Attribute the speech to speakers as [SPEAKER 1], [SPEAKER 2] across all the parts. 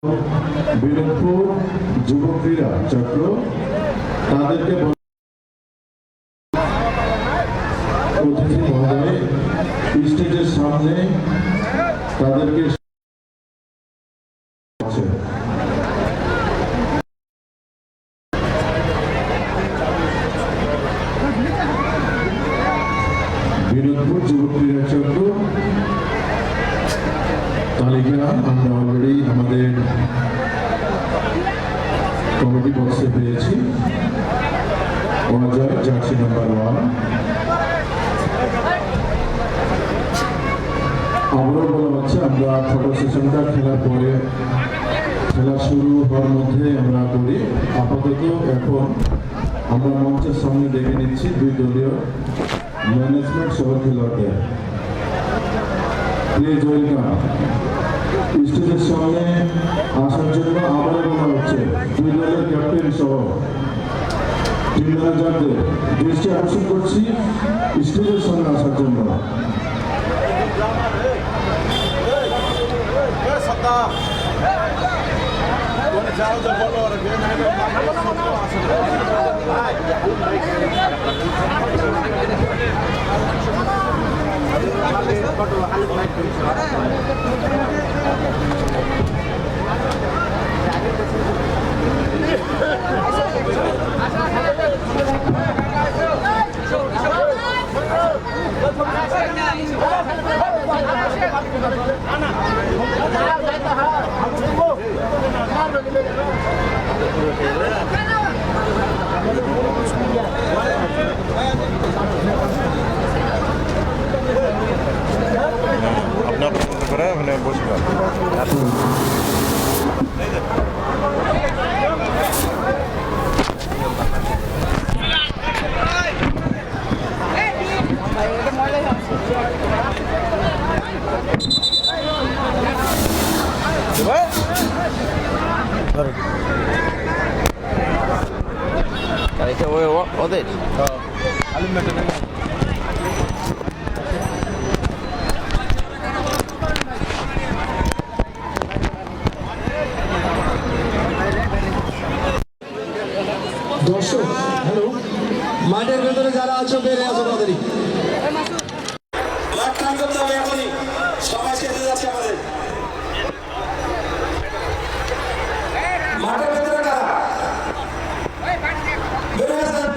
[SPEAKER 1] বিনোদপুর যুব ক্রীড়া চক্র তাদেরকে অতিথি মহোদয় স্টেজের সামনে তাদেরকে বিনোদপুর যুব ক্রীড়া চক্র তালিকা আমরা অলরেডি আমাদের কমিটি বক্সে পেয়েছি। Ajay jersey number 1। আবারও বলা হচ্ছে আমরা ফটো সেশনটা খেলার পরে খেলা শুরু হওয়ার মধ্যে আমরা করি। আপাতত এখন আমরা মঞ্চের সামনে ডেকে নিচ্ছি দুই দলীয় ম্যানেজমেন্ট সহ খেলোয়াড়দের। Please welcome. স্টেজের সামনে আসার জন্য আবারও বলা হচ্ছে দুই দলের ক্যাপ্টেন সহ টিম ম্যানেজারদের দৃষ্টি আকর্ষণ করছি স্টেজের সামনে আসার জন্য।
[SPEAKER 2] ওদের
[SPEAKER 3] দর্শক হ্যালো, মাঠের ভেতরে যারা আছো বেরিয়ে আসো তাদেরই। সবাই খেতে যাচ্ছে আমাদের মাঠের ভেতরে কারা বেরিয়ে আসেন।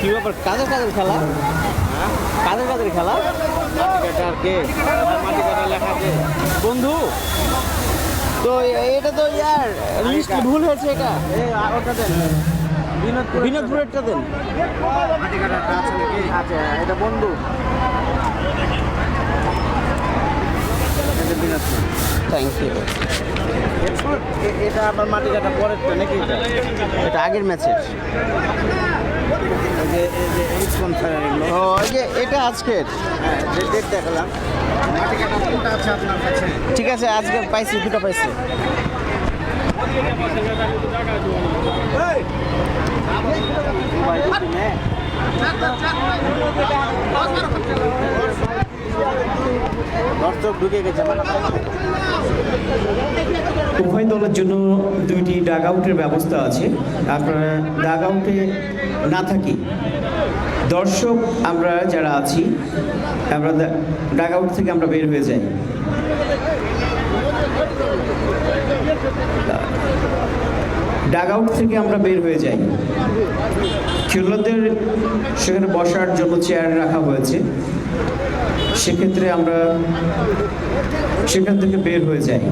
[SPEAKER 2] কি ব্যাপার? কাদের কাদের খেলা? কাদের কাদের খেলা? মাটি কাটা লেখা কে? বন্ধু তো এটা তো ইয়ার লিস্ট ভুল হয়েছে। এটা ওটা দেন, বিনোদপুরেরটা দেন। আচ্ছা এটা বন্ধু, থ্যাংক ইউ। এটা আবার মাটি কাটা পরের তো নাকি? এটা আগের ম্যাচের। ও যে এটা আজকের ডেট দেখালাম। ঠিক আছে আজকে পাইছি, দুটো পাইছি। দর্শক ঢুকে গেছে।
[SPEAKER 4] উভয় দলের জন্য দুইটি ডাগ আউটের ব্যবস্থা আছে। আপনারা ডাগ আউটে না থাকি দর্শক আমরা যারা আছি আমরা ডাগ আউট থেকে আমরা বের হয়ে যাই। ডাগ আউট থেকে আমরা বের হয়ে যাই। খেলোয়াড়দের সেখানে বসার জন্য চেয়ার রাখা হয়েছে, সেক্ষেত্রে আমরা সেখান থেকে বের হয়ে যাই।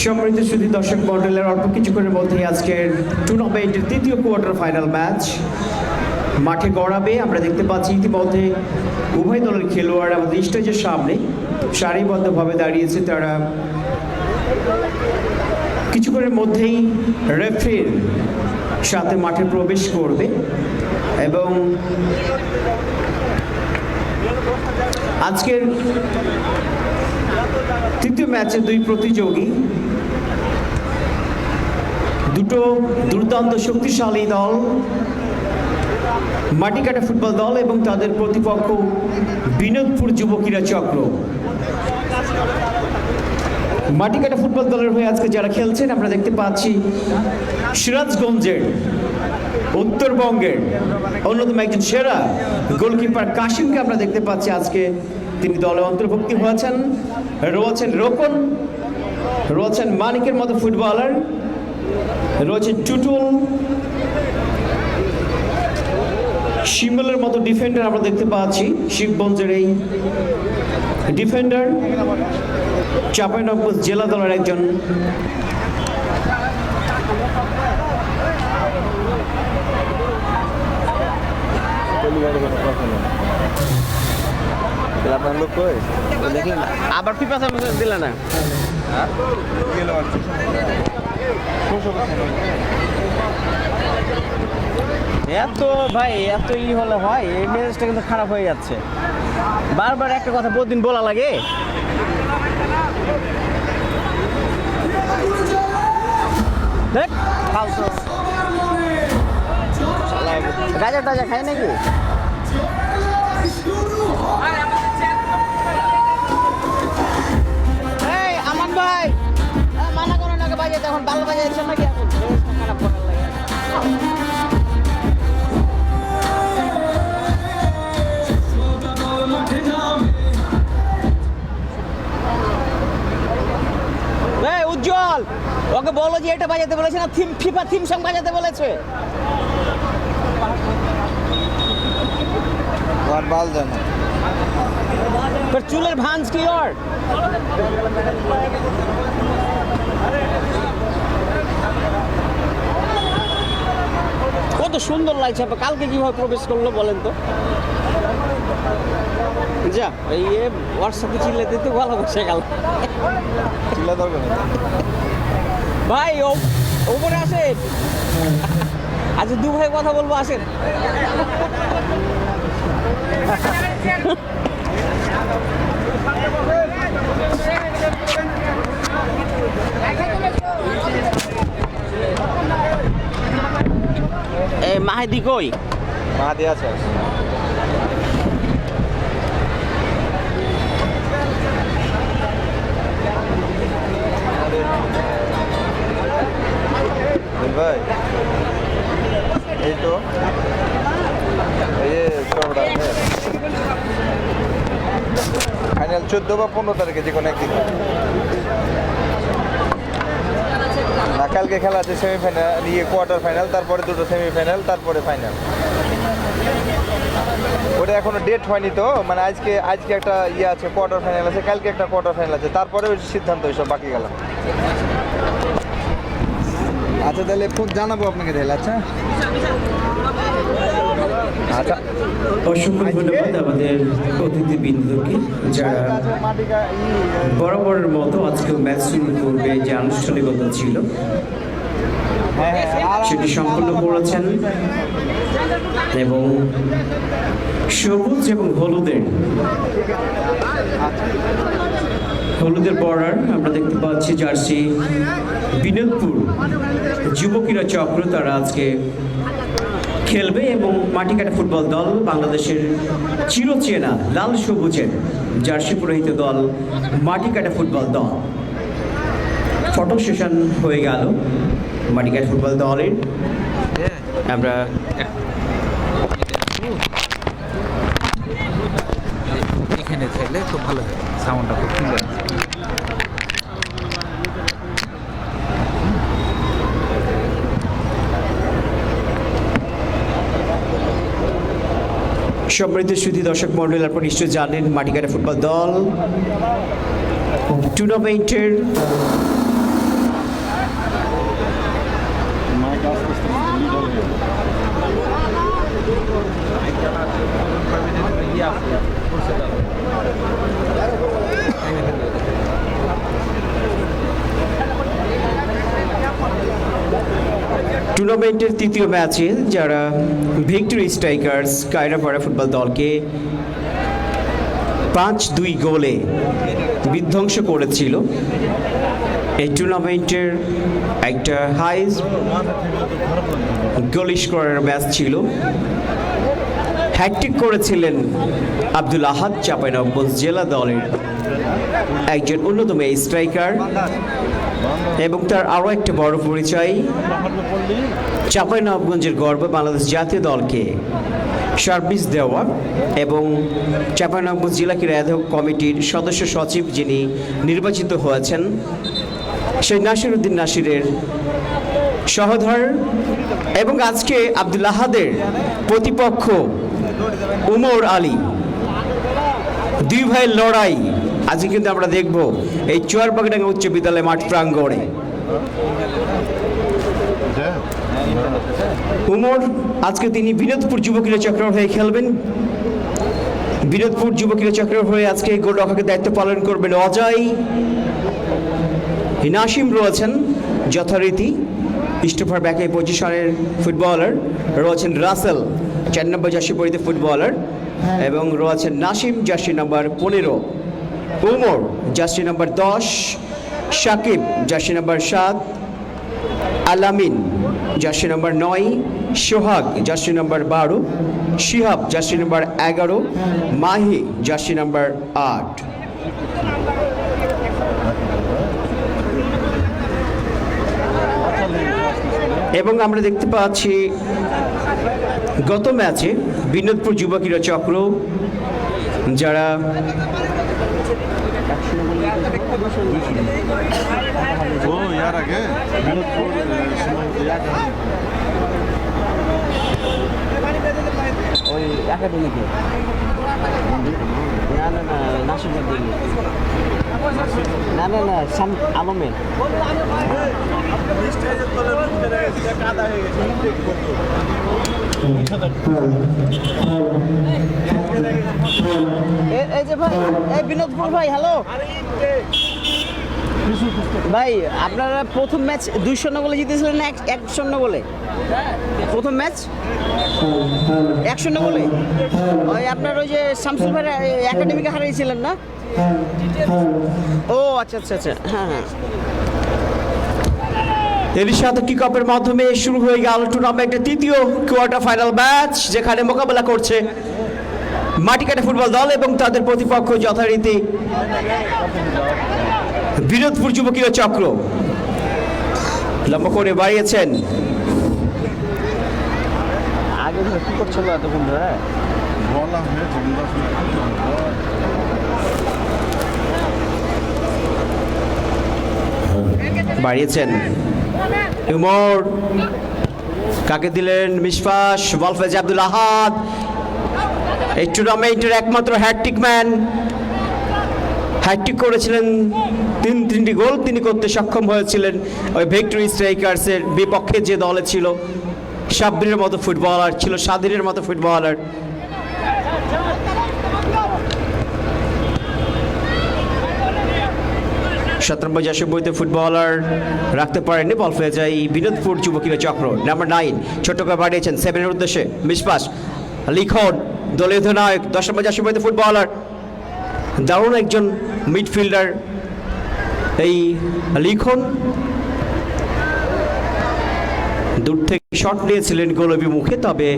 [SPEAKER 4] সম্মানিত সুধী দর্শক মণ্ডলের অল্প কিছুক্ষণের মধ্যেই আজকের টুর্নামেন্টের তৃতীয় কোয়ার্টার ফাইনাল ম্যাচ মাঠে গড়াবে। আমরা দেখতে পাচ্ছি ইতিমধ্যে উভয় দলের খেলোয়াড় আমাদের স্টেজের সামনে সারিবদ্ধভাবে দাঁড়িয়েছে। তারা কিছুক্ষণের মধ্যেই রেফারির সাথে মাঠে প্রবেশ করবে এবং আজকের তৃতীয় ম্যাচে দুই প্রতিযোগী দুটো দুর্দান্ত শক্তিশালী দল, মাটিকাটা ফুটবল দল এবং তাদের প্রতিপক্ষ বিনোদপুর যুব ক্রীড়া চক্র। মাটিকাটা ফুটবল দলের হয়ে আজকে যারা খেলছেন আমরা দেখতে পাচ্ছি সিরাজগঞ্জের, উত্তরবঙ্গের অন্যতম একজন সেরা গোলকিপার কাশিমকে আমরা দেখতে পাচ্ছি আজকে তিনি দলে অন্তর্ভুক্তি হয়েছেন। রোকন রয়েছেন মানিকের মতো ফুটবলার, রয়েছে টুটুল, শিমলের মতো ডিফেন্ডার আমরা দেখতে পাচ্ছি। শিবগঞ্জের এই ডিফেন্ডার চাঁপাইনবাবগঞ্জ জেলা দলের একজন
[SPEAKER 2] আবার ফিফা চ্যাম্পিয়নশিপ দিলে না। এত ভাই এত হলে হয়, এই মেজাজটা কিন্তু খারাপ হয়ে যাচ্ছে। বারবার একটা কথা প্রতিদিন বলা লাগে। গাজা টাজা খায় নাকি? আমার ভাই মানা করো নাকি বাজাতে, এখন ভালো বাজাইছে নাকি? এখন খারাপ করার লাগে। উজ্জ্বল ওকে বলো যে এটা বাজাতে বলেছে না, ফিফা থিম সং বাজাতে বলেছে।
[SPEAKER 5] বাল দেন
[SPEAKER 2] তোর চুলের ভাঁজ কি ওর? কত সুন্দর লাগছে। কালকে কিভাবে প্রবেশ করলো বলেন তো? যা এই ওর সাথে চিল্লাতে তো ভালো বসে গেল।
[SPEAKER 5] চিল্লা দরকার
[SPEAKER 2] ভাই ওপরে আসেন। আচ্ছা দু ভাই কথা বলবো, আসেন। মাহিদি কই?
[SPEAKER 5] মাহাদি আছে। ভাই এই তো ফাইনাল 14 বা 15 তারিখে যে কোনো একদিন না। কালকে খেলা আছে সেমিফাইনাল, কোয়ার্টার ফাইনাল, তারপরে দুটো সেমিফাইনাল, তারপরে ফাইনাল। ওটা এখনো ডেট হয়নি তো, মানে আজকে একটা আছে কোয়ার্টার ফাইনাল আছে, কালকে একটা কোয়ার্টার ফাইনাল আছে, তারপরে ওই সিদ্ধান্ত ওইসব বাকি গেল। আচ্ছা তাহলে খুব জানাবো আপনাকে তাহলে। আচ্ছা আচ্ছা
[SPEAKER 4] অসংখ্য ধন্যবাদ আমাদের অতিথি বিন্দুকে, যারা বরাবরের মতো আজকেও ম্যাচ শুরু করবে যে আনুষ্ঠানিকতা ছিল সেটি সম্পন্ন করেছেন এবং সবুজ এবং হলুদের বর্ডার আমরা দেখতে পাচ্ছি জার্সি বিনোদপুর যুব ক্রীড়া চক্র, তারা আজকে খেলবে এবং মাটিকাটা ফুটবল দল বাংলাদেশের চিরচেনা লাল সবুজের জার্সি পরিহিত দল মাটিকাটা ফুটবল দল। ফটো সেশন হয়ে গেল মাটিকাটা ফুটবল দলের। আমরা
[SPEAKER 6] এখানে থাকলে খুব ভালো হয়, সাউন্ডটা খুব সুন্দর।
[SPEAKER 4] সম্মানিত সুধী দর্শক মন্ডল, আপনারা নিশ্চয়ই জানেন মাটিকাটা ফুটবল দল টুর্নামেন্টের টুর্নামেন্টের তৃতীয় ম্যাচে যারা ভিক্টোরি স্ট্রাইকার্স কায়রাপাড়া ফুটবল দলকে 5-2 গোলে বিধ্বংস করেছিল। এই টুর্নামেন্টের একটা হাই গোল স্কোরার ম্যাচ ছিল। হ্যাটট্রিক করেছিলেন আব্দুল আহাদ, চাঁপাইনবাবগঞ্জ জেলা দলের একজন অন্যতম এই স্ট্রাইকার, এবং তার আরও একটা বড় পরিচয় চাঁপাইনবাবগঞ্জের গর্ব বাংলাদেশ জাতীয় দলকে সার্ভিস দেওয়া এবং চাঁপাইনবাবগঞ্জ জেলা ক্রীড়া অ্যাডহক কমিটির সদস্য সচিব যিনি নির্বাচিত হয়েছেন সেই নাসির উদ্দিন নাসিরের সহোদর, এবং আজকে আব্দুল আহাদের প্রতিপক্ষ উমর আলী, দুই ভাইয়ের লড়াই আজকে কিন্তু আমরা দেখব এই চুয়ারবাগডাঙ্গা উচ্চ বিদ্যালয় মাঠ প্রাঙ্গণে। উমর আজকে তিনি বিনোদপুর যুব ক্রীড়া চক্রের হয়ে খেলবেন। বিনোদপুর যুব ক্রীড়া চক্রের হয়ে আজকে গোলরক্ষকের দায়িত্ব পালন করবেন অজয়। নাসিম রয়েছেন যথারীতি স্টোফার ব্যাকে পজিশনের ফুটবলার, রয়েছেন রাসেল 4 নম্বর জার্সি পরিহিত ফুটবলার, এবং রয়েছেন Nasim jersey number 15, Omar jersey number 10, Sakib jersey number 7, Alamin jersey number 9, Sohag jersey number 12, Shihab jersey number 11, Mahi jersey number 8। এবং আমরা দেখতে পাচ্ছি গত ম্যাচে বিনোদপুর যুব ক্রীড়া চক্র যারা
[SPEAKER 2] ওই একাডেমিকে না নাসিমের দিকে না সাম আলমের এই যে ভাই, এই বিনোদপুর ভাই, হ্যালো ভাই, আপনারা প্রথম ম্যাচ 2-0 গোলে জিতেছিলেন না 1-0 গোলে? প্রথম ম্যাচ 1-0 গোলে। ওই আপনার ওই যে শামসুল ভাই একাডেমিকে হারিয়েছিলেন না? ও আচ্ছা আচ্ছা আচ্ছা, হ্যাঁ হ্যাঁ।
[SPEAKER 4] এর সাথে কিক অফের মাধ্যমে শুরু হয়ে গেল টুর্নামেন্টের তৃতীয় কোয়ার্টার ফাইনাল ম্যাচ, যেখানে মোকাবেলা করছে মাটিকাটা ফুটবল দল এবং তাদের প্রতিপক্ষ যথারীতি বিনোদপুর যুব ক্রীড়া চক্র। লম্বা করে বাড়িয়েছেন,
[SPEAKER 2] আগে কি করছিল এতক্ষণ ধরে?
[SPEAKER 4] বাড়িয়েছেন উমর, কাকে দিলেন মিশফাস, বলফেজ আব্দুল আহাদ, এই টুর্নামেন্টের একমাত্র হ্যাটট্রিক ম্যান। হ্যাটট্রিক করেছিলেন, 3টি গোল তিনি করতে সক্ষম হয়েছিলেন ওই ভিক্টোরি স্ট্রাইকার্সের বিপক্ষে যে দলে ছিল সাব্বিরের মতো ফুটবলার, ছিল সাদিরের মতো ফুটবলার। সতেরো জার্সি বইতে ফুটবলার রাখতে পারেননি, বল পেয়ে যায় বিনোদপুর যুব ক্রীড়া চক্র। নাম্বার 9 ছোট্ট করে বাড়িয়েছেন 7-এর উদ্দেশ্যে মিসপাস, লিখন দলীয় অধিনায়ক 10 নম্বর জার্সি বইতে ফুটবলার, দারুণ একজন মিডফিল্ডার এই লিখন। দূর থেকে শট নিয়েছিলেন গোলবিমুখে, তবে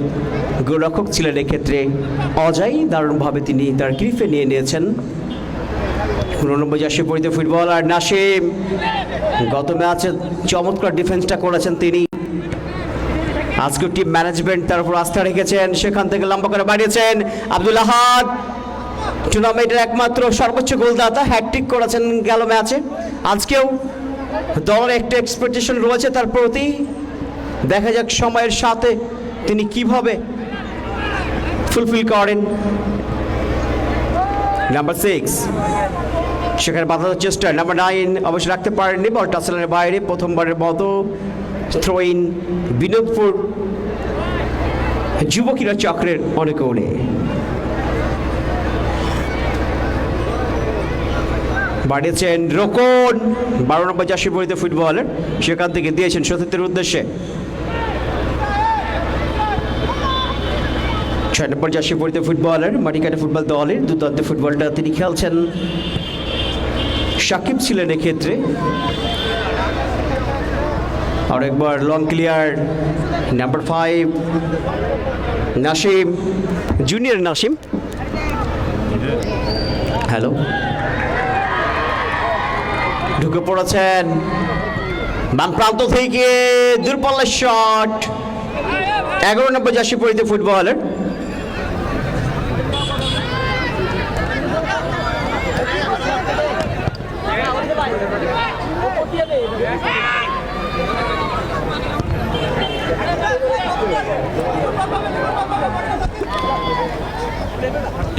[SPEAKER 4] গোলরক্ষক ছিলেন এক্ষেত্রে অজয়। দারুণভাবে তিনি তার গ্রিফে নিয়ে নিয়েছেন। 89 পরিচিত ফুটবলার নাসিম, গত ম্যাচে চমৎকার ডিফেন্সটা করেছেন তিনি। আজকে টিম ম্যানেজমেন্ট তার উপর আস্থা রেখেছেন, সেখান থেকে লম্বা করে বাড়িয়েছেন আব্দুল আহাদ, টুর্নামেন্টের একমাত্র সর্বোচ্চ গোলদাতা, হ্যাটট্রিক করেছেন গেল ম্যাচে। আজকেও দলের একটা এক্সপেকটেশন রয়েছে তার প্রতি, দেখা যাক সময়ের সাথে তিনি কিভাবে ফুলফিল করেন। নাম্বার 6 সেখানে বাঁধানোর চেষ্টা, নাম্বার 9 অবশ্যই রাখতে পারেননি, বল টাচলাইনের বাইরে। প্রথমবারের মতো থ্রোইন বিনোদপুর যুবকীরা চক্রের অনেক ওড়ে। বাড়িয়েছেন রোকন, 12 নম্বর জার্সি পরিহিত ফুটবলার, সেখান থেকে দিয়েছেন সতীর্থের উদ্দেশ্যে। 6 নম্বর জার্সি পরিহিত ফুটবলার, মাটিকাটা ফুটবল দলের দুর্দান্ত ফুটবলটা তিনি খেলছেন। সাকিব ছিলেন এক্ষেত্রে। আর একবার long clear, number 5 Nasim, junior Nasim. Hello, ঢুকে পড়েছেন বাম প্রান্ত থেকে, দূরপাল্লার শট। 11 নম্বর জার্সি পরিহিত ফুটবলার,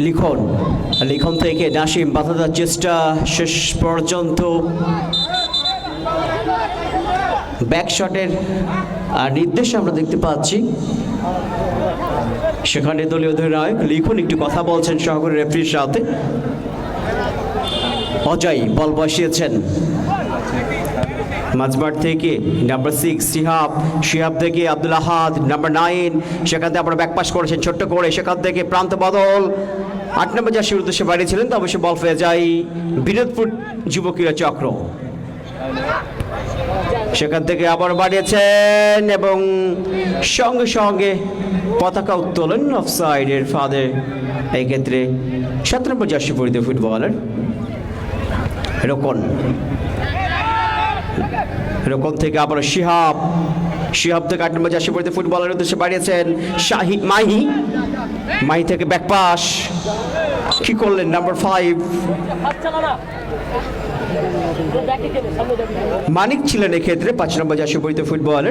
[SPEAKER 4] লিখন। লিখন থেকে নাসিম, বাঁধানোর চেষ্টা শেষ পর্যন্ত ব্যাক শটের নির্দেশ আমরা দেখতে পাচ্ছি। সেখানে দলীয় অধিনায়ক লিখন একটু কথা বলছেন সহকারী রেফারির সাথে। অজয় বল বসিয়েছেন মাঝমাঠ থেকে, নাম্বার 6 শিহাব, শিহাব থেকে আব্দুল আহাদ, নাম্বার 9 সেখান থেকে আমরা ব্যাকপাস করেছেন ছোট্ট করে, সেখান থেকে প্রান্ত বদল। 8 নম্বর জার্সির উদ্দেশ্যে বাড়িয়েছিলেন, তো অবশ্যই বল পেয়ে যায় বিনোদপুর যুবকীরা চক্র। সেখান থেকে আবার বাড়িয়েছেন এবং সঙ্গে সঙ্গে পতাকা উত্তোলন, অফসাইডের ফাঁদে এই ক্ষেত্রে 7 নম্বর জার্সি পরিহিত ফুটবলার রোকন। রোকন থেকে আবার শিহাব, শিহাব থেকে 8 নম্বর জার্সি পরিহিত ফুটবলারের উদ্দেশ্যে বাড়িয়েছেন মাহি, মাহি থেকে ব্যাকপাস, কি করলেন নাম্বার 5 মানিক ছিলেন এক্ষেত্রে 5 নম্বর জার্সি পরিহিত ফুটবলার।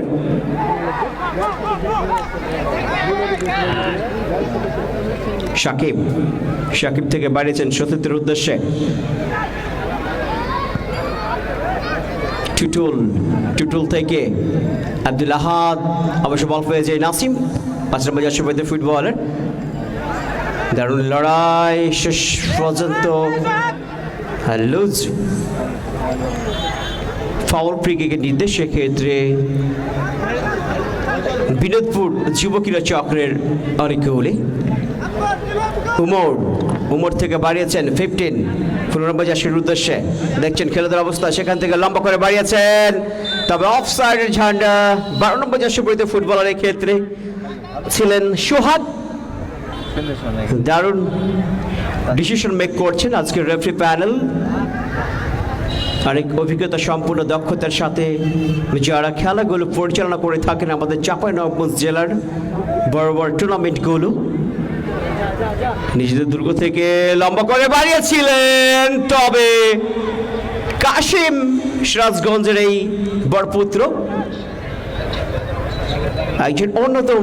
[SPEAKER 4] সাকিব, সাকিব থেকে বাড়িয়েছেন সতীর্থের উদ্দেশ্যে। টুটুল, টুটুল থেকে আব্দুল আহাদ, অবশ্য বল পেয়ে যায় নাসিম, 5 নম্বর জার্সি পরিহিত ফুটবলার। দারুণ লড়াই, শেষ পর্যন্ত লুজ। ফাউল ফ্রি কিকের নির্দেশ সেক্ষেত্রে বিনোদপুর যুবকীরা চক্রের অনেক গোলে। উমর, উমর থেকে বাড়িয়েছেন 15 নম্বর জার্সির উদ্দেশ্যে। দেখছেন খেলাধুলার অবস্থা, সেখান থেকে লম্বা করে বাড়িয়েছেন, তবে অফসাইডের ঝান্ডা। 12 নম্বর জার্সি পরিহিত ফুটবলারের ক্ষেত্রে ছিলেন সোহাগ। দারুণ ডিসিশন মেক করছেন আজকের রেফারি প্যানেল, অনেক অভিজ্ঞতা সম্পূর্ণ দক্ষতার সাথে যারা খেলাগুলো পরিচালনা করে থাকেন আমাদের চাঁপাইনবাবগঞ্জ জেলার বড় বড় টুর্নামেন্টগুলো। নিজেদের দুর্গ থেকে লম্বা করে বাড়িয়েছিলেন, তবে কাশিম সিরাজগঞ্জের এই বরপুত্র, একজন অন্যতম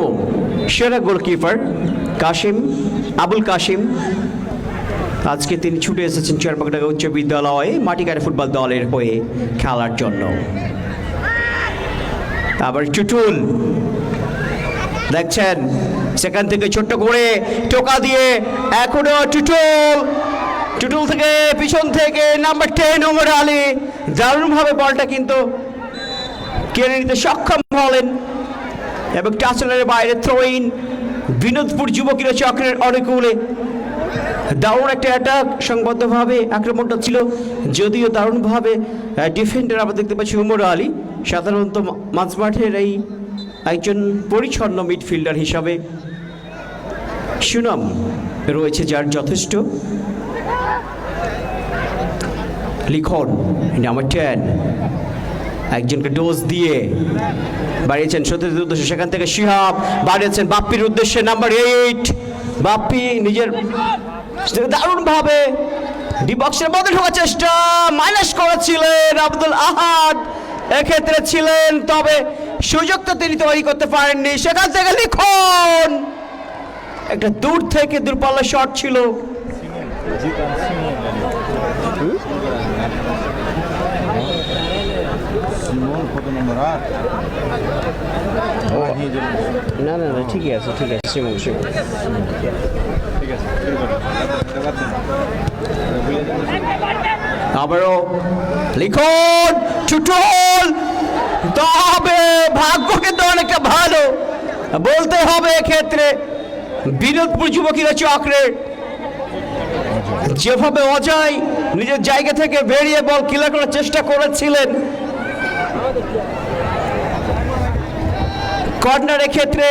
[SPEAKER 4] সেরা গোলকিপার কাশিম, আবুল কাশিম, আজকে তিনি ছুটে এসেছেন চরমাকডাঙ্গা উচ্চ বিদ্যালয়ে মাটিকাটা ফুটবল দলের হয়ে খেলার জন্য। আবার টুটুল দেখছেন, সেখান থেকে ছোট্ট করে টোকা দিয়ে এখনো টুটুল, টুটুল থেকে পিছন থেকে নাম্বার 10 ওমর আলী দারুণভাবে বলটা কিন্তু কেড়ে নিতে সক্ষম হলেন এবং টাচলাইনের বাইরে থ্রোইন। বিনোদপুর যুবকীরা চক্রের অনুকূলে দারুণ একটা অ্যাটাক, সংবদ্ধভাবে আক্রমণটা ছিল, যদিও দারুণভাবে ডিফেন্ডার আমরা দেখতে পাচ্ছি ওমর আলী। সাধারণত মাঝমাঠের এই একজন পরিচ্ছন্ন মিডফিল্ডার হিসাবে সুনাম রয়েছে যার যথেষ্ট। লিখন নাম্বার 10 একজনকে ডোজ দিয়ে বাড়িয়েছেন সতীর্থের উদ্দেশ্যে, সেখান থেকে শিহাব বাড়িয়েছেন বাপ্পির উদ্দেশ্যে নাম্বার 8। বাপ্পি নিজের দারুণভাবে ডি বক্সের মধ্যে ঢোকার চেষ্টা, মাইনাস করেছিলেন আব্দুল আহাদ, এক্ষেত্রে ছিলেন তবে সুযোগ তো তিনি তৈরি করতে পারেননি। সেখান থেকে লিখন একটা দূর থেকে দূরপাল্লা শট ছিল,
[SPEAKER 2] না না না ঠিকই আছে, ঠিক আছে শিমুল শিমুল।
[SPEAKER 4] আবারও লিখন ছুটল, তবে ভাগ্য কিন্তু অনেকটা ভালো বলতে হবে এক্ষেত্রে। বিনোদপুর যুবকেরা চক্রের যেভাবে অজয় নিজের জায়গা থেকে বেরিয়ে বল ক্লিয়ার করার চেষ্টা করেছিলেন, কর্নারের ক্ষেত্রে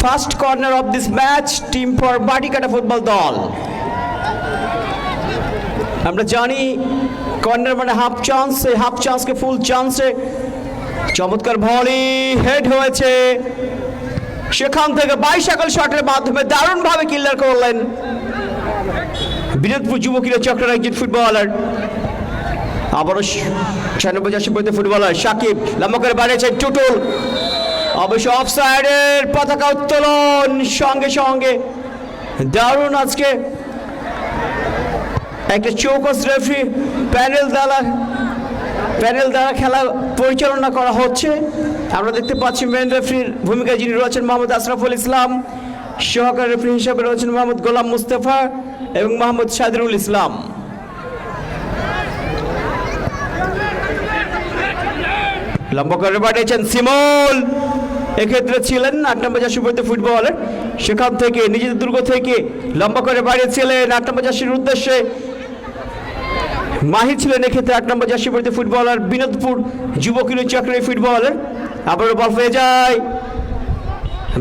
[SPEAKER 4] first corner of this match team for Batikata football দল। আমরা জানি কর্নার মানে হাফ চান্স, এই হাফ চান্সকে ফুল চান্সে চমৎকার ভলি হেড হয়েছে, সেখান থেকে বাইসাইকেল শটের মাধ্যমে দারুণভাবে ক্লিয়ার করলেন বিনোদপুর যুবকেরা চক্রের একজন ফুটবলার। আবারও 96 ফুটবলার সাকিব লম্বা করে বাড়িয়েছেন টুটুল, অবশ্য অফসাইডের পতাকা উত্তোলন সঙ্গে সঙ্গে দারুণ আজকে একটা চৌকস রেফারি প্যানেল দ্বারা খেলা পরিচালনা করা হচ্ছে। আমরা দেখতে পাচ্ছি মেন রেফারির ভূমিকায় যিনি রয়েছেন মোহাম্মদ আশরাফুল ইসলাম, সহকারী রেফারি হিসেবে রয়েছেন মোহাম্মদ গোলাম মুস্তাফা এবং মোহাম্মদ সাদিরুল ইসলাম। লম্বা করে পাঠিয়েছেন সিমল, এক্ষেত্রে ছিলেন 8 নম্বর জার্সি ফুটবলার, সেখান থেকে নিজেদের দুর্গ থেকে লম্বা করে বাড়িয়েছিলেন 8 নম্বর জার্সির উদ্দেশ্যে মাহি ছিলেন এক্ষেত্রে 8 নম্বর জার্সি ফুটবলার বিনোদপুর যুবকেরা চক্রের ফুটবলার। আবারও বল পেয়ে যায়,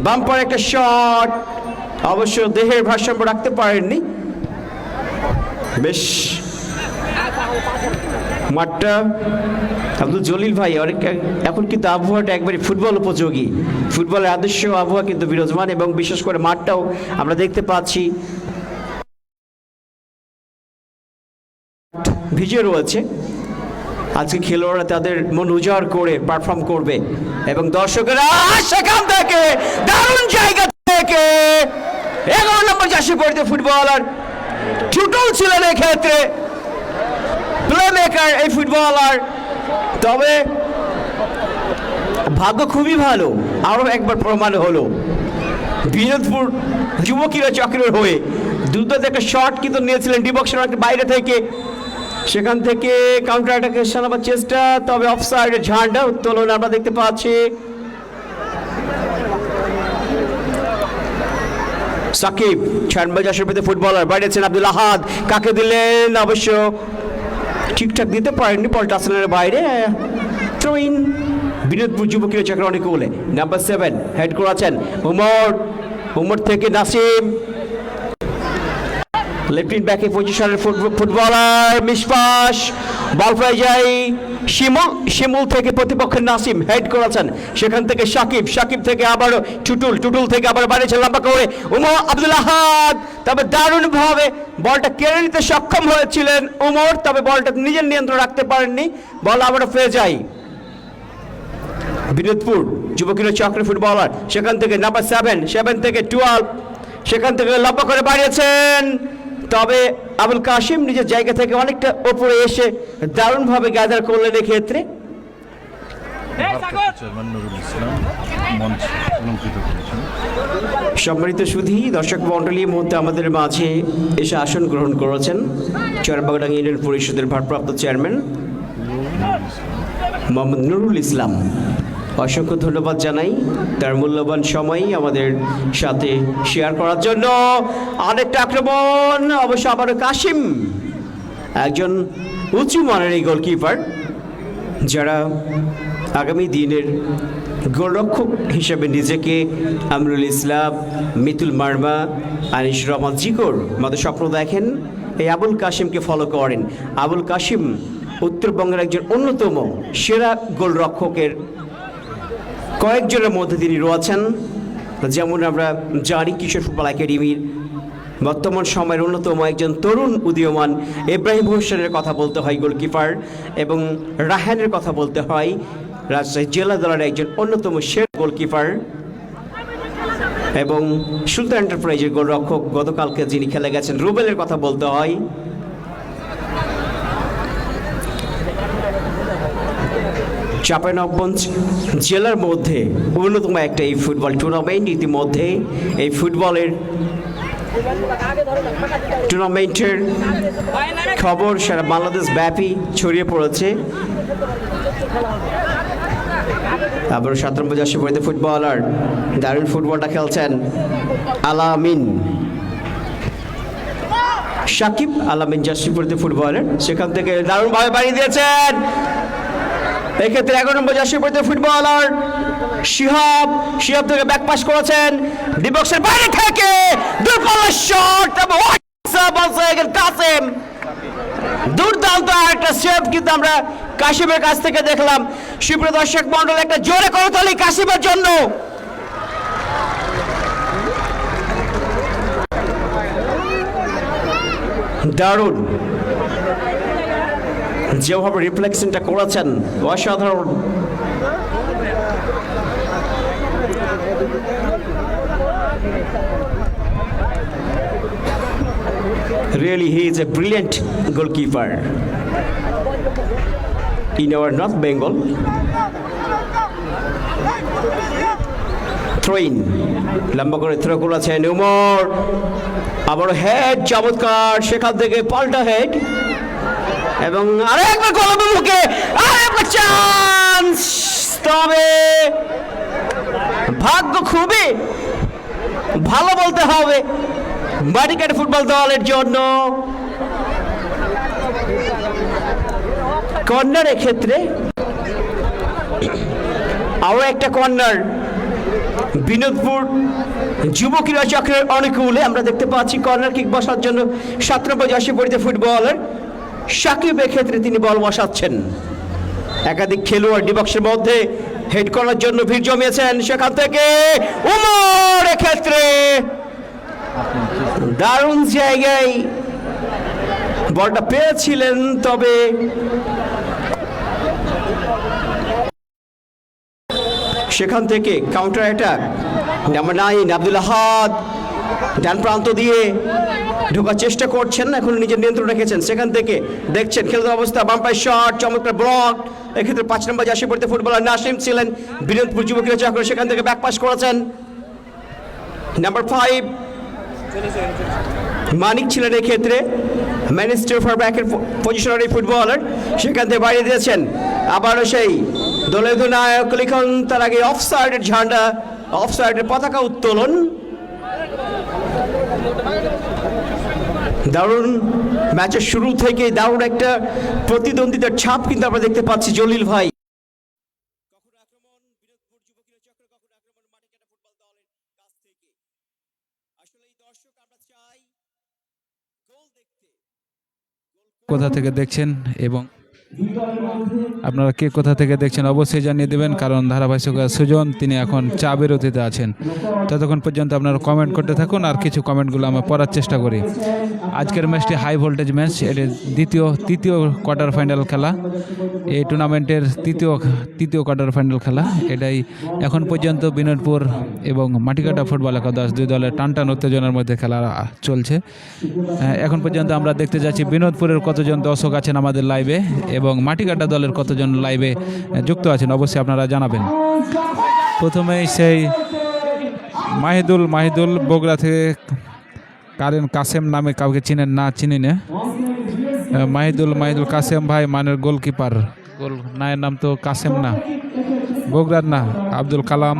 [SPEAKER 4] বাম্পার একটা শট, অবশ্য দেহের ভারসাম্য রাখতে পারেননি। বেশ মাঠটা আব্দুল জলিল ভাই অনেক এখন কিন্তু আবহাওয়াটা একবারে ফুটবল উপযোগী, ফুটবলের আদর্শ আবহাওয়া কিন্তু বিরাজমান এবং বিশেষ করে মাঠটাও আমরা দেখতে পাচ্ছি ভিজে রয়েছে। আজকে খেলোয়াড়রা তাদের মন উজাড় করে পারফর্ম করবে এবং দর্শকেরা সেখান থেকে দারুণ জায়গা থেকে 11 নম্বর জার্সি পরিহিত ফুটবলার টুটুল ছিলেন এক্ষেত্রে প্লে মেকার এই ফুটবলার, তবে ভাগ্য খুবই ভালো, আরও একবার প্রমাণ হলো বিনোদপুর যুবকেরা চক্রের হয়ে দুর্দান্ত একটা শট কিন্তু নিয়েছিলেন ডি বক্সের বাইরে থেকে, সেখান থেকে কাউন্টার অ্যাটাকে সানাবার চেষ্টা, তবে অফসাইডের ঝান্ডা উত্তোলন আমরা দেখতে পাচ্ছি। সাকিব 96 জার্সি ফুটবলার বাড়িয়েছেন আব্দুল আহাদ, কাকে দিলেন অবশ্য ঠিকঠাক দিতে পারেননি, বল টাসেলের বাইরে। থ্রো ইন বিনোদপুর যুবকের চক্র অনেক বলে নাম্বার 7 হেড করেছেন উমর থেকে নাসিম, লেফট উইং ব্যাকে পজিশনের ফুটবলার মিসপাস, বল পেয়ে যায় শিমুল থেকে প্রতিপক্ষের নাসিম হেড করেছেন, সেখান থেকে সাকিব থেকে আবারও টুটুল থেকে আবার বাড়িয়েছেন লম্বা করে উমর আব্দুল আহাদ, তবে দারুণভাবে বলটা কেড়ে নিতে সক্ষম হয়েছিলেন উমর, তবে বলটা নিজের নিয়ন্ত্রণ রাখতে পারেননি, বল আবারও পেয়ে যায় বিনোদপুর যুবকেরা চক্রের ফুটবলার, সেখান থেকে নাম্বার 7 থেকে 12, সেখান থেকে লম্বা করে বাড়িয়েছেন, তবে আবুল কাশিম নিজের জায়গা থেকে অনেকটা ওপরে এসে দারুণভাবে গ্যাদার করলেন এক্ষেত্রে। সম্মানিত সুধী দর্শক মণ্ডলী এই মুহূর্তে আমাদের মাঝে এসে আসন গ্রহণ করেছেন চরবাগডাঙ্গা ইউনিয়ন পরিষদের ভারপ্রাপ্ত চেয়ারম্যান মোহাম্মদ নুরুল ইসলাম। অসংখ্য ধন্যবাদ জানাই তার মূল্যবান সময় আমাদের সাথে শেয়ার করার জন্য। আরেকটা আক্রমণ, অবশ্য আবারও কাশিম একজন উঁচু মানের এই গোলকিপার, যারা আগামী দিনের গোলরক্ষক হিসেবে নিজেকে আমরুল ইসলাম, মিতুল মার্মা, আনিস রহমান জিকর মতো স্বপ্ন দেখেন, এই আবুল কাশিমকে ফলো করেন। আবুল কাশিম উত্তরবঙ্গের একজন অন্যতম সেরা গোলরক্ষকের কয়েকজনের মধ্যে তিনি রয়েছেন। যেমন আমরা জানি কিশোর ফুটবল একাডেমির বর্তমান সময়ের অন্যতম একজন তরুণ উদীয়মান ইব্রাহিম হোসেনের কথা বলতে হয় গোলকিপার, এবং রাহানের কথা বলতে হয় রাজশাহী জেলা দলের একজন অন্যতম সেরা গোলকিপার, এবং সুলতান এন্টারপ্রাইজের গোলরক্ষক গতকালকে যিনি খেলে গেছেন রুবেলের কথা বলতে হয়। চাঁপাইনবাবগঞ্জ জেলার মধ্যে অন্যতম একটা এই ফুটবল টুর্নামেন্ট। ইতিমধ্যে এই ফুটবলের টুর্নামেন্টের খবর সারা বাংলাদেশ ব্যাপী ছড়িয়ে পড়েছে। আবার 17 নম্বর জার্সি পরিহিত ফুটবলার দারুণ ফুটবলটা খেলছেন আলামিন সাকিব, আলামিন জার্সি পরিহিত ফুটবলার, সেখান থেকে দারুণভাবে বাড়িয়ে দিয়েছেন। এক্ষেত্রে 11 নম্বর জার্সি পরিহিত ফুটবলার শিহাব থেকে ব্যাক পাস করেছেন ডিবক্সের বাইরে থেকে দুর্বল শট এবং কাসেম, দুর্দান্ত একটা সেভ কিন্তু আমরা কাশিমের কাছ থেকে দেখলাম। সুপ্রিয় দর্শক মণ্ডল, একটা জোরে করতালি কাশিমের জন্য। দারুণ যেভাবে রিফ্লেকশনটা করেছেন, অসাধারণ। Really, he is a brilliant goalkeeper in our North Bengal. Throw-in, লম্বা করে থ্রো করেছেন উমর, আবার হেড চমৎকার, সেখান থেকে পাল্টা হেড এবং আরেকবার গোলের মুখে আরেকবার চান্স। তবে ভাগ্য খুবই ভালো বলতে হবে মাটিকাটা ফুটবল দলের জন্য। কর্নারের ক্ষেত্রে আরো একটা কর্নার বিনোদপুর যুব ক্রীড়া চক্রের অনুকূলে আমরা দেখতে পাচ্ছি। কর্নার কিক বসার জন্য 17 নম্বর জার্সি পরিহিত ফুটবলার সাকিবের ক্ষেত্রে তিনি বল বসাচ্ছেন। একাধিক খেলোয়াড় ডিবক্সের মধ্যে হেড করার জন্য ভিড় জমিয়েছেন, সেখান থেকে উমর ক্ষেত্রে দারুণ জায়গায় বলটা পেয়েছিলেন, তবে সেখান থেকে কাউন্টার অ্যাটাক নাম্বার 9 আব্দুল আহাদ ডান প্রান্ত দিয়ে ঢোকার চেষ্টা করছেন, এখন নিজের নিয়ন্ত্রণ রেখেছেন। সেখান থেকে দেখছেন খেলার অবস্থা, বাম্পাই শট, চমৎকার ব্লক। এক্ষেত্রে 5 নম্বর জার্সি পরিহিত ফুটবলার নাসিম ছিলেন বিনোদপুর যুব ক্রীড়া চক্র, সেখান থেকে ব্যাক পাস করেছেন নাম্বার 5 মানিক ছিলেন এই ক্ষেত্রে ম্যানেস্টার ফর ব্যাকের পজিশনার এই ফুটবলার, সেখান থেকে বাইরে দিয়েছেন। আবারও সেই দলের অধিনায়ক লিখন, তার আগে অফসাইডের ঝান্ডা, অফসাইডের পতাকা উত্তোলন। দারুণ ম্যাচের শুরু থেকে দারুণ একটা প্রতিদ্বন্দ্বিতার ছাপ কিন্তু আমরা দেখতে পাচ্ছি। জলিল ভাই,
[SPEAKER 6] কোথা থেকে দেখছেন এবং আপনারা কে কোথা থেকে দেখছেন অবশ্যই জানিয়ে দেবেন, কারণ ধারাভাষ্যকার সুজন তিনি এখন চা বিরতিতে আছেন। ততক্ষণ পর্যন্ত আপনারা কমেন্ট করতে থাকুন, আর কিছু কমেন্টগুলো আমরা পড়ার চেষ্টা করি। আজকের ম্যাচটি হাই ভোল্টেজ ম্যাচ, এটি তৃতীয় কোয়ার্টার ফাইনাল খেলা, এই টুর্নামেন্টের তৃতীয় কোয়ার্টার ফাইনাল খেলা। এটাই এখন পর্যন্ত বিনোদপুর এবং মাটিকাটা ফুটবল একাদশ দুই দলের টানটান উত্তেজনার মধ্যে খেলা চলছে। এখন পর্যন্ত আমরা দেখতে যাচ্ছি বিনোদপুরের কতজন দর্শক আছেন আমাদের লাইভে এবং মাটিকাটা দলের কতজন লাইভে যুক্ত আছেন, অবশ্যই আপনারা জানাবেন। প্রথমেই সেই মাহিদুল বগুড়া থেকে, কাসেম নামে কাউকে চিনি না। মাহিদুল কাসেম ভাই মানের গোলকিপার, নায়ের নাম তো কাসেম না, বগুড়ার না। আব্দুল কালাম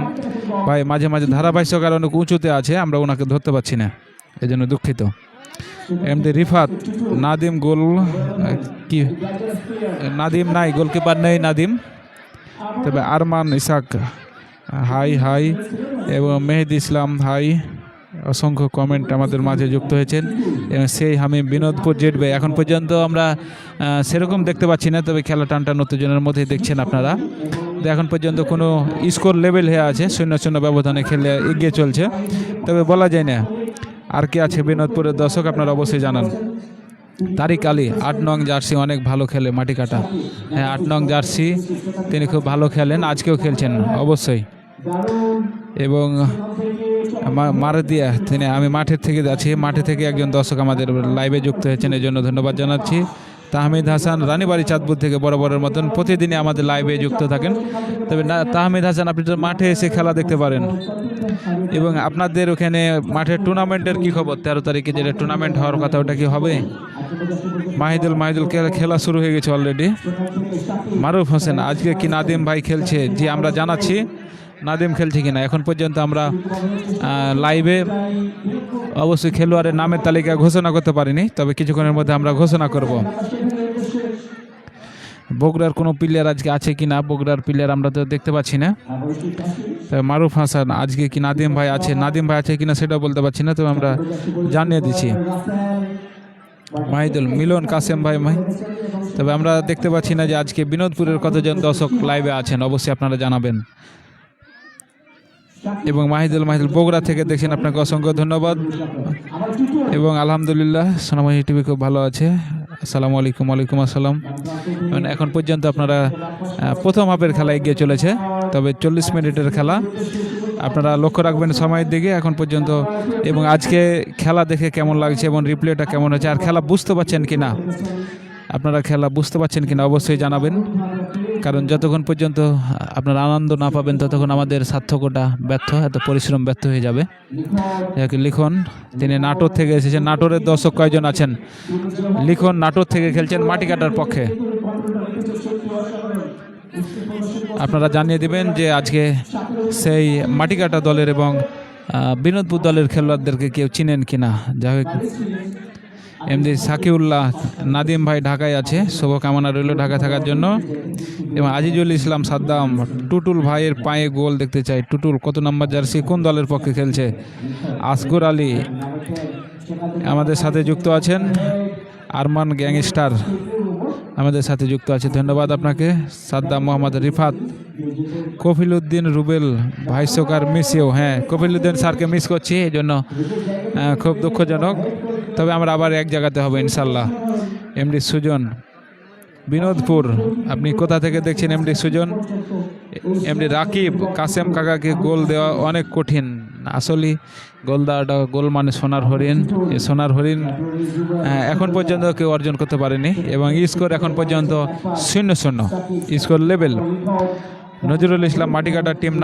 [SPEAKER 6] ভাই মাঝে মাঝে ধারাভাষ্যকার অনেক উঁচুতে আছে, আমরা ওনাকে ধরতে পারছি না, এই জন্য দুঃখিত। এমডি রিফাত, নাদিম গোল কি নাদিম নাই, গোলকিপার নেই নাদিম, তবে আরমান ইসাক হাই হাই, এবং মেহেদি ইসলাম হাই, অসংখ্য কমেন্ট আমাদের মাঝে যুক্ত হয়েছেন। এবং সেই হামিম বিনোদপুর জিতবে, এখন পর্যন্ত আমরা সেরকম দেখতে পাচ্ছি না, তবে খেলা টানটান উত্তেজনার মধ্যেই দেখছেন আপনারা। তো এখন পর্যন্ত কোনো স্কোর লেভেল হয়ে আছে, 0-0 ব্যবধানে খেলে এগিয়ে চলছে, তবে বলা যায় না আর কি আছে বিনোদপুরের দর্শক, আপনারা অবশ্যই জানান। তারিক আলী 8 নং জার্সি অনেক ভালো খেলে, মাটি কাটা, হ্যাঁ 8 নং জার্সি তিনি খুব ভালো খেলেন, আজকেও খেলছেন অবশ্যই। এবং মারদিয়া তিনি, আমি মাঠের থেকে যাচ্ছি, মাঠে থেকে একজন দর্শক আমাদের লাইভে যুক্ত হয়েছেন, এই জন্য ধন্যবাদ জানাচ্ছি। তাহমিদ হাসান রানীবাড়ি চাঁদপুর থেকে বরাবরের মতন প্রতিদিনই আমাদের লাইভে যুক্ত থাকেন। তবে না তাহমিদ হাসান, আপনি তো মাঠে এসে খেলা দেখতে পারেন। এবং আপনাদের ওখানে মাঠের টুর্নামেন্টের কি খবর? 13 তারিখে যেটা টুর্নামেন্ট হওয়ার কথা, ওটা কি হবে? মাহিদুল খেলা শুরু হয়ে গেছে অলরেডি। মারুফ হোসেন, আজকে কি নাদিম ভাই খেলছে? জি, আমরা জানাচ্ছি নাদিম খেলছে কিনা। এখন পর্যন্ত আমরা লাইভে অবশ্যই খেলোয়াড়ের নামের তালিকা ঘোষণা করতে পারিনি, তবে কিছুক্ষণের মধ্যে আমরা ঘোষণা করব। বগুড়ার কোনো প্লেয়ার আজকে আছে কিনা, বগুড়ার প্লেয়ার আমরা তো দেখতে পাচ্ছি না। তবে মারুফ হাসান, আজকে কি নাদিম ভাই আছে? নাদিম ভাই আছে কিনা সেটাও বলতে পারছি না, তবে আমরা জানিয়ে দিচ্ছি। মাহিদুল মিলন কাসেম ভাই, তবে আমরা দেখতে পাচ্ছি না যে আজকে বিনোদপুরের কতজন দর্শক লাইভে আছেন, অবশ্যই আপনারা জানাবেন। এবং মাহিদুল বগুড়া থেকে দেখছেন, আপনাকে অসংখ্য ধন্যবাদ। এবং আলহামদুলিল্লাহ সোনামণি টিভি খুব ভালো আছে। আসসালামু আলাইকুম। ওয়ালাইকুম আসসালাম। এখন পর্যন্ত আপনারা প্রথম হাফের খেলা এগিয়ে চলেছে, তবে 40 মিনিটের খেলা, আপনারা লক্ষ্য রাখবেন সময়ের দিকে এখন পর্যন্ত। এবং আজকে খেলা দেখে কেমন লাগছে এবং রিপ্লেটা কেমন হচ্ছে, আর খেলা বুঝতে পারছেন কিনা, আপনারা খেলা বুঝতে পারছেন কিনা অবশ্যই জানাবেন, কারণ যতক্ষণ পর্যন্ত আপনারা আনন্দ না পাবেন ততক্ষণ আমাদের সার্থকতা ব্যর্থ, এত পরিশ্রম ব্যর্থ হয়ে যাবে। লিখন, তিনি নাটোর থেকে এসেছেন। নাটোরের দর্শক কয়জন আছেন? লিখন নাটোর থেকে খেলছেন মাটি কাটার পক্ষে। আপনারা জানিয়ে দিবেন যে আজকে সেই মাটি কাটা দলের এবং বিনোদপুর দলের খেলোয়াড়দেরকে কেউ চিনেন কিনা। যাই হোক, এমডি সাকিউল্লাহ, নাদিম ভাই ঢাকায় আছে, শুভকামনা রইল ঢাকা থাকার জন্য। এবং আজিজুল ইসলাম সাদ্দাম, টুটুল ভাইয়ের পায়ে গোল দেখতে চাই। টুটুল কত নম্বর জার্সি, কোন দলের পক্ষে খেলছে? আসগর আলী আমাদের সাথে যুক্ত আছেন। আরমান গ্যাংস্টার আমাদের সাথে যুক্ত আছে, ধন্যবাদ আপনাকে। সাদ্দাম মোহাম্মদ রিফাত, কফিলউদ্দিন রুবেল, ভাইসকার মিসিও, হ্যাঁ কফিলউদ্দিন স্যারকে মিস করছি, এই জন্য খুব দুঃখজনক, তবে আমরা আবার এক জায়গাতে হবে ইনশাল্লাহ। এমডি সুজন বিনোদপুর, আপনি কোথা থেকে দেখছেন এমডি সুজন? এমডি রাকিব, কাসেম কাকাকে গোল দেওয়া অনেক কঠিন, আসলে গোল দেওয়াটা, গোল মানে সোনার হরিণ, এই সোনার হরিণ এখন পর্যন্ত কেউ অর্জন করতে পারেনি। এবং স্কোর এখন পর্যন্ত 0-0 score level. Nazrul Islam, মাটিকাটার team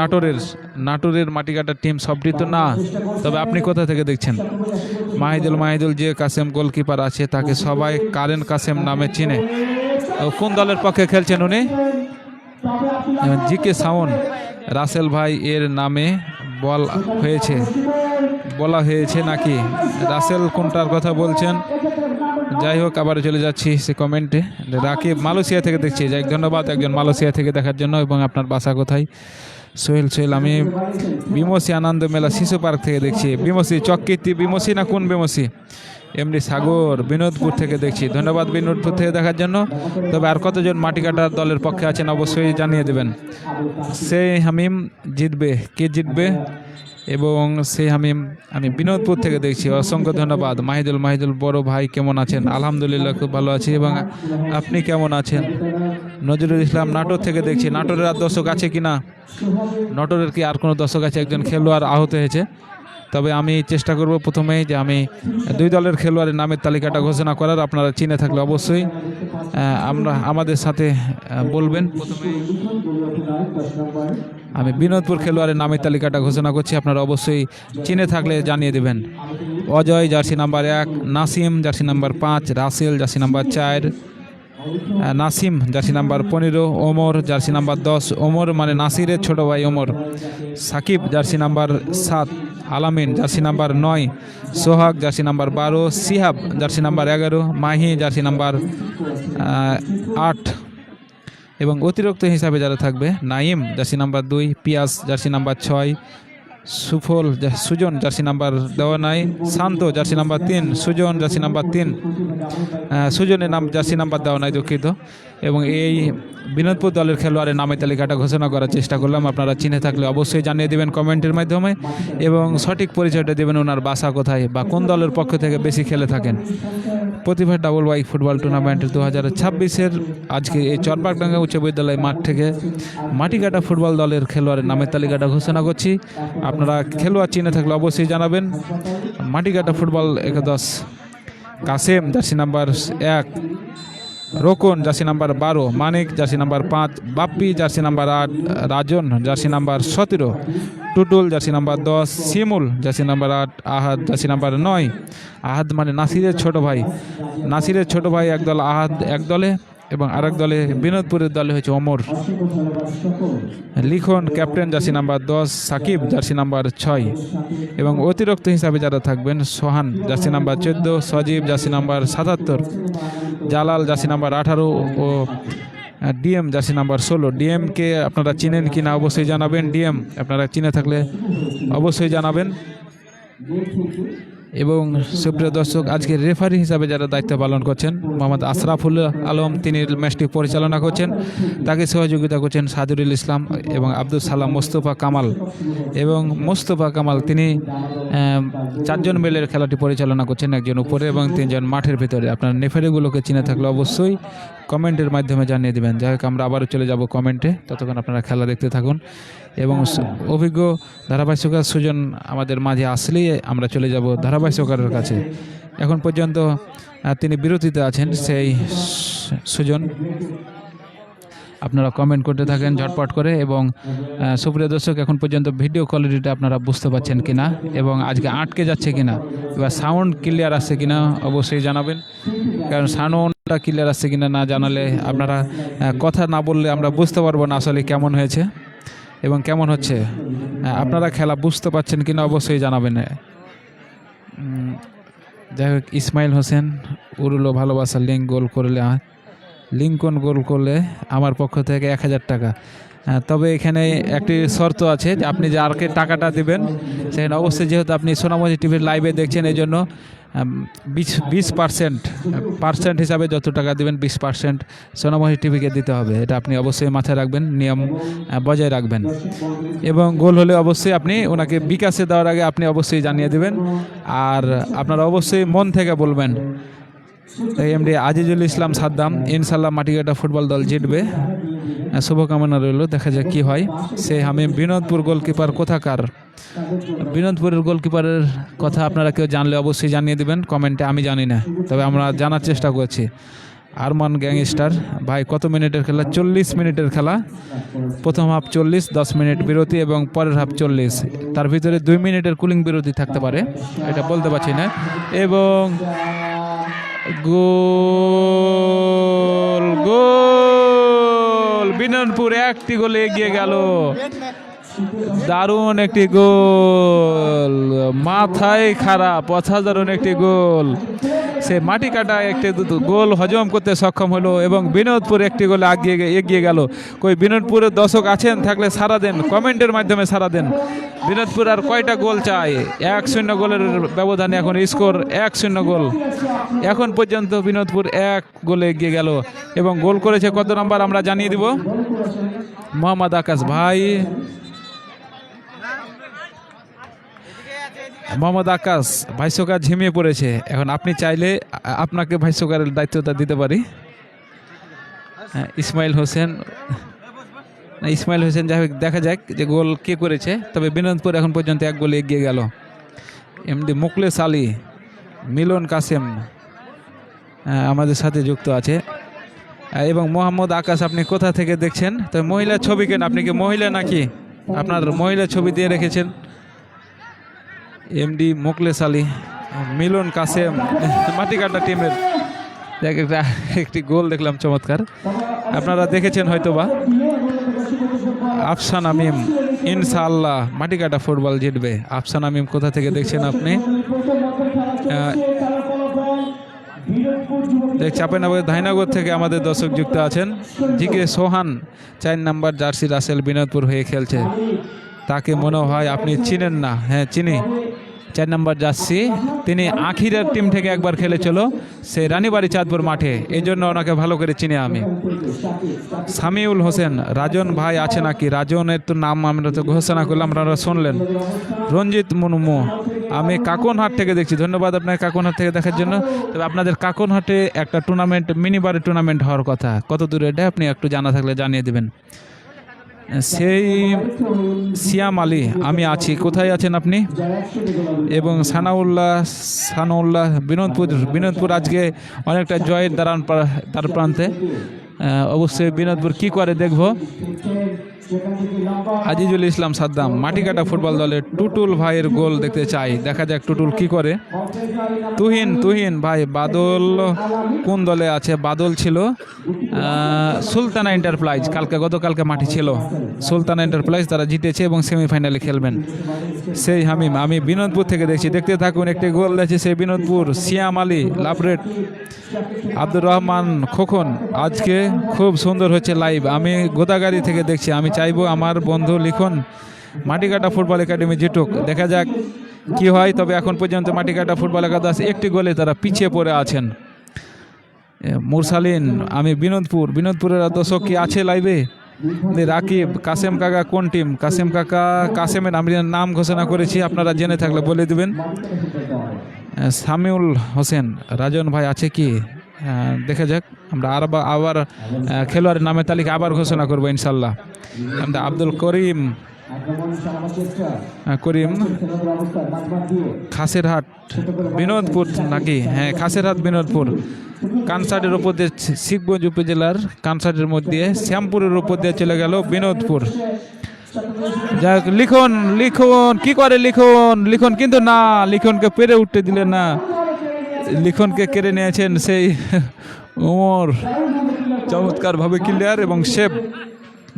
[SPEAKER 6] নাটোরের মাটিকাটার টিম সবটি তো না, তবে আপনি কোথা থেকে দেখছেন? মাহিদুল যে কাসেম গোলকিপার আছে তাকে সবাই কারেন কাসেম নামে চিনে। কোন দলের পক্ষে খেলছেন উনি? জিকে সাউন্ড, রাসেল ভাই এর নামে বলা হয়েছে নাকি? রাসেল কোনটার কথা বলছেন? যাই হোক, আবার চলে যাচ্ছি সে কমেন্টে। রাকিব মালয়েশিয়া থেকে দেখছি, যাই ধন্যবাদ একজন মালয়েশিয়া থেকে দেখার জন্য। এবং আপনার বাসা কোথায়? সোহেল, আমি বিমসি আনন্দ মেলা শিশু পার্ক থেকে দেখছি। বিমসি চক্কীর্তি বিমসি না কোন বিমসি? এমডি সাগর বিনোদপুর থেকে দেখছি, ধন্যবাদ বিনোদপুর থেকে দেখার জন্য। তবে আর কতজন মাটি কাটার দলের পক্ষে আছেন অবশ্যই জানিয়ে দেবেন। সেই হামিম জিতবে, কে জিতবে? এবং সেই হামিম আমি বিনোদপুর থেকে দেখছি, অসংখ্য ধন্যবাদ। মাহিদুল বড় ভাই কেমন আছেন? আলহামদুলিল্লাহ খুব ভালো আছি, এবং আপনি কেমন আছেন? নজরুল ইসলাম নাটোর থেকে দেখছি, নাটোরের আর দর্শক আছে কিনা? নাটোরের কি আর কোনো দর্শক আছে? একজন খেলোয়াড় আহত হয়েছে, তবে আমি চেষ্টা করব প্রথমেই যে আমি 2 দলের খেলোয়াড়ের নামের তালিকাটা ঘোষণা করার, আপনারা চিনে থাকলে অবশ্যই আমাদের সাথে বলবেন। প্রথমে আমি বিনোদপুর খেলোয়াড়ের নামের তালিকাটা ঘোষণা করছি, আপনারা অবশ্যই চিনে থাকলে জানিয়ে দেবেন। Ajay jersey number 1, Nasim jersey number 5, Rasel jersey number 4, Nasim jersey number 15, Omar jersey number 10, Omar মানে নাসিরের ছোট ভাই Omar, Shakib jersey number 7, Alamin jersey number 9, Sohag jersey number 12, Sihab jersey number 11, Mahi jersey number 8, এবং অতিরিক্ত হিসাবে যারা থাকবে Naim jersey number 2, Piyas jersey number 6, Sujon jersey number দেওয়া নাই, Shanto jersey number 3, Sujon jersey number 3, সুজনের নাম জার্সি নাম্বার দেওয়া নাই, দুঃখিত। এবং এই বিনোদপুর দলের খেলোয়াড়ের নামের তালিকাটা ঘোষণা করার চেষ্টা করলাম, আপনারা চিনে থাকলে অবশ্যই জানিয়ে দেবেন কমেন্টের মাধ্যমে এবং সঠিক পরিচয়টা দেবেন ওনার বাসা কোথায় বা কোন দলের পক্ষ থেকে বেশি খেলে থাকেন। প্রতিভা ডাবল ওয়াই ফুটবল টুর্নামেন্ট 2026-এর আজকে এই চরবাগডাঙ্গা উচ্চ বিদ্যালয় মাঠ থেকে মাটিকাটা ফুটবল দলের খেলোয়াড়ের নামের তালিকাটা ঘোষণা করছি। আপনারা খেলোয়াড় চিনে থাকলে অবশ্যই জানাবেন। মাটিকাটা ফুটবল একাদশ Kashem jersey number 1, Rokon jersey number 12, Manik jersey number 5, Bappi jersey number 8, Rajon jersey number 17, Tutul jersey number 10, Shimul jersey number 8, Ahad jersey number 9। Ahad মানে নাসিরের ছোট ভাই, নাসিরের ছোট ভাই এক দল, আহাদ এক দলে এবং আরেক দলে বিনোদপুরের দলে হচ্ছে Omar. Likhon captain jersey number 10, Sakib jersey number 6 এবং অতিরিক্ত হিসাবে যারা থাকবেন Sohan jersey number 14, Sajib jersey number 77, Jalal jersey number 18 ও ডিএম জার্সি নাম্বার 16। ডিএমকে আপনারা চিনেন কি না অবশ্যই জানাবেন। ডিএম আপনারা চিনে থাকলে অবশ্যই জানাবেন। এবং সুপ্রিয় দর্শক, আজকে রেফারি হিসাবে যারা দায়িত্ব পালন করছেন মোহাম্মদ আশরাফুল আলম, তিনি ম্যাচটি পরিচালনা করছেন। তাকে সহযোগিতা করছেন সাদুরুল ইসলাম এবং আব্দুল সালাম, মোস্তফা কামাল এবং মোস্তফা কামাল, তিনি 4 জন মিলে খেলাটি পরিচালনা করছেন, একজন উপরে এবং 3 জন মাঠের ভিতরে। আপনার রেফারিগুলোকে চিনে থাকলে অবশ্যই কমেন্টের মাধ্যমে জানিয়ে দেবেন। যাই হোক, আমরা আবারও চলে যাব কমেন্টে, ততক্ষণ আপনারা খেলা দেখতে থাকুন। এবং অভিজ্ঞ ধারাভাষ্যকার সুজন আমাদের মাঝে আসলেই আমরা চলে যাব ধারাভাষ্যকারের কাছে। এখন পর্যন্ত তিনি বিরতিতে আছেন সেই সুজন। আপনারা কমেন্ট করতে থাকেন ঝটপট করে। এবং সুপ্রিয় দর্শক, এখন পর্যন্ত ভিডিও কোয়ালিটিটা আপনারা বুঝতে পারছেন কিনা এবং আজকে আটকে যাচ্ছে কিনা, এবার সাউন্ড ক্লিয়ার আসছে কিনা অবশ্যই জানাবেন। কারণ সাউন্ডটা ক্লিয়ার আসছে কিনা না জানালে আপনারা কথা না বললে আমরা বুঝতে পারবো না আসলে কেমন হয়েছে এবং কেমন হচ্ছে। আপনারা খেলা বুঝতে পারছেন কিনা অবশ্যই জানাবেন। যাই হোক, ইসমাইল হোসেন উরুলো ভালোবাসা লিঙ্কন গোল করলে আমার পক্ষ থেকে 1000 টাকা। তবে এখানে একটি শর্ত আছে যে আপনি যারকে টাকাটা দিবেন সেখানে অবশ্যই, যেহেতু আপনি সোনামণি টিভির লাইভে দেখছেন, এই জন্য 20% হিসাবে যত টাকা দিবেন 20% সোনামণি টিভিকে দিতে হবে। এটা আপনি অবশ্যই মাথায় রাখবেন, নিয়ম বজায় রাখবেন। এবং গোল হলে অবশ্যই আপনি ওনাকে বিকাশে দেওয়ার আগে আপনি অবশ্যই জানিয়ে দেবেন। আর আপনারা অবশ্যই মন থেকে বলবেন। এমডি আজিজুল ইসলাম সাদ্দাম, ইনশাল্লাহ মাটিকাটা ফুটবল দল জিতবে, শুভকামনা রইল, দেখা যাক কি হয়। সে আমি বিনোদপুর গোলকিপার কোথাকার, বিনোদপুরের গোলকিপারের কথা আপনারা কেউ জানলে অবশ্যই জানিয়ে দেবেন কমেন্টে। আমি জানি না, তবে আমরা জানার চেষ্টা করছি। আরমান গ্যাংস্টার ভাই, কত মিনিটের খেলা? 40 মিনিটের খেলা। প্রথম হাফ 40, 10 মিনিট বিরতি এবং পরের হাফ 40। তার ভিতরে 2 মিনিটের কুলিং বিরতি থাকতে পারে, এটা বলতে পারছি না। এবং গোল বিনোদপুর একটি গোলে এগিয়ে গেল। দারুণ একটি গোল, মাথায় খারাপ, অসাধারণ একটি গোল। সে মাটি কাটা একটি গোল হজম করতে সক্ষম হলো এবং বিনোদপুর একটি গোলে এগিয়ে গেল। কই বিনোদপুরের দর্শক আছেন থাকলে সারা দেন, কমেন্টের মাধ্যমে সারা দেন। বিনোদপুর আর কয়টা গোল চাই? 1-0 গোলের ব্যবধানে এখন স্কোর 1-0 গোল। এখন পর্যন্ত বিনোদপুর 1 গোলে এগিয়ে গেল এবং গোল করেছে কত নাম্বার আমরা জানিয়ে দিব। মোহাম্মদ আকাশ ভাই, মোহাম্মদ আকাশ ভাষ্যকার ঝিমিয়ে পড়েছে। এখন আপনি চাইলে আপনাকে ভাষ্যকারের দায়িত্বটা দিতে পারি। ইসমাইল হোসেন, যাই হোক, দেখা যাক যে গোল কে করেছে। তবে বিনোদপুর এখন পর্যন্ত 1 গোলে এগিয়ে গেল। এমডি মুকলেস আলী, মিলন কাসেম আমাদের সাথে যুক্ত আছে এবং মোহাম্মদ আকাশ, আপনি কোথা থেকে দেখছেন? তো মহিলা ছবি কেন? আপনি কি মহিলা নাকি? আপনার মহিলা ছবি দিয়ে রেখেছেন। এমডি মুকলেস আলী, মিলন কাসেম মাটিকাটা টিমের একটি গোল দেখলাম, চমৎকার। আপনারা দেখেছেন হয়তোবা। আফসান আমিম, ইনশাআল্লাহ মাটিকাটা ফুটবল জিতবে। আফসান আমিম কোথা থেকে দেখছেন আপনি? চাঁপাইনবাবগঞ্জ ধাইনগর থেকে আমাদের দর্শক যুক্ত আছেন। জিকে সোহান 4 নম্বর জার্সি রাসেল বিনোদপুর হয়ে খেলছে। তাকে মনে হয় আপনি চিনেন না। হ্যাঁ চিনি, 4 নম্বর জার্সি। তিনি আখিরের টিম থেকে একবার খেলেছিল সে রানীবাড়ি চাঁদপুর মাঠে, এই জন্য ওনাকে ভালো করে চিনি আমি। সামিউল হোসেন, রাজন ভাই আছে নাকি? রাজনের তো নাম আমরা তো ঘোষণা করলাম, আপনারা শুনলেন। রঞ্জিত মুর্মু, আমি কাকনহাট থেকে দেখছি। ধন্যবাদ আপনাকে কাকনহাট থেকে দেখার জন্য। তবে আপনাদের কাকনহাটে একটা টুর্নামেন্ট, মিনিবারে টুর্নামেন্ট হওয়ার কথা, কত দূরে এটা আপনি একটু জানা থাকলে জানিয়ে দেবেন। সেই সিয়াম আলী, আমি আছি, কোথায় আছেন আপনি? এবং সানাউল্লাহ বিনোদপুর আজকে অনেকটা জয়ের তার প্রান্তে। অবশ্যই বিনোদপুর কি করে দেখব। আজিজুল ইসলাম সাদ্দাম, মাটিকাটা ফুটবল দলের টুটুল ভাইয়ের গোল দেখতে চাই, দেখা যাক টুটুল কি করে। তুহিন ভাই, বাদল কোন দলে আছে? বাদল ছিল সুলতানা এন্টারপ্রাইজ, গতকালকে মাঠে ছিল সুলতানা এন্টারপ্রাইজ, তারা জিতেছে এবং সেমিফাইনালে খেলবেন। সেই হামিম, আমি বিনোদপুর থেকে দেখছি, দেখতে থাকুন। একটি গোল দিয়েছে সেই বিনোদপুর। সিয়াম আলী লাভরেট, আব্দুর রহমান খোকন, আজকে খুব সুন্দর হচ্ছে লাইভ, আমি গোদাগাড়ি থেকে দেখছি। আমি চাইবো আমার বন্ধু লিখন মাটিকাটা ফুটবল একাডেমি জিতুক, দেখা যাক কি হয়। তবে এখন পর্যন্ত মাটিকাটা ফুটবল একাদশ একটি গোলে তারা পিছিয়ে পড়ে আছেন। মুরসালিন, আমি বিনোদপুরের দর্শক কি আছে লাইভে? রাকিব, কাসেম কাকা কোন টিম? কাসেমের আমি নাম ঘোষণা করেছি, আপনারা জেনে থাকলে বলে দেবেন। সামিউল হোসেন, রাজন ভাই আছে কি? দেখা যাক, আমরা আবার খেলোয়াড়ের নামের তালিকা আবার ঘোষণা করবো ইনশাল্লাহ। আমরা আব্দুল করিম খাসেরহাট বিনোদপুর নাকি? হ্যাঁ খাসেরহাট বিনোদপুর। কানসাটের উপর দিয়ে শিবগঞ্জ উপজেলার কানসাটের মধ্যে শ্যামপুরের উপর দিয়ে চলে গেল বিনোদপুর। যাক, লিখন কি করে? লিখন কিন্তু না, লিখনকে পেরে উঠতে দিলেন না, লিখনকে কেড়ে নিয়েছেন সেই উমর। চমৎকারভাবে ক্লিয়ার এবং সেভ,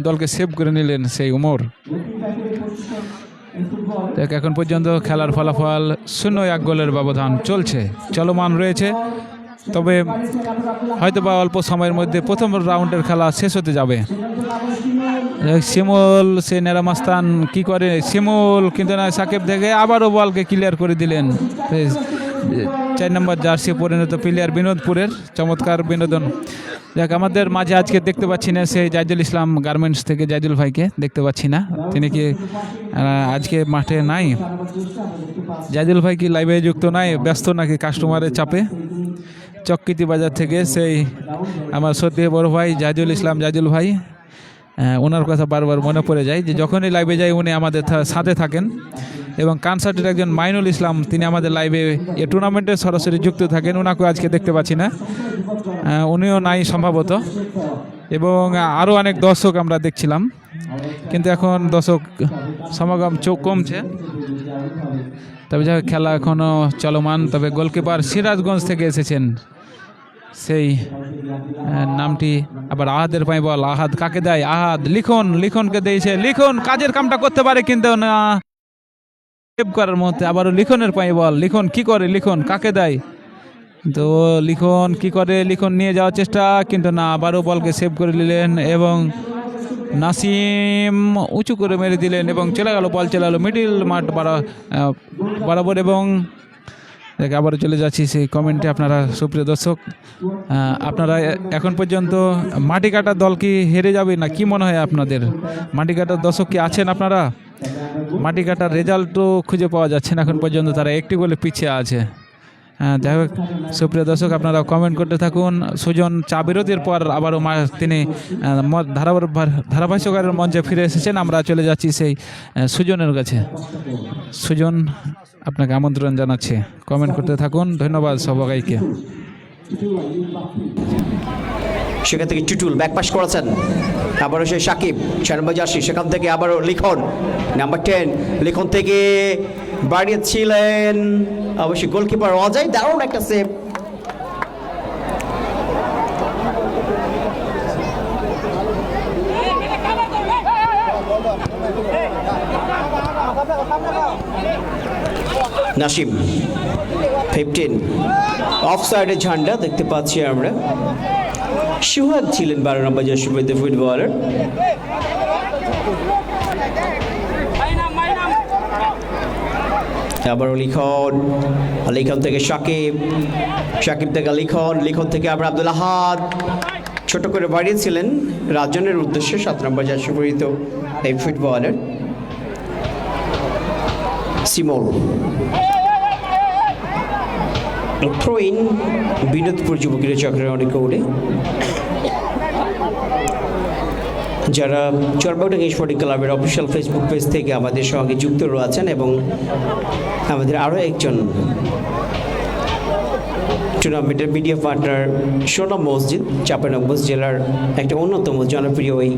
[SPEAKER 6] দলকে সেভ করে নিলেন সেই উমর। দেখ, এখন পর্যন্ত খেলার ফলাফল 0-1 গোলের ব্যবধান চলমান রয়েছে। তবে হয়তোবা অল্প সময়ের মধ্যে প্রথম রাউন্ডের খেলা শেষ হতে যাবে। শিমুল, সে নেরামাস্তান কি করে? শিমুল কিন্তু না, সাকিব থেকে আবারও বলকে ক্লিয়ার করে দিলেন। 4 নম্বর জার্সি পরিণত প্লেয়ার বিনোদপুরের, চমৎকার বিনোদন। দেখ, আমাদের মাঝে আজকে দেখতে পাচ্ছি না সেই জাইদুল ইসলাম গার্মেন্টস থেকে জাইদুল ভাইকে দেখতে পাচ্ছি না, তিনি কি আজকে মাঠে নাই? জাইদুল ভাই কি লাইভে যুক্ত নাই, ব্যস্ত নাকি কাস্টমারের চাপে? চক্কিতি বাজার থেকে সেই আমার সত্যি বড় ভাই জাইদুল ভাই, ওনার কথা বারবার মনে পড়ে যায় যে যখনই লাইভে যাই উনি আমাদের সাথে থাকেন। এবং কানসার্টের একজন মাইনুল ইসলাম, তিনি আমাদের লাইভে এ টুর্নামেন্টে সরাসরি যুক্ত থাকেন, ওনাকেও আজকে দেখতে পাচ্ছি না, উনিও নাই সম্ভবত। এবং আরও অনেক দর্শক আমরা দেখছিলাম, কিন্তু এখন দর্শক সমাগম কমছে। তবে যাই হোক, খেলা এখনও চলমান। তবে গোলকিপার সিরাজগঞ্জ থেকে এসেছেন, সেই নামটি আবার আহাদের পাই বল। আহাদ কাকে দেয়? আহাদ লিখনকে দিয়েছে। লিখন কাজের কামটা করতে পারে কিন্তু না, সেভ করার মধ্যে আবারও লিখনের পাই বল। লিখন কি করে? লিখন কাকে দেয়? তো লিখন কি করে? লিখন নিয়ে যাওয়ার চেষ্টা, কিন্তু না, আবারও বলকে সেভ করে নিলেন এবং নাসিম উঁচু করে মেরে দিলেন এবং চলে গেল, বল চলে গেল মিডিল মাঠ বরাবর। এবং আবারও চলে যাচ্ছি সেই কমেন্টে। আপনারা সুপ্রিয় দর্শক, আপনারা এখন পর্যন্ত মাটিকাটার দল কি হেরে যাবে না কি মনে হয় আপনাদের? মাটিকাটার দর্শক কি আছেন আপনারা? মাটিকাটার রেজাল্টও খুঁজে পাওয়া যাচ্ছে না এখন পর্যন্ত, তারা একটি গোলে পিছিয়ে আছে। যাই হোক, সুপ্রিয় দর্শক, আপনারা কমেন্ট করতে থাকুন। সুজন চা বিরতির পর আবারও তিনি ধারাভাষ্যকারের মঞ্চে ফিরে এসেছেন। আমরা চলে যাচ্ছি সেই সুজনের কাছে। সুজন, আপনাকে আমন্ত্রণ জানাচ্ছি, কমেন্ট করতে থাকুন। ধন্যবাদ সবাইকে।
[SPEAKER 4] সেখান থেকে টুটুল ব্যাকপাস করেছেন, আবারও সেই সাকিব 6 নম্বর জার্সি, সেখান থেকে আবারও লিখন নাম্বার 10, লিখন থেকে বাড়িয়েছিলেন অবশ্যই গোলকিপার অজয়, দারুণ একটা সেভ। নাসিম 15 অফসাইডের ঝান্ডা দেখতে পাচ্ছি আমরা। সুহাগ ছিলেন 12 নম্বর জার্সি পরিহিত ফুটবলার। আবারও লিখন থেকে সাকিব থেকে লিখন থেকে আবার আব্দুল আহাদ ছোট করে বাড়িয়েছিলেন রাজনের উদ্দেশ্যে 7 নম্বর জার্সি পরিহিত এই ফুটবলার সিমোল। থ্রো ইন বিনোদপুর যুব ক্রীড়া চক্রের অনেক ওড়ে যারা চরবাগডাঙ্গা স্পোর্টিং ক্লাবের অফিসিয়াল ফেসবুক পেজ থেকে আমাদের সঙ্গে যুক্ত রয়েছেন এবং আমাদের আরও একজন টুর্নামেন্টের মিডিয়া পার্টনার সোনাম মসজিদ, চাঁপাইনবাবগঞ্জ জেলার একটা অন্যতম জনপ্রিয় এই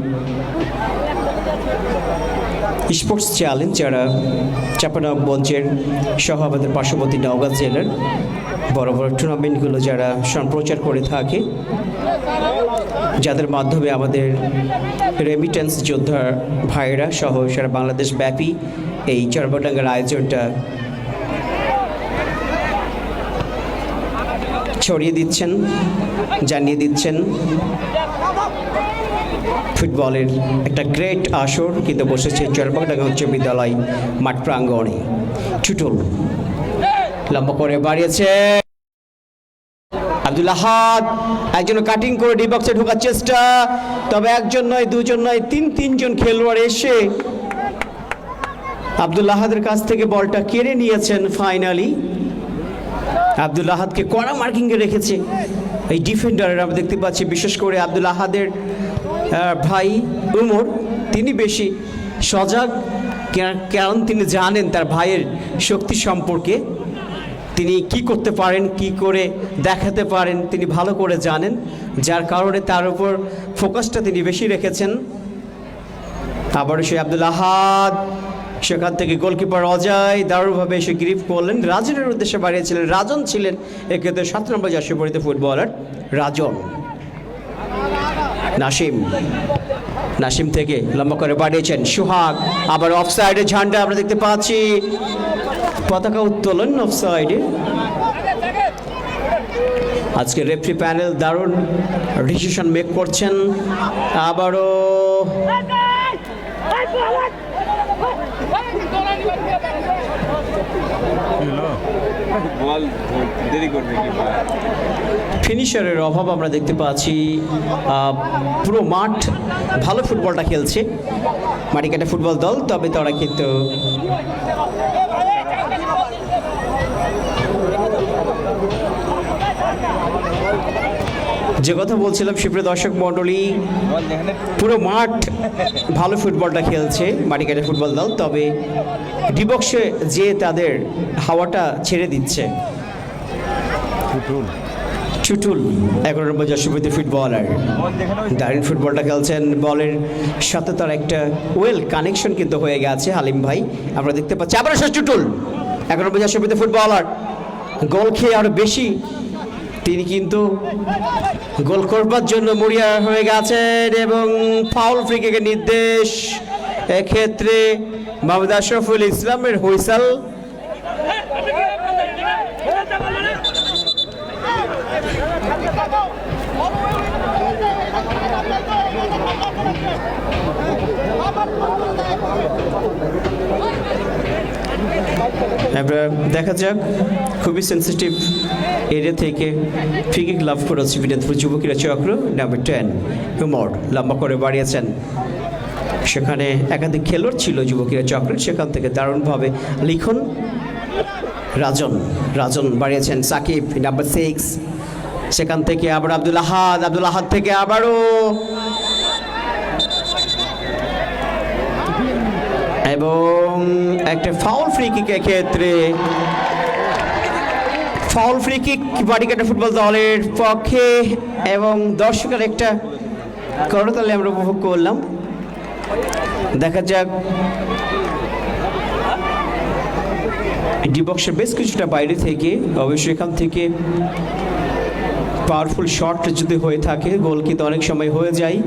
[SPEAKER 4] স্পোর্টস চ্যালেঞ্জ, যারা চাঁপাইনবাবগঞ্জের সহ আমাদের পার্শ্ববর্তী নওগাঁ জেলার বড় বড় টুর্নামেন্টগুলো যারা সম্প্রচার করে থাকে, যাদের মাধ্যমে আমাদের রেমিটেন্স যোদ্ধা ভাইরা সহ সারা বাংলাদেশ ব্যাপী এই চরবাগডাঙ্গার আয়োজনটা ছড়িয়ে দিচ্ছেন, জানিয়ে দিচ্ছেন। ফুটবলের একটা গ্রেট আসর কিন্তু বসেছে চরবাগডাঙ্গা উচ্চ বিদ্যালয় মাঠ প্রাঙ্গণে। টুটুল লম্বা করে বাড়িয়েছে আব্দুল আহাদ, একজন কাটিং করে ডি বক্সে ঢোকার চেষ্টা, তবে একজন নয়, দুজন নয়, তিনজন খেলোয়াড় এসে আব্দুল আহাদের কাছ থেকে বলটা কেড়ে নিয়েছেন। ফাইনালি আব্দুল আহাদকে কড়া মার্কিংয়ে রেখেছে এই ডিফেন্ডারের। আমরা দেখতে পাচ্ছি বিশেষ করে আব্দুল আহাদের ভাই উমর, তিনি বেশি সজাগ, কারণ তিনি জানেন তার ভাইয়ের শক্তি সম্পর্কে, তিনি কি করতে পারেন, কি করে দেখাতে পারেন তিনি ভালো করে জানেন, যার কারণে তার উপর ফোকাসটা তিনি বেশি রেখেছেন। আবারও সে আব্দুল আহাদ, সেখান থেকে গোলকিপার অজয় দারুণভাবে এসে গ্রিপ করলেন, রাজনের উদ্দেশ্যে বাড়িয়েছিলেন। রাজন ছিলেন এক্ষেত্রে 7 নম্বর জার্সি পরিহিত ফুটবলার রাজন। নাসিম থেকে লম্বা করে বাড়িয়েছেন সুহাগ, আবার অফসাইডের ঝান্ডা আমরা দেখতে পাচ্ছি, পতাকা উত্তোলন অফসাইডে। আজকে রেফারি প্যানেল দারুণ ডিসিশন মেক করছেন। আবারও ফিনিশারের অভাব আমরা দেখতে পাচ্ছি। পুরো মাঠ ভালো ফুটবলটা খেলছে মাটিকাটা ফুটবল দল, তবে তারা কিন্তু যে কথা বলছিলাম সুপ্রিয় দর্শক মণ্ডলী, পুরো মাঠ ভালো ফুটবলটা খেলছে মাটিকাটা ফুটবল দল, তবে ডিবক্সে যে তাদের হাওয়াটা ছেড়ে দিচ্ছে। চুটুল 11 নম্বর জার্সি পরিহিত ফুটবলার দারুণ ফুটবলটা খেলছেন। বলের সাথে তার একটা ওয়েল কানেকশন কিন্তু হয়ে গেছে হালিম ভাই, আমরা দেখতে পাচ্ছি। আবার চুটুল 11 নম্বর জার্সি পরিহিত ফুটবলার গোল খেয়ে আরো বেশি তিনি কিন্তু গোল করবার জন্য মরিয়া হয়ে গেছেন এবং ফাউল ফ্রি কিকের নির্দেশ। এক্ষেত্রে মোহাম্মদ আশরাফুল ইসলামের হুইসেল। দেখা যাক, খুবই সেন্সিটিভ এরিয়া থেকে ফ্রি কিক লাভ করেছে বিনোদপুর যুব ক্রীড়া চক্র। নাম্বার 10 উমর লম্বা করে বাড়িয়েছেন, সেখানে একাধিক খেলোয়াড় ছিল যুব ক্রীড়া চক্রের, সেখান থেকে দারুণভাবে লিখন রাজন বাড়িয়েছেন। সাকিব নাম্বার 6, সেখান থেকে আবার আব্দুল আহাদ থেকে আবারও এবং একটা ফাউল ফ্রি কিকের ক্ষেত্রে ফাউল ফ্রি কিক বাটিকাটা ফুটবল দলের পক্ষে এবং দর্শকের একটা করতালি আমরা উপভোগ করলাম। দেখা যাক ডিবক্সের বেশ কিছুটা বাইরে থেকে, অবশ্যই এখান থেকে পাওয়ারফুল শট যদি হয়ে থাকে গোল কিন্তু অনেক সময় হয়ে যায়,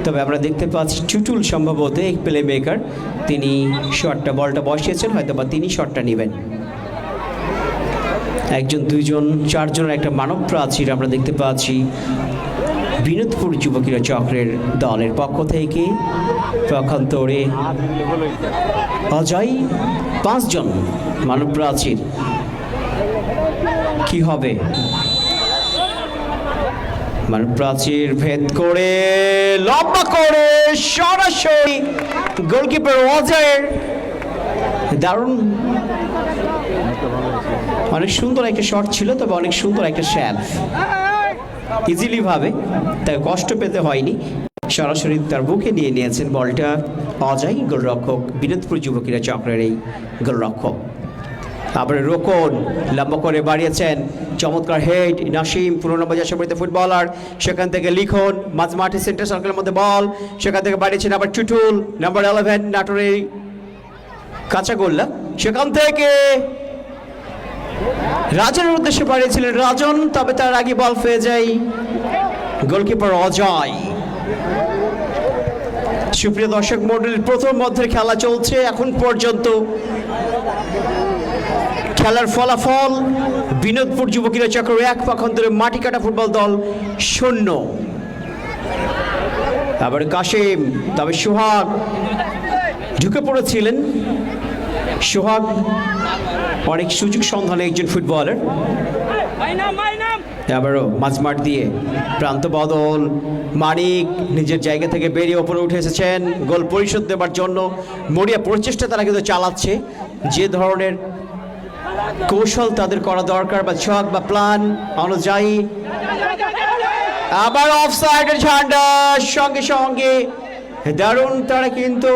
[SPEAKER 4] তবে আমরা দেখতে পাচ্ছি টুটুল সম্ভবত এক প্লে মেকার, তিনি বলটা বসিয়েছেন, হয়তো বা তিনি শটটা নেবেন। একজন, দুইজন, চারজনের একটা মানব প্রাচীর আমরা দেখতে পাচ্ছি বিনোদপুর যুব ক্রীড়া চক্রের দলের পক্ষ থেকে। পক্ষান্তরে অজয় 5 জন মানব প্রাচীর। কি হবে? মানব প্রাচীর ভেদ করে লম্বা করে সরাসরি গোলকিপার অজয়ের দারুণ, অনেক সুন্দর একটা শট ছিল, তবে অনেক সুন্দর একটা শ্যাপ, ইজিলি ভাবে তাকে কষ্ট পেতে হয়নি, সরাসরি তার বুকে নিয়ে নিয়েছেন বলটা অজয় গোলরক্ষক, বিনোদপুর যুব ক্রীড়া চক্রের এই গোলরক্ষক। তারপরে রোকন লম্বা করে বাড়িয়েছেন, চমৎকার হেড, নাসিম 15 নম্বর জার্সি ফুটবলার, সেখান থেকে লিখন মাঝমাঠে সেন্টার সার্কেলের মধ্যে বল, সেখান থেকে বাড়িয়েছেন আবার টুটুল নাম্বার 11 নাটোরের কাঁচা গোল্লা, সেখান থেকে রাজনের উদ্দেশ্যে বাড়িয়েছিলেন রাজন, তবে তার আগে বল পেয়ে যায় গোলকিপার অজয়। সুপ্রিয় দর্শক মণ্ডলীর প্রথম মধ্যে খেলা চলছে এখন পর্যন্ত। খেলার ফলাফল বিনোদপুর যুব ক্রীড়া চক্র 1, পক্ষান্তরে মাটিকাটা ফুটবল দল 0। আবার কাশিম, তবে সোহাগ ঢুকে পড়েছিলেন। সোহাগ অনেক সুযোগ সন্ধানে একজন ফুটবলার। আবারও মাঝমাঠ দিয়ে প্রান্ত বদল, মানিক নিজের জায়গা থেকে বেরিয়ে ওপরে উঠে এসেছেন গোল পরিশোধ দেবার জন্য। মরিয়া প্রচেষ্টা তারা কিন্তু চালাচ্ছে, যে ধরনের কৌশল তাদের করা দরকার বা ছক বা প্ল্যান অনুযায়ী। আবার অফসাইডের ঝান্ডা, সঙ্গে সঙ্গে দারুণ তারা কিন্তু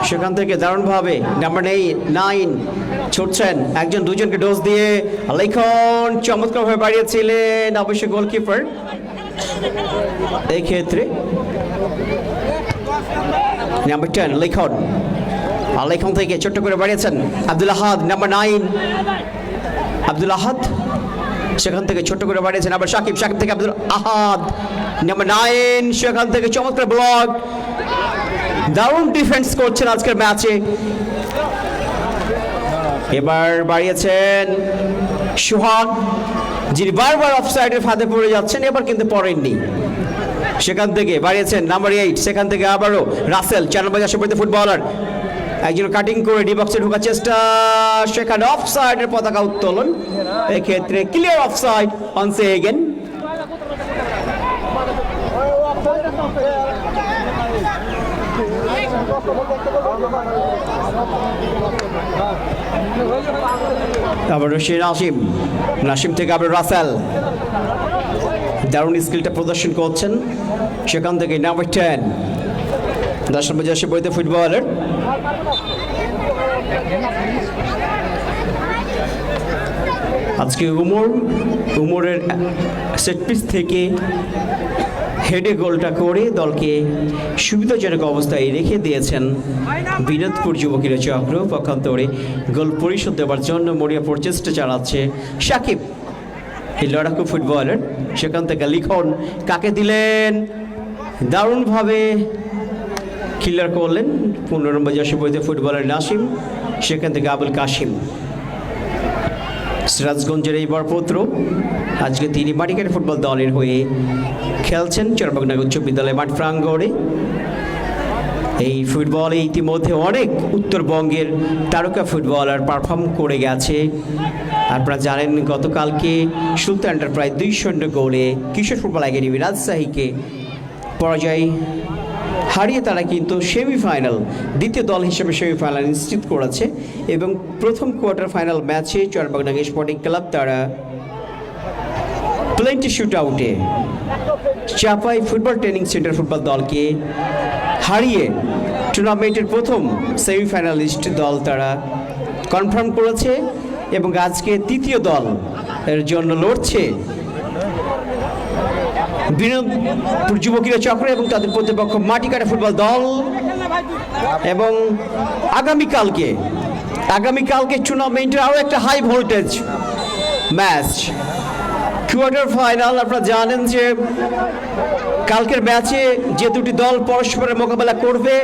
[SPEAKER 4] সেখান থেকে দারুণভাবে নাম্বার 9 ছুটছেন, একজন দুজনকে ডোজ দিয়ে লেখন চমৎকারভাবে বাড়িয়েছিলেন অবশ্যই গোলকিপার। এই ক্ষেত্রে নাম্বার 10 লেখন, আর লেখন থেকে ছোট্ট করে বাড়িয়েছেন আব্দুল আহাদ নাম্বার 9, আব্দুল আহাদ সেখান থেকে ছোট্ট করে বাড়িয়েছেন আবার সাকিব, সাকিব থেকে আব্দুল আহাদ নাম্বার 9, সেখান থেকে চমৎকার ব্লক। দারুণ ডিফেন্স করছেন আজকের ম্যাচে। এবার বাড়িয়েছেন সোহাগ, যিনি বারবার অফসাইডের ফাঁদে পড়ে যাচ্ছেন, এবার কিন্তু পড়েননি। সেখান থেকে বাড়িয়েছেন নাম্বার 8, সেখান থেকে আবারও রাসেল 4 নম্বর জার্সি ফুটবলার, একজন কাটিং করে ডি বক্সে ঢোকার চেষ্টা, সেখানে অফসাইডের পতাকা উত্তোলন, এক্ষেত্রে clear offside on say again. আবার নাসিম থেকে আবার রাসেল দারুণ স্কিলটা প্রদর্শন করছেন। সেখান থেকে নাম্বার 10 10 নম্বর জার্সি ফুটবলার, আজকে উমরের সেট পিস থেকে হেডে গোলটা করে দলকে সুবিধাজনক অবস্থায় রেখে দিয়েছেন বিনোদপুর যুব ক্রীড়া চক্র। পক্ষান্তরে গোল পরিশোধ দেওয়ার জন্য মরিয়া প্রচেষ্টা চালাচ্ছে সাকিব, এই লড়াকু ফুটবলার। সেখান থেকে লিখন কাকে দিলেন, দারুণভাবে ক্লিয়ার করলেন 15 নম্বর জার্সি ফুটবলার নাসিম, সেখান থেকে আবুল কাশিম। সিরাজগঞ্জের এই বরপুত্র, আজকে তিনি মাটিকাটা ফুটবল দলের হয়ে খেলছেন চরবাগনগর উচ্চ বিদ্যালয় মাঠ প্রাঙ্গণে। এই ফুটবলে ইতিমধ্যে অনেক উত্তরবঙ্গের তারকা ফুটবলার পারফর্ম করে গেছে। আপনারা জানেন গতকালকে সুলতানটার প্রায় 2-0 গোলে কিশোর ফুটবল একাডেমি রাজশাহীকে পরাজয় হারিয়ে তারা কিন্তু সেমিফাইনাল, দ্বিতীয় দল হিসেবে সেমিফাইনাল নিশ্চিত করেছে। এবং প্রথম কোয়ার্টার ফাইনাল ম্যাচে চরবাগনগর স্পোর্টিং ক্লাব তারা প্লেন্টি শুট আউটে চাপাই ফুটবল ট্রেনিং সেন্টার ফুটবল দলকে হারিয়ে টুর্নামেন্টের প্রথম সেমিফাইনালিস্ট দল তারা কনফার্ম করেছে এবং আজকে তৃতীয় দল এর জন্য লড়ছে বিনোদপুর যুব ক্রীড়া চক্র এবং তাদের প্রতিপক্ষ মাটিকাটা ফুটবল দল। এবং আগামীকালকে টুর্নামেন্টের আরও একটা high voltage match, quarter final. আপনারা জানেন যে কালকের ম্যাচে যে দুটি দল পরস্পরের মোকাবেলা করবে,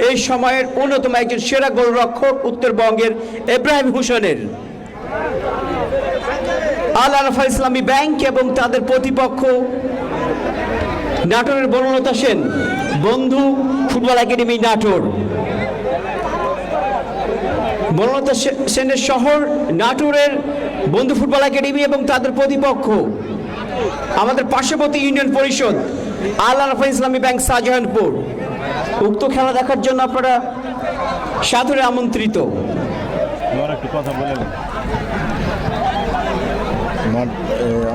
[SPEAKER 4] এই সময়ের অন্যতম একজন সেরা গোলরক্ষক উত্তরবঙ্গের ইব্রাহিম হোসেনের আল আরাফা ইসলামী ব্যাংক এবং তাদের প্রতিপক্ষ নাটোরের বনলতা সেন বন্ধু ফুটবল একাডেমি নাটোর। বনলতা সেনের শহর নাটোরের বন্ধু ফুটবল একাডেমি এবং তাদের প্রতিপক্ষ আমাদের পার্শ্ববর্তী ইউনিয়ন পরিষদ আল আরাফা ইসলামী ব্যাংক শাহজাহানপুর। উক্ত খেলা দেখার জন্য আপনারা সাদরে আমন্ত্রিত।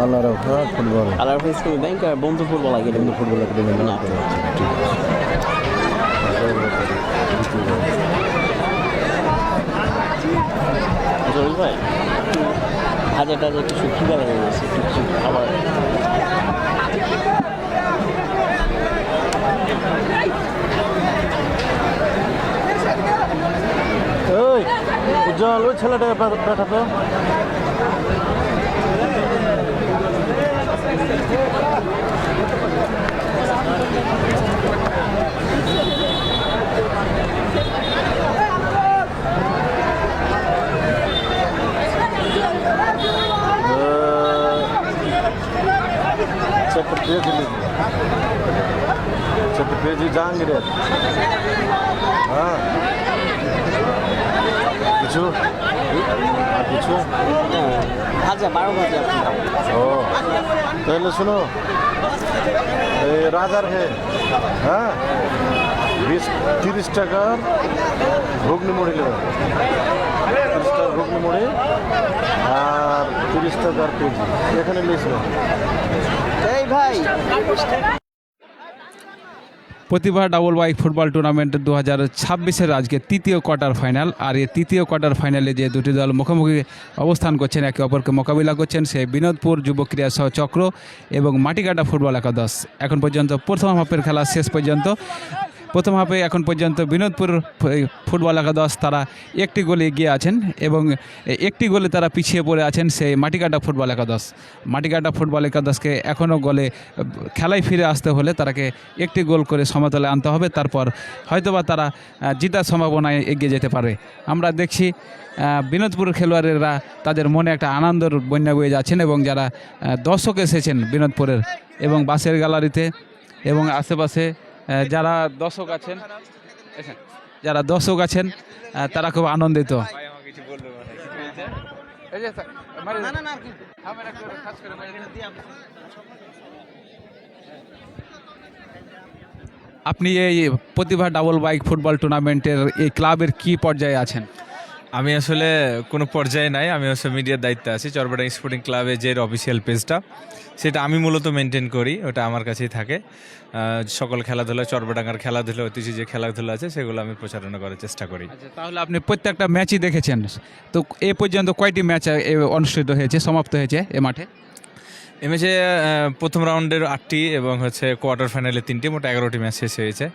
[SPEAKER 2] আল আরাফা ইসলামী ব্যাংক আর বন্ধু ফুটবল একাডেমি নাটোর। ভাই হাজার টাজার কিছু খিদা লেগে গেছে, কিছু খাবার।
[SPEAKER 1] উজ্জ্বল, ওই ছেলেটাকে পাঠাতো। পেজি জাহাঙ্গীরের হ্যাঁ কিছু আর কিছু
[SPEAKER 2] ভাজা 12 ভাজা।
[SPEAKER 1] ও তাহলে শোনো, এই রাজার হে হ্যাঁ 20-30 টাকার ঘুগনি মুড়ি নেবে, 30 টাকার ঘুগনি মুড়ি আর 30 টাকার পেজি এখানে লিখল।
[SPEAKER 2] এই ভাই
[SPEAKER 6] প্রতিভা ডাবল বাইক ফুটবল টুর্নামেন্টের 2026-এর আজকে তৃতীয় কোয়ার্টার ফাইনাল। আর এই তৃতীয় কোয়ার্টার ফাইনালে যে দুটি দল মুখোমুখি অবস্থান করছেন, একে অপরকে মোকাবিলা করছেন, সেই বিনোদপুর যুব ক্রীড়া সহ চক্র এবং মাটিকাটা ফুটবল একাদশ। এখন পর্যন্ত প্রথম হাফের খেলা শেষ পর্যন্ত, প্রথম হাফে এখন পর্যন্ত বিনোদপুর ফুটবল একাদশ তারা একটি গোলে এগিয়ে আছেন এবং একটি গোলে তারা পিছিয়ে পড়ে আছেন সেই মাটিকাটা ফুটবল একাদশ। মাটিকাটা ফুটবল একাদশকে এখনও গোলে খেলায় ফিরে আসতে হলে তারাকে একটি গোল করে সমতলে আনতে হবে, তারপর হয়তোবা তারা জিতার সম্ভাবনায় এগিয়ে যেতে পারে। আমরা দেখছি বিনোদপুর খেলোয়াড়েরা তাদের মনে একটা আনন্দের বন্যা বয়ে যাচ্ছেন এবং যারা দর্শক এসেছেন বিনোদপুরের এবং বাসের গ্যালারিতে এবং আশেপাশে যারা দর্শক আছেন তারা খুব আনন্দিত। আপনি এই প্রতিভা ডাবল বাইক ফুটবল টুর্নামেন্টের এই ক্লাবের কি পর্যায়ে আছেন?
[SPEAKER 7] আমি আসলে কোনো পর্যায়ে নাই, আমি আসলে মিডিয়ার দায়িত্বে আছি। চরবাডাঙ্গা স্পোর্টিং ক্লাবে যে অফিসিয়াল পেজটা সেটা আমি মূলত মেনটেন করি, ওটা আমার কাছেই থাকে। সকল খেলাধুলা, চরবাডাঙ্গার খেলাধুলা, ঐতিহ্য যে খেলাধুলা আছে সেগুলো আমি প্রচারণা করার চেষ্টা করি।
[SPEAKER 6] আচ্ছা, তাহলে আপনি প্রত্যেকটা ম্যাচই দেখেছেন। তো এ পর্যন্ত কয়টি ম্যাচ অনুষ্ঠিত হয়েছে, সমাপ্ত হয়েছে এ মাঠে?
[SPEAKER 7] এ ম্যাচে প্রথম রাউন্ডের 8টি এবং কোয়ার্টার ফাইনালে 3টি, মোট 11টি ম্যাচ শেষ হয়েছে।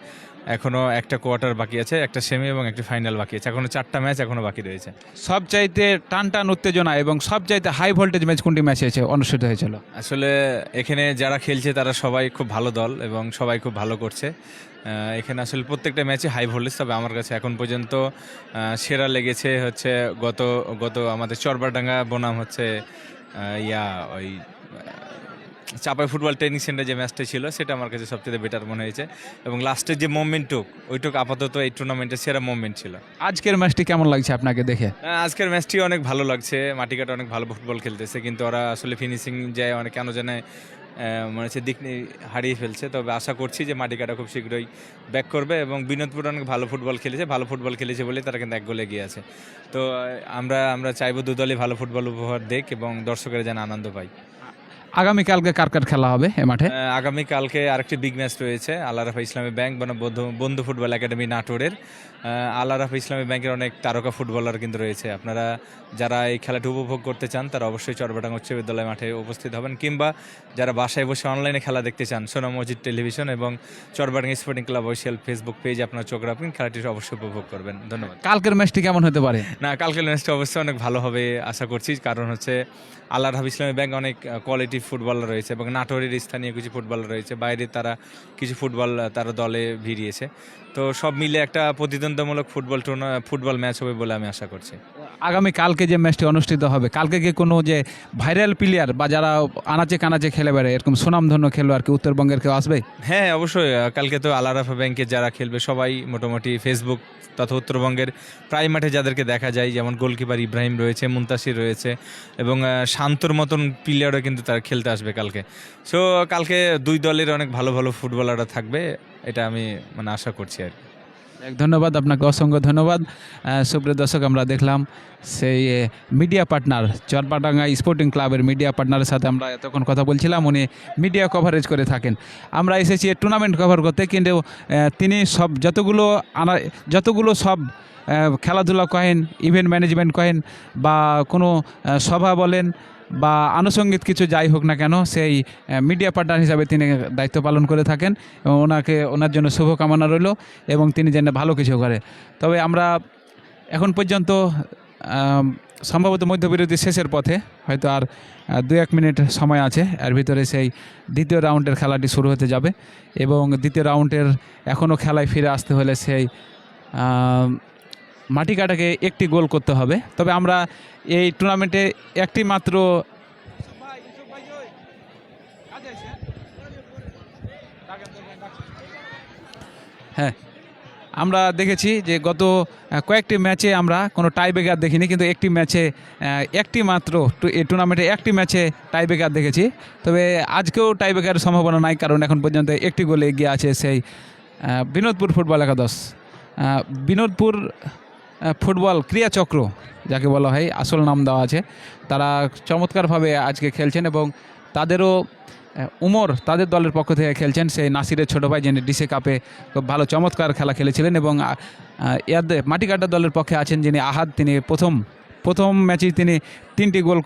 [SPEAKER 7] এখনও একটা কোয়ার্টার বাকি আছে, একটা সেমি এবং একটা ফাইনাল বাকি আছে। এখনও 4টা ম্যাচ এখনও বাকি রয়েছে।
[SPEAKER 6] সবচাইতে টান উত্তেজনা এবং সবচাইতে হাই ভোল্টেজ ম্যাচ কোনটি ম্যাচ হয়েছে অনুষ্ঠিত হয়েছিল?
[SPEAKER 7] আসলে এখানে যারা খেলছে তারা সবাই খুব ভালো দল এবং সবাই খুব ভালো করছে। এখানে আসলে প্রত্যেকটা ম্যাচে হাই ভোল্টেজ, তবে আমার কাছে এখন পর্যন্ত সেরা লেগেছে গত আমাদের চরবাডাঙ্গা বনাম ওই চাপাই ফুটবল ট্রেনিং সেন্টার যে ম্যাচটা ছিল সেটা আমার কাছে সবচেয়ে বেটার মনে হয়েছে এবং লাস্টের যে মোমেন্টটুক ওইটুক আপাতত এই টুর্নামেন্টের সেরা মোমেন্ট ছিল।
[SPEAKER 6] আজকের ম্যাচটি কেমন লাগছে আপনাকে দেখে?
[SPEAKER 7] আজকের ম্যাচটি অনেক ভালো লাগছে। মাটিকাটা অনেক ভালো ফুটবল খেলতেছে, কিন্তু ওরা আসলে ফিনিশিং যায় অনেক কেন জানে মনে হচ্ছে দিক হারিয়ে ফেলছে। তবে আশা করছি যে মাটিকাটা খুব শীঘ্রই ব্যাক করবে এবং বিনোদপুর অনেক ভালো ফুটবল খেলেছে বলে তারা কিন্তু 1 গোলে এগিয়ে আছে। তো আমরা চাইবো দু দলই ভালো ফুটবল উপহার দেখ এবং দর্শকেরা যেন আনন্দ পায়।
[SPEAKER 6] আগামীকালকে কার কার খেলা হবে এ মাঠে?
[SPEAKER 7] আগামীকালকে আরেকটি বিগ ম্যাচ রয়েছে আল আরাফা ইসলামী ব্যাংক বনাম বন্ধু ফুটবল একাডেমি নাটোরের। আল আরাফা ইসলামী ব্যাংকের অনেক তারকা ফুটবলার কিন্তু রয়েছে। আপনারা যারা এই খেলাটি উপভোগ করতে চান তারা অবশ্যই চরবাটাং উচ্চ বিদ্যালয় মাঠে উপস্থিত হবেন, কিংবা যারা বাসায় বসে অনলাইনে খেলা দেখতে চান সোনা মসজিদ টেলিভিশন এবং চরবাটাং স্পোর্টিং ক্লাব অফিসিয়াল ফেসবুক পেজে আপনারা চোখ রাখবেন, খেলাটি অবশ্যই উপভোগ করবেন। ধন্যবাদ।
[SPEAKER 6] কালকের ম্যাচটি কেমন হতে পারে?
[SPEAKER 7] না, কালকের ম্যাচটা অবশ্যই অনেক ভালো হবে আশা করছি, কারণ হচ্ছে আল আরাফা ইসলামী ব্যাংক অনেক কোয়ালিটি ফুটবলার রয়েছে এবং নাটোরের স্থানীয় কিছু ফুটবলার রয়েছে, বাইরে তারা কিছু ফুটবল তারা দলে ভিড়িয়েছে। তো সব মিলে একটা প্রতিদ্বন্দ্বিমূলক ফুটবল ম্যাচ হবে বলে আমি আশা করছি।
[SPEAKER 6] আগামী কালকে যে ম্যাচটি অনুষ্ঠিত হবে, কালকে কি কোনো যে ভাইরাল প্লেয়ার বা যারা আনাচে কানাচে খেলে বেড়ে এরকম সুনামধন্য খেলোয়াড় কি উত্তরবঙ্গের কেউ আসবে?
[SPEAKER 7] হ্যাঁ, অবশ্যই। কালকে তো আল আরাফা ব্যাংকে যারা খেলবে সবাই মোটামুটি ফেসবুক তথা উত্তরবঙ্গের প্রায় মাঠে যাদেরকে দেখা যায়, যেমন গোলকিপার ইব্রাহিম রয়েছে, মুন্তাসির রয়েছে এবং শান্তর মতন প্লেয়ারও কিন্তু তারা খেলতে আসবে কালকে। সো কালকে দুই দলের অনেক ভালো ভালো ফুটবলাররা থাকবে, এটা আমি আশা করছি আর কি।
[SPEAKER 6] ধন্যবাদ, আপনাকে অসংখ্য ধন্যবাদ। সুপ্রিয় দর্শক, আমরা দেখলাম সেই মিডিয়া পার্টনার চরবাটাঙ্গা স্পোর্টিং ক্লাবের মিডিয়া পার্টনারের সাথে আমরা এতক্ষণ কথা বলছিলাম। উনি মিডিয়া কভারেজ করে থাকেন। আমরা এসেছি টুর্নামেন্ট কভার করতে, কিন্তু তিনি সব যতগুলো সব খেলাধুলা কহেন, ইভেন্ট ম্যানেজমেন্ট কহেন বা কোনো সভা বলেন বা আনুষঙ্গিক কিছু যাই হোক না কেন, সেই মিডিয়া পার্টনার হিসাবে তিনি দায়িত্ব পালন করে থাকেন এবং ওনার জন্য শুভকামনা রইল এবং তিনি যেন ভালো কিছু করে। তবে আমরা এখন পর্যন্ত সম্ভবত মধ্যবিরতি শেষের পথে, হয়তো আর 2-1 মিনিট সময় আছে, এর ভিতরে সেই দ্বিতীয় রাউন্ডের খেলাটি শুরু হতে যাবে এবং দ্বিতীয় রাউন্ডের এখনও খেলায় ফিরে আসতে হলে সেই মাটিকাটাকে একটি গোল করতে হবে। তবে আমরা এই টুর্নামেন্টে একটি মাত্র আমরা দেখেছি যে গত কয়েকটি ম্যাচে আমরা কোনো টাইব্রেকার দেখিনি, কিন্তু একটি ম্যাচে একটি মাত্র এই টুর্নামেন্টে একটি ম্যাচে টাইব্রেকার দেখেছি। তবে আজকেও টাইব্রেকারের সম্ভাবনা নাই, কারণ এখন পর্যন্ত একটি গোলে এগিয়ে আছে সেই বিনোদপুর ফুটবল একাদশ। বিনোদপুর ফুটবল ক্রীড়াচক্র যাকে বলা হয়, আসল নাম দেওয়া আছে, তারা চমৎকারভাবে আজকে খেলছেন এবং তাদেরও উমর তাদের দলের পক্ষ থেকে খেলছেন। সেই নাসিরের ছোটো ভাই, যিনি ডিসে কাপে খুব ভালো চমৎকার খেলা খেলেছিলেন এবং মাটিকাটা দলের পক্ষে আছেন যিনি আহাদ। তিনি প্রথম ম্যাচেই তিনি 3টি গোল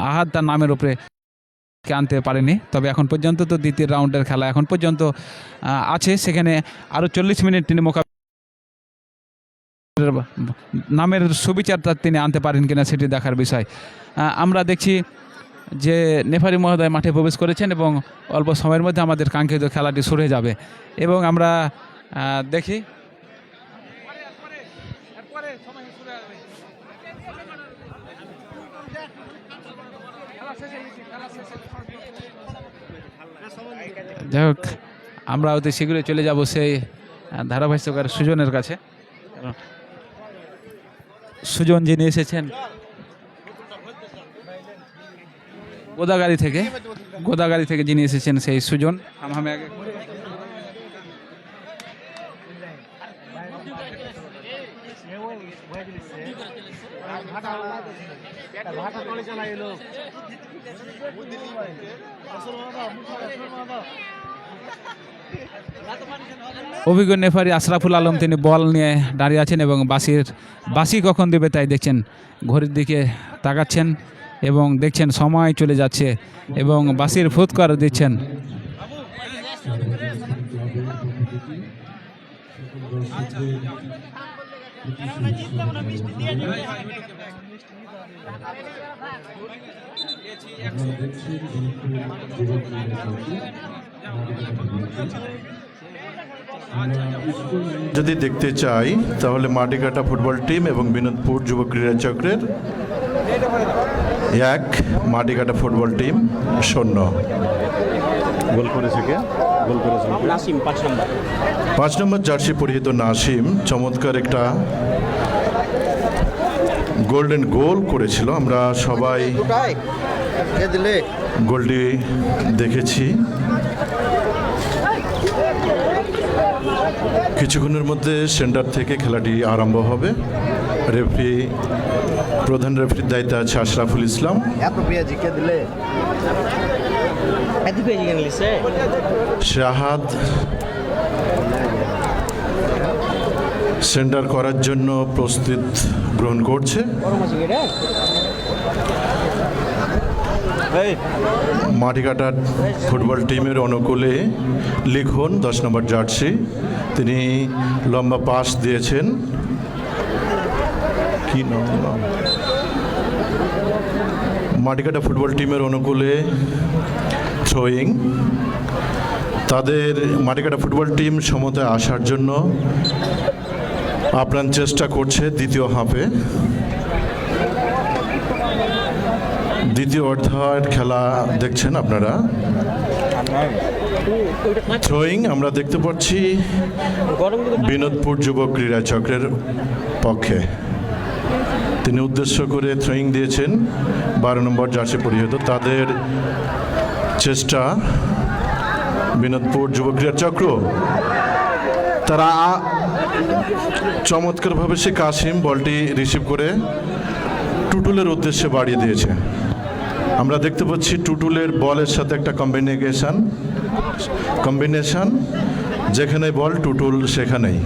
[SPEAKER 6] আহাদ তার নামের উপরে আনতে পারেনি। তবে এখন পর্যন্ত তো দ্বিতীয় রাউন্ডের খেলা এখন পর্যন্ত আছে, সেখানে আরও 40 মিনিট তিনি নামের সুবিচার তিনি আনতে পারেন কিনা সেটি দেখার বিষয়। আমরা দেখছি যে নেফারি মহোদয় মাঠে প্রবেশ করেছেন এবং অল্প সময়ের মধ্যে আমাদের কাঙ্ক্ষিত খেলাটি শুরু হয়ে যাবে এবং আমরা দেখি যাই হোক, আমরা অতি শীঘ্রই চলে যাব সেই ধারাভাষ্যকার সুজনের কাছে। সুজন যিনি এসেছেন গোদাগাড়ি থেকে যিনি এসেছেন সেই সুজন। আমি আগে অভিজ্ঞ নেফারি আশরাফুল আলম তিনি বল নিয়ে দাঁড়িয়ে আছেন এবং বাসি কখন দেবে তাই দেখছেন, ঘড়ির দিকে তাকাচ্ছেন এবং দেখছেন সময় চলে যাচ্ছে এবং বাসির ফুৎকার দিচ্ছেন।
[SPEAKER 8] যদি দেখতে চাই তাহলে মাটিকাটা ফুটবল টিম এবং বিনোদপুর যুব ক্রীড়া চক্রের 1, মাটিকাটা ফুটবল টিম 0। গোল করেছে কে? গোল করেছে
[SPEAKER 2] নাসিম
[SPEAKER 8] 5 নম্বর জার্সি পরিহিত নাসিম চমৎকার একটা গোল্ডেন গোল করেছিল। আমরা সবাই গোলটি দেখেছি। কিছুক্ষণের মধ্যে সেন্টার থেকে খেলাটি আরম্ভ হবে। রেফারি প্রধান রেফারির দায়িত্বে আছে আশরাফুল ইসলাম। শাহাদ সেন্টার করার জন্য প্রস্তুত গ্রহণ করছে। মাটিকাটার ফুটবল টিমের অনুকূলে লিখন 10 নম্বর জার্সি, তিনি লম্বা পাস দিয়েছেন। কি নাম? মাটিকাটা ফুটবল টিমের অনুকূলে থ্রোয়িং। তাদের মাটিকাটা ফুটবল টিম সমতায় আসার জন্য আপ্রাণ চেষ্টা করছে দ্বিতীয় হাফে। দ্বিতীয় অর্ধায়ের খেলা দেখছেন আপনারা। থ্রোয়িং আমরা দেখতে পাচ্ছি বিনোদপুর যুব ক্রীড়া চক্রের পক্ষে। তিনি উদ্দেশ্য করে থ্রোয়িং দিয়েছেন 12 নম্বর জার্সি পরিহিত। তাদের চেষ্টা বিনোদপুর যুব ক্রীড়া চক্র, তারা চমৎকারভাবে সে কাসিম বলটি রিসিভ করে টুটুলের উদ্দেশ্যে বাড়িয়ে দিয়েছে। আমরা দেখতে পাচ্ছি টুটুলের বলের সাথে একটা কম্বিনেশন, যেখানে বল টুটুল সেখানেই।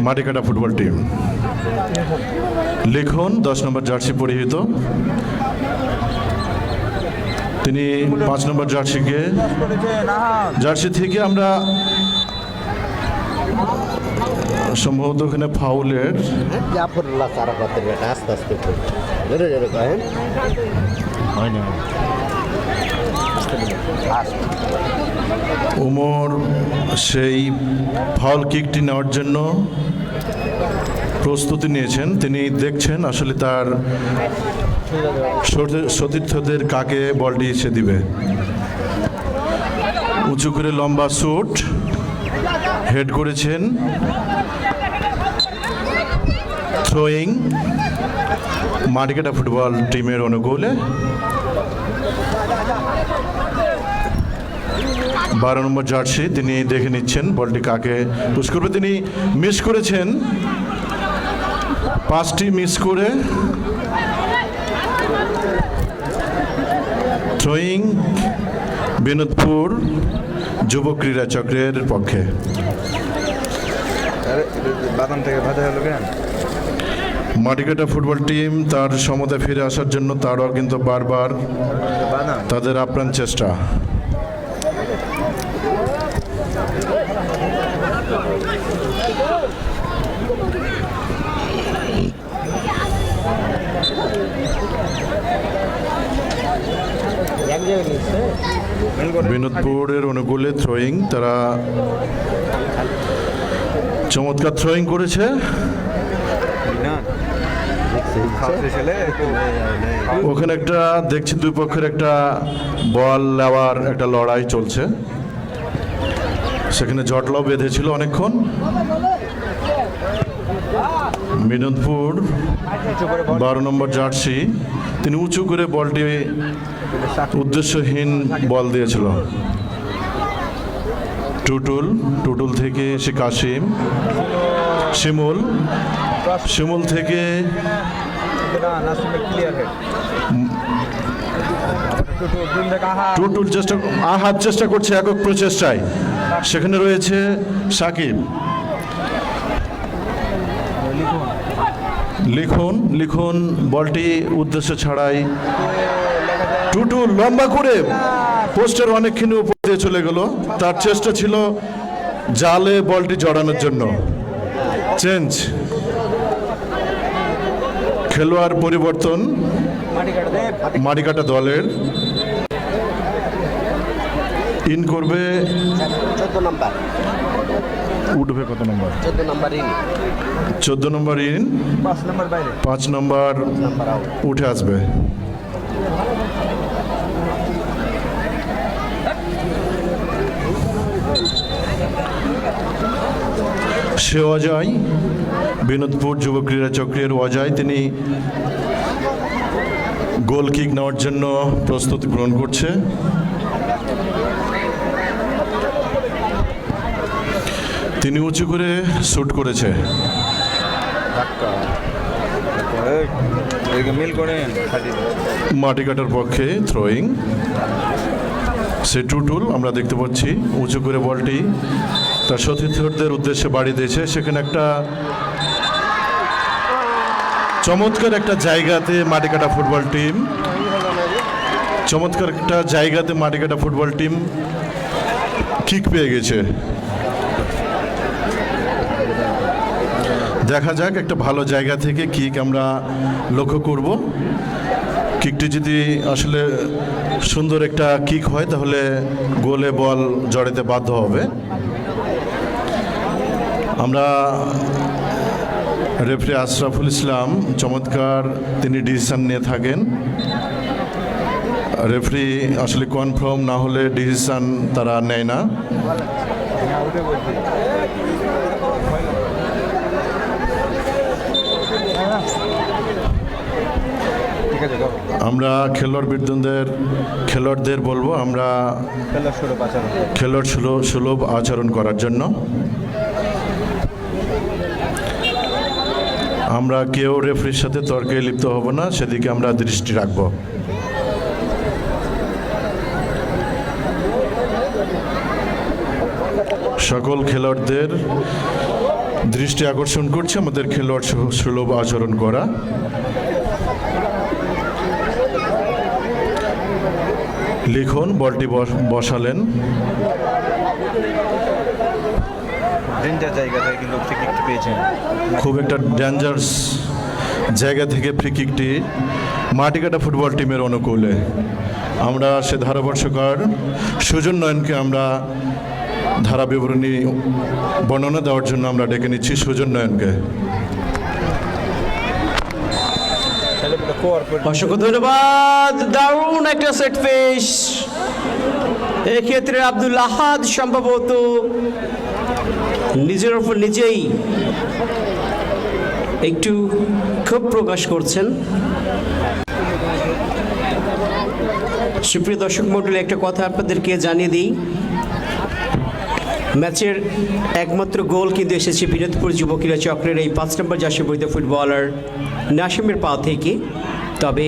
[SPEAKER 8] মাটিকাটা ফুটবল টিম লিখন 10 নম্বর জার্সি পরিহিত, তিনি 5 নম্বর জার্সি থেকে আমরা সম্ভবত ওখানে ফাউলের উমর সেই ফাউল কিকটি নেওয়ার জন্য প্রস্তুতি নিয়েছেন। তিনি দেখছেন আসলে তার সতীর্থদের কাকে বলটি এসে দিবে। উঁচু করে লম্বা শুট হেড করেছেন। থ্রোয়িং মাটিকাটা ফুটবল টিমের অনুকূলে। 12 নম্বর জার্সি, তিনি দেখে নিচ্ছেন বলটি কাকে পুশ করবে। তিনি মিস করেছেন, 5টি মিস করে থ্রোয়িং বিনোদপুর যুব ক্রীড়া চক্রের পক্ষে। মাটিকাটা ফুটবল টিম তার সমতায় ফিরে আসার জন্য তারাও কিন্তু বারবার তাদের আপ্রাণ চেষ্টা। বিনোদপুরের অনুকূলে থ্রোয়িং, তারা চমৎকার থ্রোয়িং করেছে। ওখানে একটা দেখছি দুই পক্ষের একটা বল নেওয়ার একটা লড়াই চলছে, সেখানে জটলাও বেঁধেছিল অনেকক্ষণ। বিনোদপুর 12 নম্বর জার্সি, তিনি উঁচু করে বলটি উদ্দেশ্যহীন বল দিয়েছিল। টুটুল থেকে সে কাসিম, শিমুল থেকে টুটুল চেষ্টা করছে একক প্রচেষ্টায়, সেখানে রয়েছে সাকিব। লিখন বলটি উদ্দেশ্য ছাড়াই টুটুল লম্বা করে পোস্টের অনেকখানি উপর দিয়ে চলে গেল। তার চেষ্টা ছিল জালে বলটি জড়ানোর জন্য। চেঞ্জ, খেলোয়াড় পরিবর্তন মাটিকাটা দলের। ইন করবে
[SPEAKER 2] 14 নম্বর,
[SPEAKER 8] উঠবে কত নম্বর?
[SPEAKER 2] 14 নম্বর ইন,
[SPEAKER 8] 14 নম্বর ইন, 5 নম্বর উঠে আসবে। সে অজয়, বিনোদপুর যুব ক্রীড়া চক্রের অজয়, তিনি গোল কিক নেওয়ার জন্য প্রস্তুতি গ্রহণ করছে। তিনি উঁচু করে শুট করেছে।
[SPEAKER 5] মিল করেন খাটি
[SPEAKER 8] মাটিকাটার পক্ষে থ্রোয়িং, সে টুটুল আমরা দেখতে পাচ্ছি উঁচু করে বলটি তার সতীর্থদের উদ্দেশ্যে বাড়ি দিয়েছে। সেখানে একটা চমৎকার একটা জায়গাতে মাটিকাটা ফুটবল টিম, চমৎকার একটা জায়গাতে মাটিকাটা ফুটবল টিম কিক পেয়ে গেছে। দেখা যাক একটা ভালো জায়গা থেকে কিক আমরা লক্ষ্য করব। কিকটি যদি আসলে সুন্দর একটা কিক হয় তাহলে গোলে বল জড়াতে বাধ্য হবে। আমরা রেফারি আশরাফুল ইসলাম চমৎকার তিনি ডিসিশন নিয়ে থাকেন। রেফারি আসলে কনফার্ম না হলে ডিসিশন তারা নেয় না। আমরা খেলোয়াড়দের বলবো আমরা খেলোয়াড় সুলভ আচরণ করার জন্য। আমরা কেউ রেফারির সাথে তর্কে লিপ্ত হব না, সেদিকে আমরা দৃষ্টি রাখব। সকল খেলোয়াড়দের দৃষ্টি আকর্ষণ করছে আমাদের খেলোয়াড় সুলভ আচরণ করা। লিখন বলটি বসালেন,
[SPEAKER 5] ডেঞ্জার জায়গা থেকে কিন্তু ফ্রি কিকটি পেয়েছেন।
[SPEAKER 8] খুব একটা ডেঞ্জারাস জায়গা থেকে ফ্রি কিকটি মাটিকাটা ফুটবল টিমের অনুকূলে। আমরা সে ধারাভাষ্যকার সুজন নয়নকে আমরা ধারা বিবরণী বর্ণনা দেওয়ার জন্য আমরা ডেকে নিচ্ছি সুজন নয়নকে।
[SPEAKER 4] অসংখ্য ধন্যবাদ। দারুণ একটা সেট পিস। এক্ষেত্রে আব্দুল আহাদ সম্ভবত নিজের উপর নিজেই একটু ক্ষোভ প্রকাশ করছেন। সুপ্রিয় দর্শক মণ্ডলী, একটা কথা আপনাদেরকে জানিয়ে দিই, ম্যাচের একমাত্র গোল কিন্তু এসেছে বিনোদপুর যুব ক্রীড়া চক্রের এই 5 নম্বর জার্সিবহিত ফুটবলার নাসিমের পা থেকে। তবে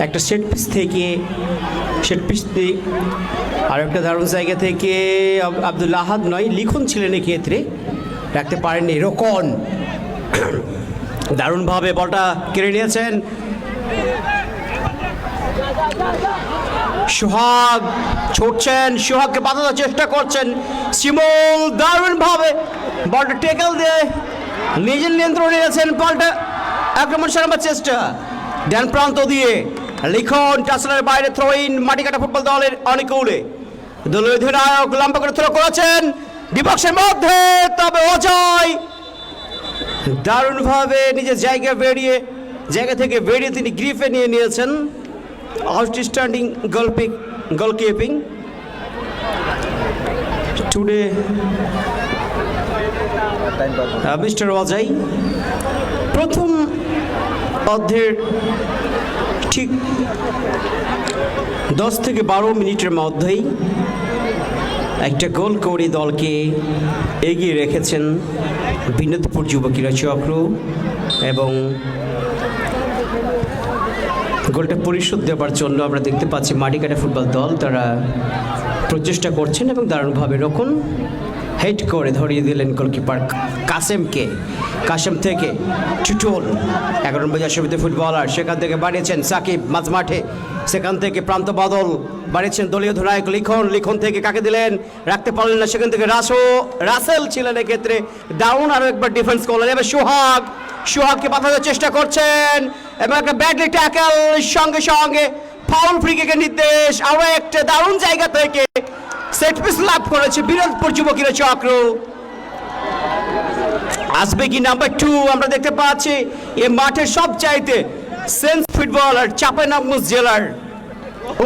[SPEAKER 4] একটা সেট পিস আর একটা দারুণ জায়গা থেকে আব্দুল আহাদ নয়, লিখন ছিলেন এক্ষেত্রে, রাখতে পারেননি। রোকন দারুণভাবে বলটা কেড়ে নিয়েছেন। সোহাগ ছুটছেন, সোহাগকে বাধা দেওয়ার চেষ্টা করছেন শিমুল, দারুণভাবে বলটা টেকেল দিয়ে নিজের নিয়ন্ত্রণে নিয়েছেন। বলটা আক্রমণ সারাবার চেষ্টা ডান প্রান্ত দিয়ে লিখন টাসলারের বাইরে থ্রো ইন মাটিকাটা ফুটবল দলের অনুকূলে। দলীয় অধিনায়ক লম্বা করে থ্রো করেছেন ডিবক্সের মধ্যে, তবে অজয় দারুণভাবে নিজের জায়গা থেকে বেরিয়ে তিনি গ্রিপে নিয়ে নিয়েছেন। আউটস্ট্যান্ডিং গোলকিপিং টুডে মিস্টার অজয়। প্রথম অর্ধের ঠিক 10 থেকে 12 মিনিটের মধ্যেই একটা গোল করে দলকে এগিয়ে রেখেছেন বিনোদপুর যুব ক্রীড়া চক্র, এবং গোলটা পরিশোধ দেওয়ার জন্য আমরা দেখতে পাচ্ছি মাটিকাটা ফুটবল দল তারা প্রচেষ্টা করছেন এবং দারুণভাবে রোকন হেড করে ধরিয়ে দিলেন গোলকিপার কাসেম থেকে টুটুল 11 নম্বর জার্সিবহিত ফুটবলার, সেখান থেকে বাড়িয়েছেন সাকিব মাঝমাঠে, সেখান থেকে প্রান্ত বদল বাড়িয়েছেন দলীয় অধিনায়ক লিখন থেকে কাকে দিলেন, রাখতে পারলেন না, সেখান থেকে রাসেল ছিলেন এক্ষেত্রে দারুণ আরও একবার ডিফেন্স করলেন। এবার সোহাগকে বাঁধানোর চেষ্টা করছেন এবং একটা ব্যাডলি ট্যাকেল, সঙ্গে সঙ্গে ফাউল ফ্রি কিকের নির্দেশ। আরও একটা দারুণ জায়গা থেকে সেট পিস লাভ করেছে বিনোদপুর যুব ক্রীড়া চক্র। আসবে কি নাম্বার 2? আমরা দেখতে পাচ্ছি এই মাঠের সবচাইতে সেন্স ফুটবলার চাঁপাইনবাবগঞ্জ জেলার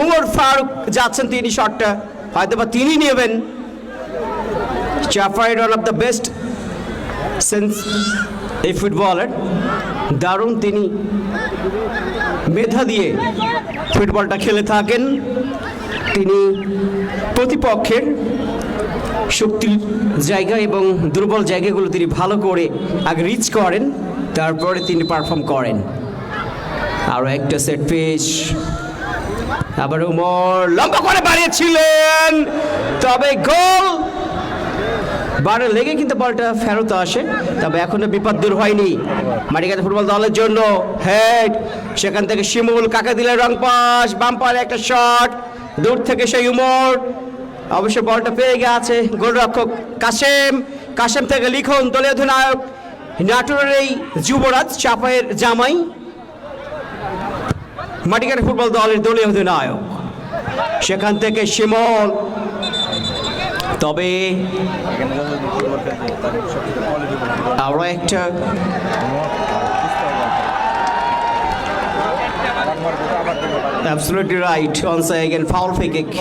[SPEAKER 4] উমর ফারুক যাচ্ছেন, তিনি শটটা হয়তো বা তিনি নেবেন। চাঁপাইয়ের one of the best sense এই ফুটবলার, দারুণ তিনি মেধা দিয়ে ফুটবলটা খেলে থাকেন। তিনি প্রতিপক্ষের শক্তির জায়গা এবং দুর্বল জায়গাগুলো তিনি ভালো করে আগে রিচ করেন তারপরে তিনি পারফর্ম করেন। আরও একটা সেট পিচ, আবার উমর লম্বা করে বাড়িয়েছিলেন, তবে গোল বারে লেগে কিন্তু বলটা ফেরত আসে। তবে এখনো বিপদ দূর হয়নি মাটিকাটা ফুটবল দলের জন্য। হেড, সেখান থেকে শিমুল কাকে দিলেন রং পাস, বাম্পারে একটা শট দূর থেকে সেই উমর, অবশ্য বলটা পেয়ে গেছে গোলরক্ষক কাশেম। কাশেম থেকে লিখন, দলীয় অধিনায়ক নাটোরের এই যুবরাজ চাপায়ের জামাই, মাটিকাটা ফুটবল দলের দলীয় অধিনায়ক। সেখান থেকে শিমুল, তবে আরো একটা absolutely right. Once again, foul free kick.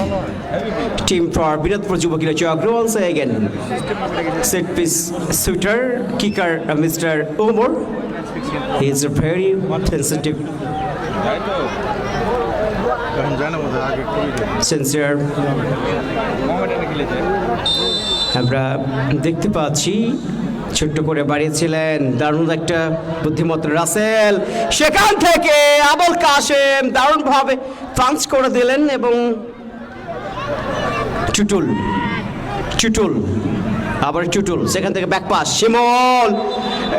[SPEAKER 4] Team for Binatpur Jubakira Chakra. Once again, set piece shooter, kicker, Mr. Umar. He is a very sensitive, sincere. আমরা দেখতে পাচ্ছি ছোট্ট করে বাড়িয়েছিলেন, দারুণ একটা বুদ্ধিমত্তা রাসেল, সেখান থেকে আবুল কাশেম দারুণভাবে পাঞ্চ করে দিলেন এবং চুটুল আবার চুটুল, সেখান থেকে ব্যাক পাস শিমুল,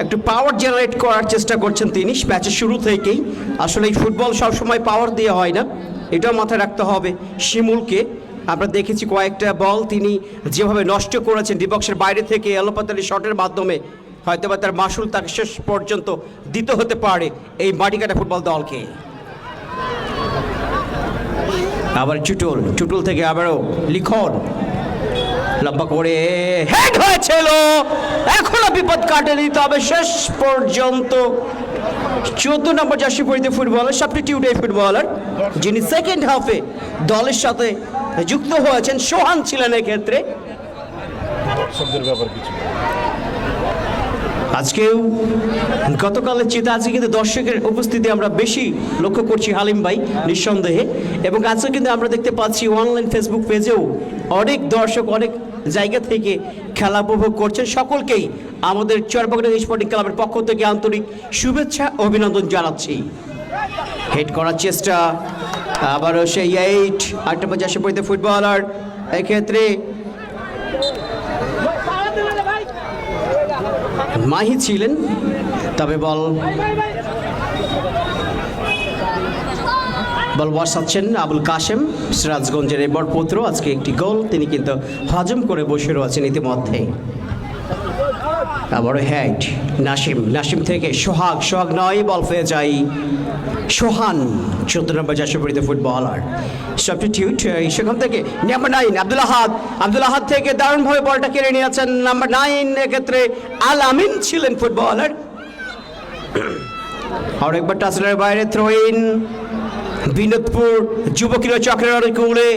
[SPEAKER 4] একটু পাওয়ার জেনারেট করার চেষ্টা করছেন তিনি ম্যাচের শুরু থেকেই। আসলে এই ফুটবল সবসময় পাওয়ার দিয়ে হয় না, এটাও মাথায় রাখতে হবে। শিমুলকে আমরা দেখেছি কয়েকটা বল তিনি যেভাবে নষ্ট করেছেন ডিবক্সের বাইরে থেকে এলোপাতারি শটের মাধ্যমে, হয়তো বা তার মাসুল তাকে শেষ পর্যন্ত দিতে হতে পারে এই মাটিকাটা ফুটবল দলকে। আবার চুটুল থেকে আবারও লিখন, লম্বা করে হেড হয়েছিল, এখনো বিপদ কাটেনি, তবে শেষ পর্যন্ত 14 নম্বর জার্সি পরিহিত ফুটবলার, সাবস্টিটিউট এই ফুটবলার যিনি সেকেন্ড হাফে দলের সাথে যুক্ত হয়েছেন, সোহান ছিলেন এক্ষেত্রে। আজকেও গতকালের চেয়ে আজকে কিন্তু দর্শকের উপস্থিতি আমরা বেশি লক্ষ্য করছি হালিম ভাই, নিঃসন্দেহে। এবং আজকে কিন্তু আমরা দেখতে পাচ্ছি অনলাইন ফেসবুক পেজেও অনেক দর্শক অনেক জায়গা থেকে খেলা উপভোগ করছেন। সকলকেই আমাদের চরবাগড়া স্পোর্টিং ক্লাবের পক্ষ থেকে আন্তরিক শুভেচ্ছা অভিনন্দন জানাচ্ছি। হেড করার চেষ্টা, আবারও সেই 8 নম্বর জার্সি পরিহিত ফুটবলার, এক্ষেত্রে মাহি ছিলেন, তবে বল বসাচ্ছেন আবুল কাশেম, সিরাজগঞ্জের এই বরপুত্র। আজকে একটি গোল তিনি কিন্তু হজম করে বসে রয়েছেন ইতিমধ্যে। আবারও হেড নাসিম থেকে সোহাগ নয়, বল পেয়ে যায় সোহান, 14 নম্বর জার্সি পরিহিত ফুটবলার সাবস্টিটিউট। সেখান থেকে নাম্বার 9 আব্দুল আহাদ থেকে দারুণভাবে বলটা কেড়ে নিয়েছেন নাম্বার 9, এক্ষেত্রে আল আমিন ছিলেন ফুটবলার। আর একবার টাচলার বাইরে থ্রো ইন, বিনোদপুর যুবকীরা চক্রের অনুকূলে।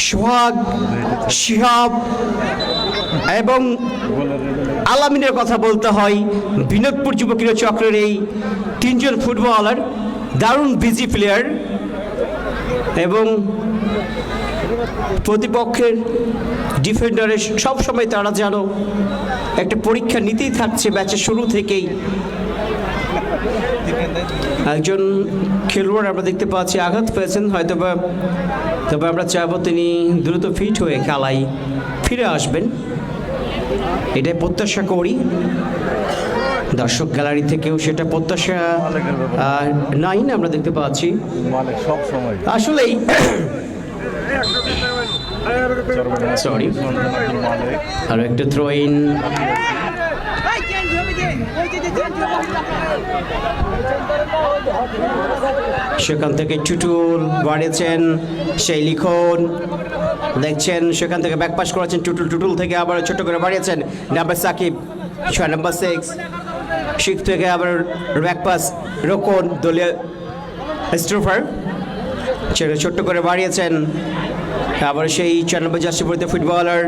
[SPEAKER 4] সোহাগ, শিহাব এবং আলামিনের কথা বলতে হয়। বিনোদপুর যুবকীরা চক্রের এই 3 জন ফুটবলার দারুণ বিজি প্লেয়ার এবং প্রতিপক্ষের ডিফেন্ডারের সবসময় তারা যেন একটা পরীক্ষা নিতেই থাকছে ম্যাচের শুরু থেকেই। একজন খেলোয়াড় আমরা দেখতে পাচ্ছি আঘাত পেয়েছেন হয়তোবা, তবে আমরা চাইবো তিনি দ্রুত ফিট হয়ে খেলায় ফিরে আসবেন, এটাই প্রত্যাশা করি। দর্শক গ্যালারি থেকেও সেটা প্রত্যাশা নাই না, আমরা দেখতে পাচ্ছি আসলেই সরি। আর একটা থ্রো ইন, সেখান থেকে চুটুল বাড়িয়েছেন সেই লিখন, দেখছেন সেখান থেকে ব্যাকপাস করেছেন টুটুল থেকে আবার ছোট করে বাড়িয়েছেন নাম্বার সাকিব, 6 নম্বর 6 থেকে আবার ব্যাকপাস রোকন, দলীয় স্ট্রোফার সেটা ছোট্ট করে বাড়িয়েছেন আবার সেই 4 নম্বর জার্সি পরিহিত ফুটবলার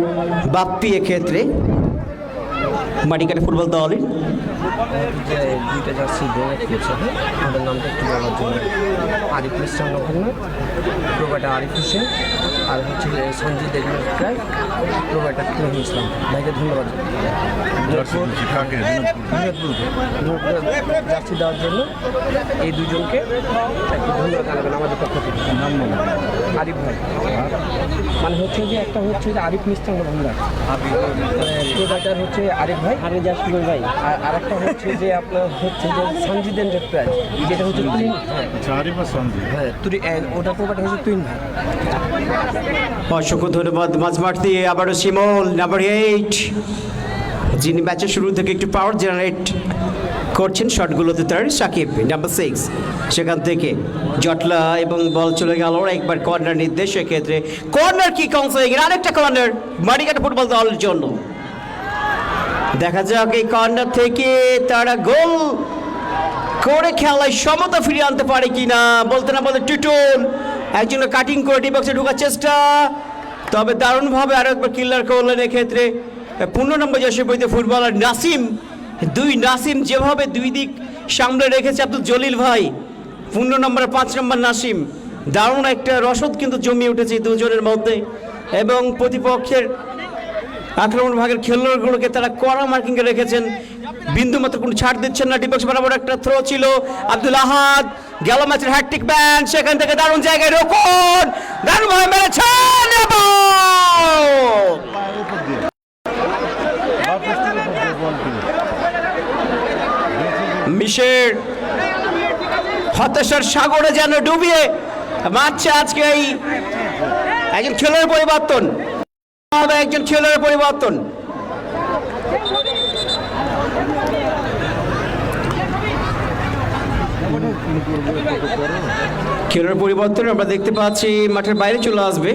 [SPEAKER 4] বাপ্পি, এক্ষেত্রে মাটিকাটা ফুটবল দলের
[SPEAKER 9] যে দুইটা জার্সি ডোনেট করছে আমাদের নামটা একটু বলার জন্য। আরিফ ইসলাম নভেম্বর, প্রোভাইডার আরিফ হোসেন, আর হচ্ছে যে সঞ্জিত দেবনাথ প্রায়, প্রোভাইডার তুহিন ইসলাম। ভাইকে ধন্যবাদ জার্সি দেওয়ার জন্য। এই দুজনকে একটু ধন্যবাদ জানাবেন আমাদের পক্ষ থেকে। আরিফ ভাই মানে হচ্ছে যে একটা হচ্ছে যে আরিফ মিস্টার নভেম্বর, প্রোভাইডার হচ্ছে আরিফ ভাই আর জার্সি ভাই, আর একটা হচ্ছে যে আপনার হচ্ছে যে সঞ্জিত এন্টারপ্রাইজ, যেটা হচ্ছে তুহিন। হ্যাঁ ওটা প্রোভাইডার হচ্ছে তুহিন ভাই।
[SPEAKER 4] অসংখ্য ধন্যবাদ। মাঝমাঠ দিয়ে আবারও শিমল নাম্বার 8, যিনি ম্যাচের শুরু থেকে একটু পাওয়ার জেনারেট করছেন শটগুলোতে, তার সাকিব নাম্বার 6। সেখান থেকে জটলা এবং বল চলে গেল একবার কর্নার নির্দেশ। সেক্ষেত্রে কর্নার কি কাউন্সিলিং, আরেকটা কর্নার মাটিকাটা ফুটবল দলের জন্য। দেখা যাক এই কর্নার থেকে তারা গোল করে খেলায় সমতা ফিরিয়ে আনতে পারে কিনা। বলতে না বলতে টুটুল একজন কাটিং করে ডি বক্সে ঢোকার চেষ্টা, তবে দারুণভাবে আরো একবার কিল্লার করলেন। এক্ষেত্রে 15 নম্বর জার্সি পরিহিত ফুটবলার নাসিম, নাসিম যেভাবে দুই দিক সামনে রেখেছে আব্দুল জলিল ভাই, 15 নম্বর 5 নম্বর নাসিম, দারুণ একটা রসদ কিন্তু জমিয়ে উঠেছে দুজনের মধ্যে। এবং প্রতিপক্ষের আক্রমণ ভাগের খেলোয়াড়গুলোকে তারা কড়া মার্কিংয়ে রেখেছেন, বিন্দু মাত্র কোনো ছাড় দিচ্ছেন না। ডিবক্স বরাবর একটা থ্রো ছিল, আব্দুল আহাদ গেল ম্যাচের হ্যাটট্রিক ব্যান, সেখান থেকে দারুণ জায়গায় রোকন দারুণভাবে মেরেছেন এবং মিশের হতাশার সাগরে যেন ডুবিয়ে মারছে আজকে এই একজন খেলোয়াড়ের পরিবর্তন, একজন খেলোয়াড়ের পরিবর্তন। খেলোয়াড় পরিবর্তন আমরা দেখতে পাচ্ছি, মাঠের বাইরে চলে আসবে।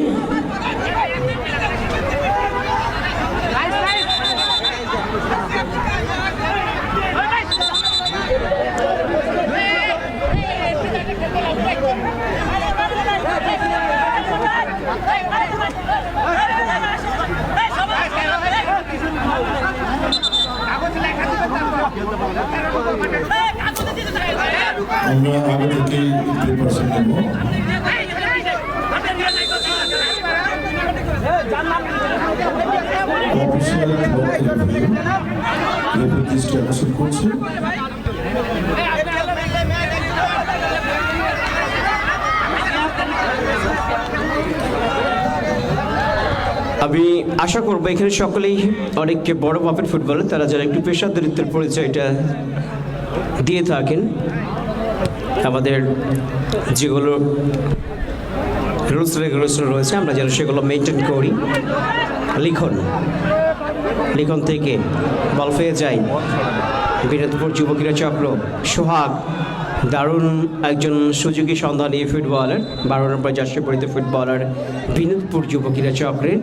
[SPEAKER 1] আমরা আগে থেকে প্রিপারেশন নেব। অফিসিয়াল রেফারি করছে।
[SPEAKER 4] আমি আশা করবো এখানে সকলেই অনেক বড় মাপের ফুটবলার, তারা যারা একটু পেশাদারিত্বের পরিচয়টা দিয়ে থাকেন। আমাদের যেগুলো রুলস রেগুলেশন রয়েছে আমরা যেন সেগুলো মেনটেন করি। লিখন থেকে বল পেয়ে যাই বিনোদপুর যুবকীরা চক্র, সোহাগ দারুণ একজন সুযোগী সন্ধানী ফুটবলার, 12 নম্বর জার্সি পরিহিত ফুটবলার বিনোদপুর যুবকীরা চক্রের।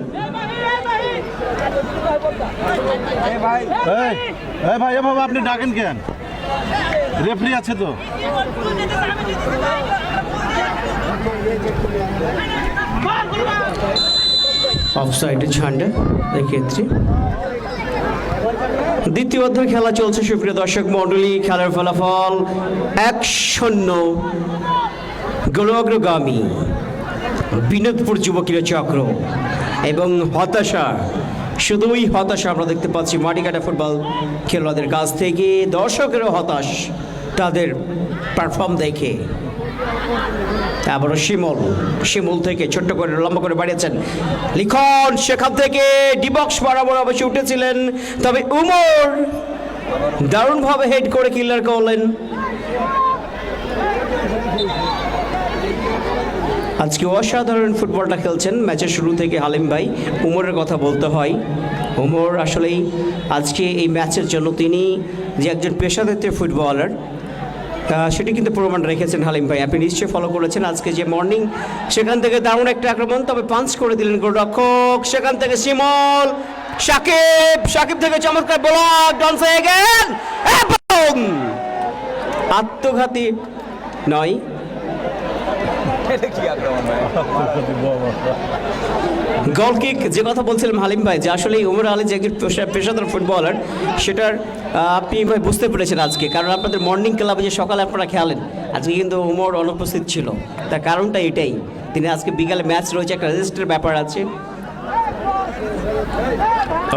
[SPEAKER 8] ভাই এভাবে আপনি ডাকেন কেন? রেফারি আছে তো।
[SPEAKER 4] অফসাইডের ঝান্ডা এক্ষেত্রে। দ্বিতীয় অধ্যায় খেলা চলছে সুপ্রিয় দর্শক মণ্ডলী। খেলার ফলাফল 1-0 গোলগ্রগামী বিনোদপুর যুবকীরা চক্র। এবং হতাশা, শুধুই হতাশা আমরা দেখতে পাচ্ছি মাটিকাটা ফুটবল খেলোয়াড়দের কাছ থেকে, দর্শকেরও হতাশ তাদের পারফর্ম দেখে। আবারও শিমুল থেকে ছোট্ট করে লম্বা করে বাড়িয়েছেন লিখন, সেখান থেকে ডিবক্স বরাবর অবশ্যই উঠেছিলেন, তবে উমর দারুণভাবে হেড করে কিলার করলেন। আজকে অসাধারণ ফুটবলটা খেলছেন ম্যাচের শুরু থেকে হালিম ভাই। উমরের কথা বলতে হয়, উমর আসলেই আজকে এই ম্যাচের জন্য তিনি যে একজন পেশাদার ফুটবলার সেটি কিন্তু প্রমাণ রেখেছেন হালিম ভাই। আপনি নিশ্চয়ই ফলো করেছেন আজকে যে মর্নিং, সেখান থেকে দারুণ একটা আক্রমণ, তবে পাঞ্চ করে দিলেন গোলরক্ষক। সেখান থেকে শিমল, সাকিব থেকে চমৎকার ব্লক, ডান সাইডে এবং আত্মঘাতী নয়, গোল কিক। যে কথা বলছিলাম হালিম ভাই যে আসলে উমর আলী যে একজন পেশাদার ফুটবলার, সেটার আপনি ভাই বুঝতে পেরেছেন আজকে, কারণ আপনাদের মর্নিং ক্লাবে যে সকালে আপনারা খেলেন, আজকে কিন্তু উমর অনুপস্থিত ছিল। তার কারণটা এটাই, তিনি আজকে বিকালে ম্যাচ রয়েছে, একটা রেজিস্টার ব্যাপার আছে।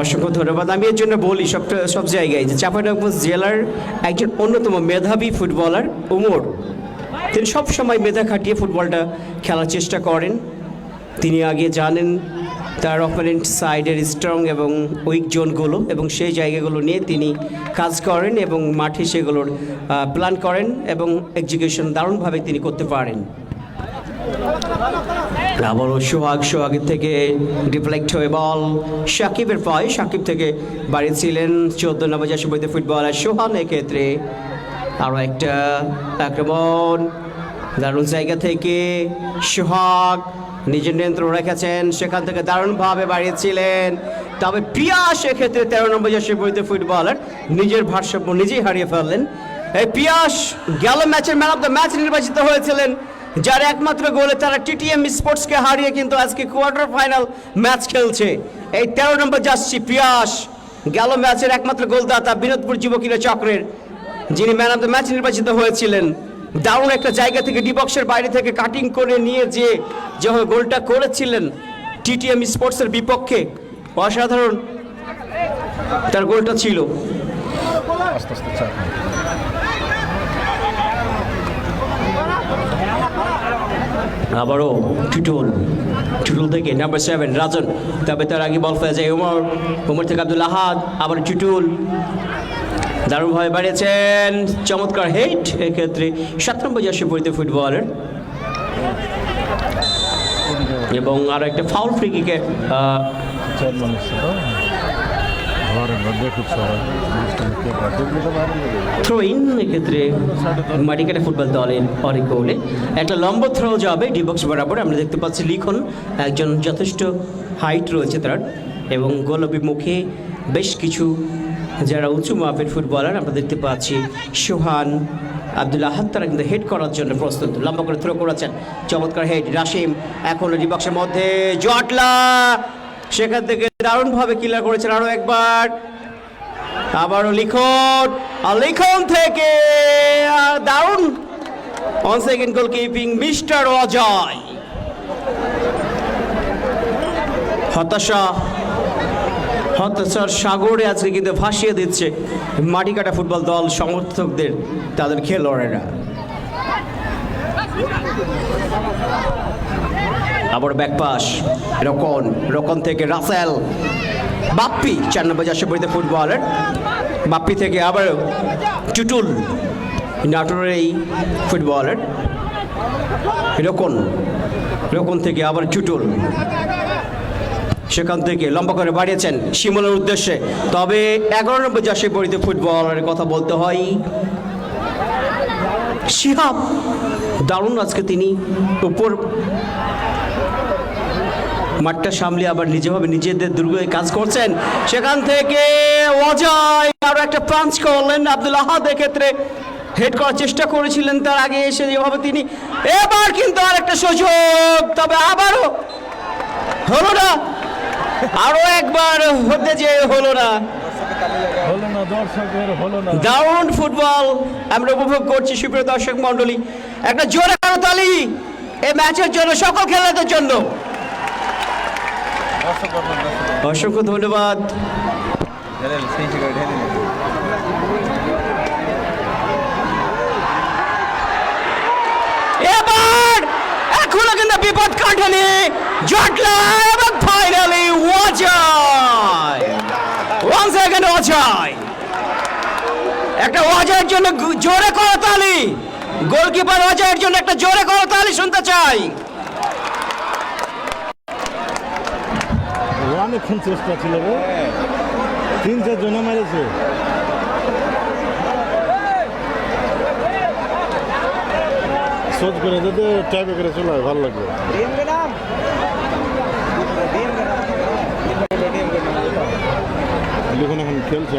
[SPEAKER 4] অসংখ্য ধন্যবাদ। আমি এর জন্য বলি সব জায়গায় যে চাঁপাইনবাবগঞ্জ জেলার একজন অন্যতম মেধাবী ফুটবলার উমর, তিনি সবসময় মেধা খাটিয়ে ফুটবলটা খেলার চেষ্টা করেন। তিনি আগে জানেন তার অপোনেন্ট সাইডের স্ট্রং এবং উইক জোনগুলো, এবং সেই জায়গাগুলো নিয়ে তিনি কাজ করেন এবং মাঠে সেগুলোর প্ল্যান করেন এবং এক্সিকিউশন দারুণভাবে তিনি করতে পারেন। আবারও সোহাগের থেকে ডিফ্লেক্ট হয়ে বল সাকিবের পায়ে, সাকিব থেকে বাড়িয়েছিলেন 14 নম্বর জার্সি পরিহিত ফুটবলার সোহান। এক্ষেত্রে আরও একটা আক্রমণ দারুণ জায়গা থেকে সোহাগ নিজের নিয়ন্ত্রণ রেখেছেন, সেখান থেকে দারুণভাবে বাড়িয়েছিলেন। তবে পিয়াস এক্ষেত্রে 13 নম্বর জার্সি পরিহিত ফুটবলার নিজের ভারসাম্য নিজেই হারিয়ে ফেললেন। এই পিয়াস গেল ম্যাচের ম্যান অফ দ্য ম্যাচ নির্বাচিত হয়েছিলেন, যার একমাত্র গোলে তারা টিটিএম স্পোর্টসকে হারিয়ে কিন্তু আজকে কোয়ার্টার ফাইনাল ম্যাচ খেলছে। এই 13 নম্বর জার্সি পিয়াস গেল ম্যাচের একমাত্র গোলদাতা বিনোদপুর যুবকীরা চক্রের, যিনি ম্যান অফ দ্য ম্যাচ নির্বাচিত হয়েছিলেন। দারুণ একটা জায়গা থেকে ডি বক্সের বাইরে থেকে কাটিং করে নিয়ে যে গোলটা করেছিলেন টিটিএম স্পোর্টসের বিপক্ষে, অসাধারণ তার গোলটা ছিল। আবারও টুটুল থেকে নাম্বার 7 রাজন, তবে তার আগে বল পেয়ে যায় উমর থেকে আব্দুল আহাদ। আবার টুটুল দারুণভাবে বাড়িয়েছেন, চমৎকার হেড এক্ষেত্রে 7 নম্বর জার্সি পরিহিত ফুটবলার, এবং আরো একটা ফাউল ফ্রি কিকে থ্রো ইন এক্ষেত্রে মাটিকাটা ফুটবল দলের অনেক গোলে একটা লম্বা থ্রো যাবে ডি বক্স বরাবর। আমরা দেখতে পাচ্ছি লিখন একজন যথেষ্ট হাইট রয়েছে তার, এবং গোল অভিমুখে বেশ কিছু যারা উঁচু মাপের ফুটবলার আমরা দেখতে পাচ্ছি। সোহান, আব্দুল আহাদ তারা কিন্তু হেড করার জন্য প্রস্তুত, লম্বা করে থ্রো করেছেন, চমৎকার হেড। রাশিম এখন ডি বক্সের মধ্যে, জটলা সেখান থেকে দারুণভাবে ক্লিয়ার করেছেন আরও একবার। আবারও লিখন থেকে দারুণ on second goal keeping mister Ajay. হতাশার সাগরে আজকে কিন্তু ভাসিয়ে দিচ্ছে মাটিকাটা ফুটবল দল সমর্থকদের, তাদের খেলোয়াড়েরা। আবার ব্যাকপাস রকন থেকে রাসেল, বাপ্পি 4 নম্বর জার্সি পরিহিত ফুটবলার, বাপ্পি থেকে আবার টুটুল নাটোরের এই ফুটবলার, রকন থেকে আবার টুটুল, সেখান থেকে লম্বা করে বাড়িয়েছেন শিমুলের উদ্দেশ্যে। তবে 11 নম্বর জার্সি পরিহিত ফুটবলারের কথা বলতে হয় শিহাব, দারুণ আজকে তিনি উপর মাঠটা সামলে আবার নিজেদের দুর্গে কাজ করছেন। সেখান থেকে অজয় আরো একটা পাঞ্চ করলেন, আব্দুল আহাদ এক্ষেত্রে হেড করার চেষ্টা করেছিলেন তার আগে এসে যেভাবে তিনি, এবার কিন্তু আর একটা সুযোগ, তবে আবারও হলো না, আরো একবার হতে যে হলো না। দারুণ ফুটবল আমরা উপভোগ করছি সুপ্রিয় দর্শক মন্ডলী, একটা জোরে করতালি এই ম্যাচের জন্য, সকল খেলোয়াড়দের জন্য অসংখ্য ধন্যবাদ। এবার এখনো কিন্তু বিপদ কাটেনি জটলা, এবং finally Ajay, one second Ajay, একটা অজয়ের জন্য জোরে করতালি, গোলকিপার অজয়ের জন্য একটা জোরে করতালি শুনতে চাই।
[SPEAKER 10] অনেকক্ষণ চেষ্টা ছিল রে, 3-4 জন মেরেছে। সোজ করে যদি টাইপে করে চলে হয় ভালো লাগবে। লিখন এখন খেলছে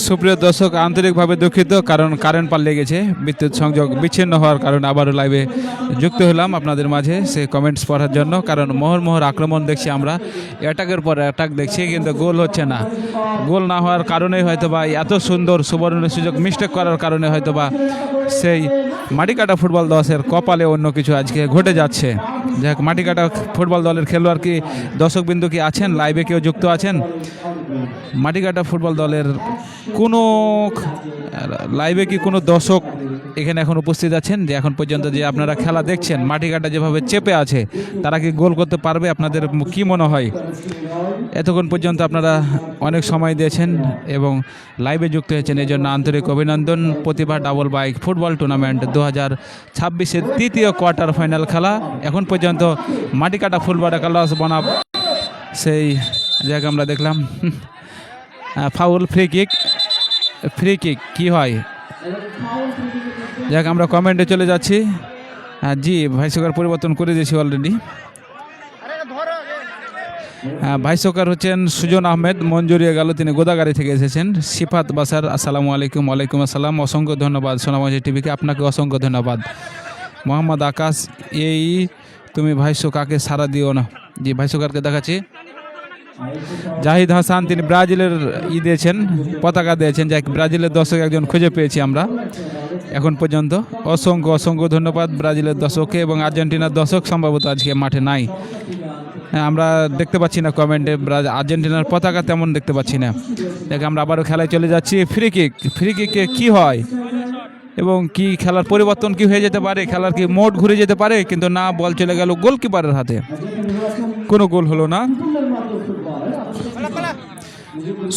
[SPEAKER 6] সুপ্রিয় দর্শক, আন্তরিকভাবে দুঃখিত, কারণ কারেন্ট পাল্টে গেছে, বিদ্যুৎ সংযোগ বিচ্ছিন্ন হওয়ার কারণে আবারও লাইভে যুক্ত হলাম আপনাদের মাঝে সেই কমেন্টস পড়ার জন্য। কারণ মোহর আক্রমণ দেখছি আমরা, অ্যাটাকের পর অ্যাটাক দেখছি, কিন্তু গোল হচ্ছে না। গোল না হওয়ার কারণেই হয়তো বা এত সুন্দর সুবর্ণ সুযোগ মিস্টেক করার কারণে হয়তো বা সেই মাটিকাটা ফুটবল দলের কপালে অন্য কিছু আজকে ঘটে যাচ্ছে। যাক, মাটিকাটা ফুটবল দলের খেলোয়াড় কি দর্শকবিন্দু কি আছেন লাইভে, কেউ যুক্ত আছেন? মাটিকাটা ফুটবল দলের কোনো লাইভে কি কোনো দর্শক এখানে এখন উপস্থিত আছেন যে এখন পর্যন্ত যে আপনারা খেলা দেখছেন, মাটিকাটা যেভাবে চেপে আছে, তারা কি গোল করতে পারবে? আপনাদের কি মনে হয়? এতক্ষণ পর্যন্ত আপনারা অনেক সময় দিয়েছেন এবং লাইভে যুক্ত হয়েছেন, এই জন্য আন্তরিক অভিনন্দন। প্রতিভা ডাবল বাইক ফুটবল টুর্নামেন্ট 2026-এর তৃতীয় কোয়ার্টার ফাইনাল খেলা এখন পর্যন্ত মাটিকাটা ফুটবল খেলা বনাম সেই জায়গা আমরা দেখলাম ফাউল, ফ্রি কিক কি হয়? যাক, আমরা কমেন্টে চলে যাচ্ছি। জি, ভাইসকার পরিবর্তন করে দিয়েছি অলরেডি। ভাইসকার হচ্ছেন সুজন আহমেদ, মঞ্জুরিয়া গেল, তিনি গোদাগাড়ি থেকে এসেছেন। সিফাত বাসার, আসসালামু আলাইকুম। ওয়ালাইকুম আসসালাম, অসংখ্য ধন্যবাদ সোনামাঝি টিভিকে, আপনাকে অসংখ্য ধন্যবাদ। মোহাম্মদ আকাশ, এই তুমি ভাইসকাকে সারা দিও না। জি, ভাইসকারকে দেখাচ্ছি। জাহিদ হাসান, তিনি ব্রাজিলের দিয়েছেন, পতাকা দিয়েছেন, যাই ব্রাজিলের দর্শক একজন খুঁজে পেয়েছি আমরা এখন পর্যন্ত। অসংখ্য ধন্যবাদ ব্রাজিলের দর্শককে, এবং আর্জেন্টিনার দর্শক সম্ভবত আজকে মাঠে নাই, আমরা দেখতে পাচ্ছি না কমেন্টে। আর্জেন্টিনার পতাকা তেমন দেখতে পাচ্ছি না। দেখ, আমরা আবারও খেলায় চলে যাচ্ছি। ফ্রি কিকে কি হয় এবং কি খেলার পরিবর্তন কি হয়ে যেতে পারে? খেলার কি মোড ঘুরে যেতে পারে? কিন্তু না, বল চলে গেল গোলকিপারের হাতে, কোনো গোল হলো না।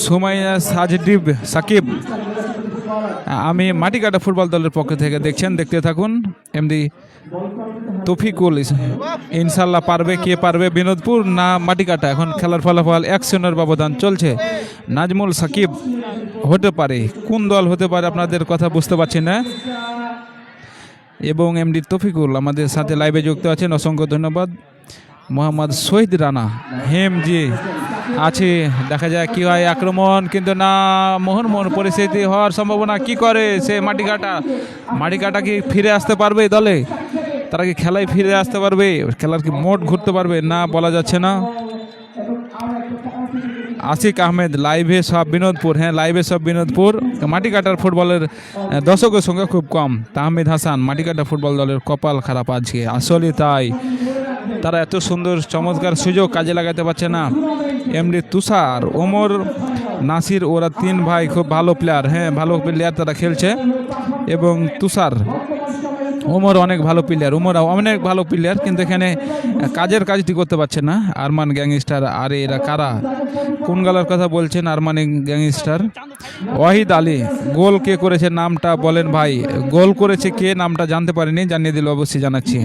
[SPEAKER 6] সুমাইয়া সাজদিব সাকিব, আমি মাটিকাটা ফুটবল দলের পক্ষ থেকে দেখতে থাকুন। এমডি তৌফিকুল, ইনশাল্লাহ পারবে। কে পারবে, বিনোদপুর না মাটিকাটা? এখন খেলার ফলাফল 1-0 ব্যবধান চলছে। নাজমুল সাকিব হতে পারে, কোন দল হতে পারে আপনাদের কথা বুঝতে পারছি না। এবং এমডি তৌফিকুল আমাদের সাথে লাইভে যুক্ত আছেন, অসংখ্য ধন্যবাদ। মোহাম্মদ শহীদ রানা, জি আছে, দেখা যায় কি হয়। আক্রমণ কিন্তু না, মোহন পরিস্থিতি হওয়ার সম্ভাবনা। কি করে সে মাটিকাটা কি ফিরে আসতে পারবে দলে? তারা কি খেলায় ফিরে আসতে পারবে? খেলার কি মোট ঘুরতে পারবে? না, বলা যাচ্ছে না। আশিক আহমেদ, লাইভে সব বিনোদপুর। হ্যাঁ, লাইভে সব বিনোদপুর। মাটিকাটার ফুটবলের দর্শকের সংখ্যা খুব কম। তাহমিদ হাসান, মাটিকাটা ফুটবল দলের কপাল খারাপ আজকে, আসলে তাই। তারা এত সুন্দর চমৎকার সুযোগ কাজে লাগাতে পারছে না। এমডি তুষার, ওমর, নাসির, ওরা 3 ভাই খুব ভালো প্লেয়ার। হ্যাঁ, ভালো প্লেয়ার তারা খেলছে। এবং তুষার, ওমর অনেক ভালো প্লেয়ার, কিন্তু এখানে কাজের কাজটি করতে পারছে না। আরমান গ্যাংস্টার, আরে এরা কারা? কোন গালার কথা বলছেন? আরমান গ্যাংস্টার। ওয়াহিদ আলী, গোল কে করেছে নামটা বলেন ভাই। গোল করেছে কে নামটা জানতে পারিনি, জানিয়ে দিল অবশ্যই জানাচ্ছি।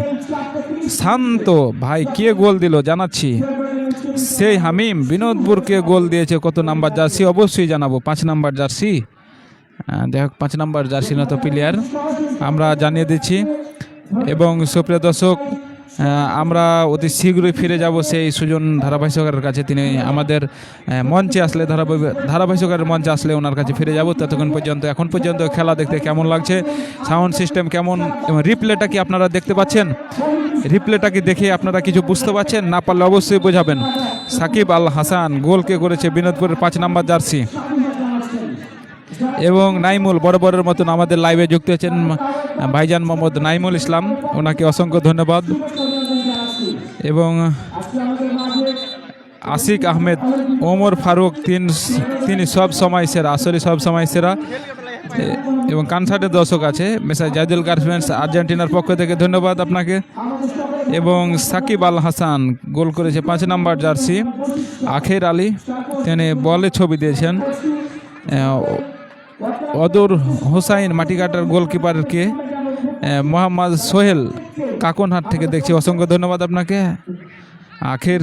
[SPEAKER 6] শান্ত ভাই, কে গোল দিল জানাচ্ছি। সেই হামিম, বিনোদপুরকে গোল দিয়েছে, কত নাম্বার জার্সি অবশ্যই জানাবো। 5 নাম্বার জার্সি, দেখ 5 নাম্বার জার্সি নত প্লেয়ার আমরা জানিয়ে দিচ্ছি। এবং সুপ্রিয় দর্শক, আমরা অতি শীঘ্রই ফিরে যাব সেই সুজন ধারাভাষ্যকারের কাছে। তিনি আমাদের মঞ্চে আসলে, ধারাভাষ্যকারের মঞ্চে আসলে ওনার কাছে ফিরে যাব। ততক্ষণ পর্যন্ত, এখন পর্যন্ত খেলা দেখতে কেমন লাগছে, সাউন্ড সিস্টেম কেমন, এবং রিপ্লেটা কি আপনারা দেখতে পাচ্ছেন? রিপ্লেটা কি দেখে আপনারা কিছু বুঝতে পারছেন? না পারলে অবশ্যই বোঝাবেন। সাকিব আল হাসান, গোলকে করেছে বিনোদপুরের 5 নাম্বার জার্সি। এবং নাইমুল, বরাবরের মতন আমাদের লাইভে যুক্ত হয়েছেন ভাইজান মোহাম্মদ নাইমুল ইসলাম, ওনাকে অসংখ্য ধন্যবাদ। এবং আশিক আহমেদ, ওমর ফারুক, তিনি সব সময় সেরা, আসলে সব সময় সেরা। এবং কানসার্টের দর্শক আছে, মেসার জাহিদুল গার্মেন্টস আর্জেন্টিনার পক্ষ থেকে ধন্যবাদ আপনাকে। এবং সাকিব আল হাসান গোল করেছে 5 নাম্বার জার্সি। আখের আলী, তিনি বলে ছবি দিয়েছেন। অদুর হোসাইন, মাটিকাটার গোলকিপারকে। মোহাম্মদ সোহেল, কাকনহাট থেকে দেখছি, অসংখ্য ধন্যবাদ আপনাকে। আখের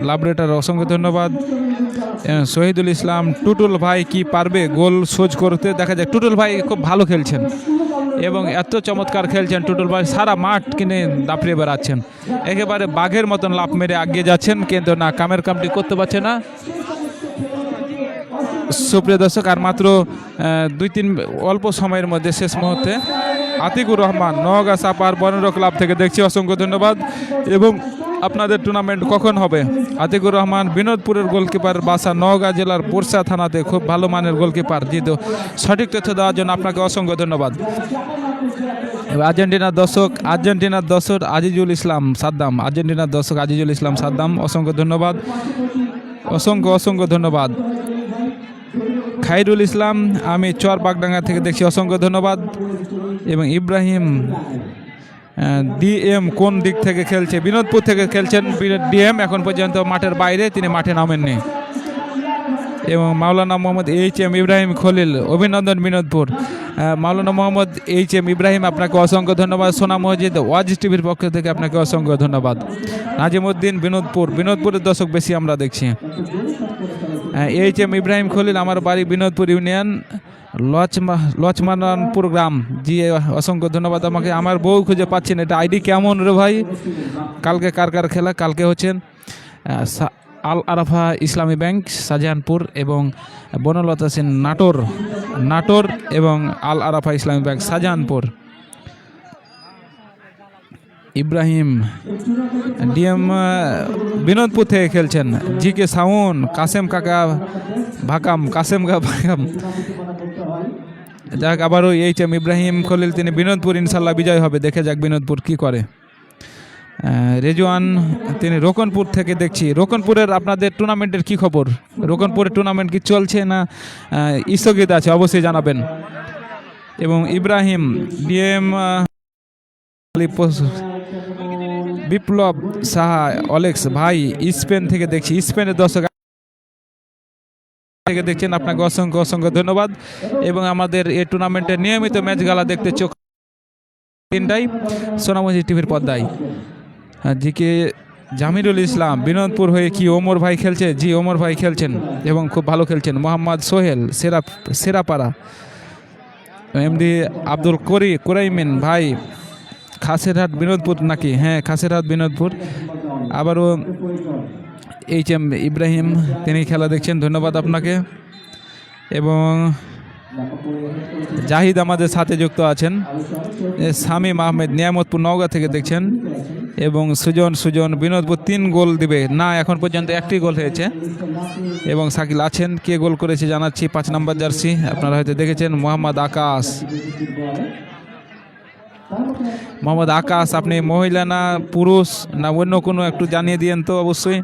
[SPEAKER 6] লাবরেটার, অসংখ্য ধন্যবাদ। শহীদুল ইসলাম, টুটুল ভাই কি পারবে গোল সোজ করতে? দেখা যায় টুটুল ভাই খুব ভালো খেলছেন এবং এত চমৎকার খেলছেন। টুটুল ভাই সারা মাঠ কিনে দাপড়িয়ে বেড়াচ্ছেন, একেবারে বাঘের মতন লাফ মেরে আগিয়ে যাচ্ছেন, কিন্তু না, কামের কামটি করতে পারছে না। সুপ্রিয় দর্শক আর মাত্র 2-3 অল্প সময়ের মধ্যে শেষ মুহূর্তে আতিকুর রহমান নওগাঁ সাপার বরেন্দ্র ক্লাব থেকে দেখছি, অসংখ্য ধন্যবাদ। এবং আপনাদের টুর্নামেন্ট কখন হবে? আতিকুর রহমান বিনোদপুরের গোলকিপার, বাসা নওগাঁ জেলার পোরশা থানাতে, খুব ভালো মানের গোলকিপার। যেহেতু সঠিক তথ্য দেওয়ার জন্য আপনাকে অসংখ্য ধন্যবাদ। আর্জেন্টিনার দর্শক আজিজুল ইসলাম সাদ্দাম, আর্জেন্টিনার দর্শক আজিজুল ইসলাম সাদ্দাম, অসংখ্য ধন্যবাদ, অসংখ্য ধন্যবাদ। খাইরুল ইসলাম, আমি চর বাগডাঙ্গা থেকে দেখছি, অসংখ্য ধন্যবাদ। এবং ইব্রাহিম ডিএম কোন দিক থেকে খেলছে? বিনোদপুর থেকে খেলছেন ডিএম, এখন পর্যন্ত মাঠের বাইরে, তিনি মাঠে নামেননি। এবং মাওলানা মোহাম্মদ এইচ.এম. ইব্রাহিম খলিল, অভিনন্দন বিনোদপুর। মাওলানা মোহাম্মদ এইচ.এম. ইব্রাহিম, আপনাকে অসংখ্য ধন্যবাদ। সোনা মসজিদ ওয়াজ টিভির পক্ষ থেকে আপনাকে অসংখ্য ধন্যবাদ। নাজিমউদ্দিন বিনোদপুরের দর্শক বেশি আমরা দেখছি। এইচ.এম. ইব্রাহিম খলিল, আমার বাড়ি বিনোদপুর ইউনিয়ন লচমানপুর গ্রাম। জি, অসংখ্য ধন্যবাদ। আমাকে আমার বউ খুঁজে পাচ্ছেন, এটা আইডি কেমন রে ভাই? কালকে কার খেলা? কালকে হচ্ছেন আল আরাফা ইসলামী ব্যাংক শাহজাহানপুর এবং বনলতা সেন নাটোর এবং আল আরাফা ইসলামী ব্যাংক শাহজাহানপুর। ইব্রাহিম ডিএম বিনোদপুর থেকে খেলছেন। জি কে সাউন, কাসেম কাকা ভাকাম। যাক, আবারও এইচ.এম. ইব্রাহিম খলিল, তিনি বিনোদপুর, ইনশাল্লাহ বিজয় হবে। দেখে যাক বিনোদপুর কি করে। রেজওয়ান, তিনি রোকনপুর থেকে দেখছি। রোকনপুরের আপনাদের টুর্নামেন্টের কি খবর? রোকনপুরের টুর্নামেন্ট কি চলছে না স্থগিত আছে? অবশ্যই জানাবেন। এবং ইব্রাহিম ডিএম বিপ্লব সাহা অলেক্স, ভাই স্পেন থেকে দেখছি, স্পেনের দর্শক থেকে দেখছেন, আপনাকে অসংখ্য ধন্যবাদ। এবং আমাদের এই টুর্নামেন্টের নিয়মিত ম্যাচ গালা দেখতে চোখ 3টায় সোনামসজিদ টিভির পর্দায়। জিকে জামিরুল ইসলাম, বিনোদপুর হয়ে কি ওমর ভাই খেলছে? জি, ওমর ভাই খেলছেন এবং খুব ভালো খেলছেন। মোহাম্মদ সোহেল সেরাপাড়া। এমডি আব্দুল কোরাইমিন ভাই, খাসেরহাট বিনোদপুর নাকি? হ্যাঁ, খাসেরহাট বিনোদপুর। আবারও এইচ.এম. ইব্রাহিম, তিনি খেলা দেখছেন, ধন্যবাদ আপনাকে। এবং জাহিদ আমাদের সাথে যুক্ত আছেন। শামীম আহমেদ নিয়ামতপুর নওগাঁ থেকে দেখছেন। এবং সুজন বিনোদপুর 3 গোল দিবে না, এখন পর্যন্ত 1টি গোল হয়েছে। এবং শাকিল আছেন, কে গোল করেছে জানাচ্ছি, 5 নম্বর জার্সি, আপনারা হয়তো দেখেছেন, মোহাম্মদ আকাশ। আপনি মহিলা না পুরুষ না অন্য কোনো একটু জানিয়ে দিয়েন তো অবশ্যই।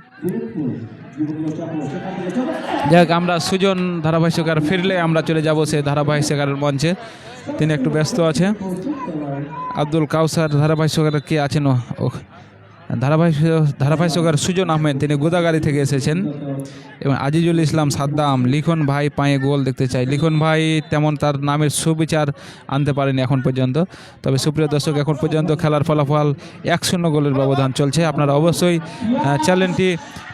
[SPEAKER 6] যাক, আমরা সুজন ধারাভাষ্যকার ফিরলে আমরা চলে যাব সেই ধারাভাষ্যকারের মঞ্চে, তিনি একটু ব্যস্ত আছে। আব্দুল কাউসার ধারাভাষ্যকার কে আছেন? ধারাভাষ্যকার সুজন আহমেদ, তিনি গোদাগাড়ি থেকে এসেছেন। এবং আজিজুল ইসলাম সাদ্দাম, লিখন ভাই পায়ে গোল দেখতে চাই। লিখন ভাই তেমন তার নামের সুবিচার আনতে পারেনি এখন পর্যন্ত। তবে সুপ্রিয় দর্শক, এখন পর্যন্ত খেলার ফলাফল 1-0 গোলের ব্যবধান চলছে। আপনারা অবশ্যই চ্যানেলটি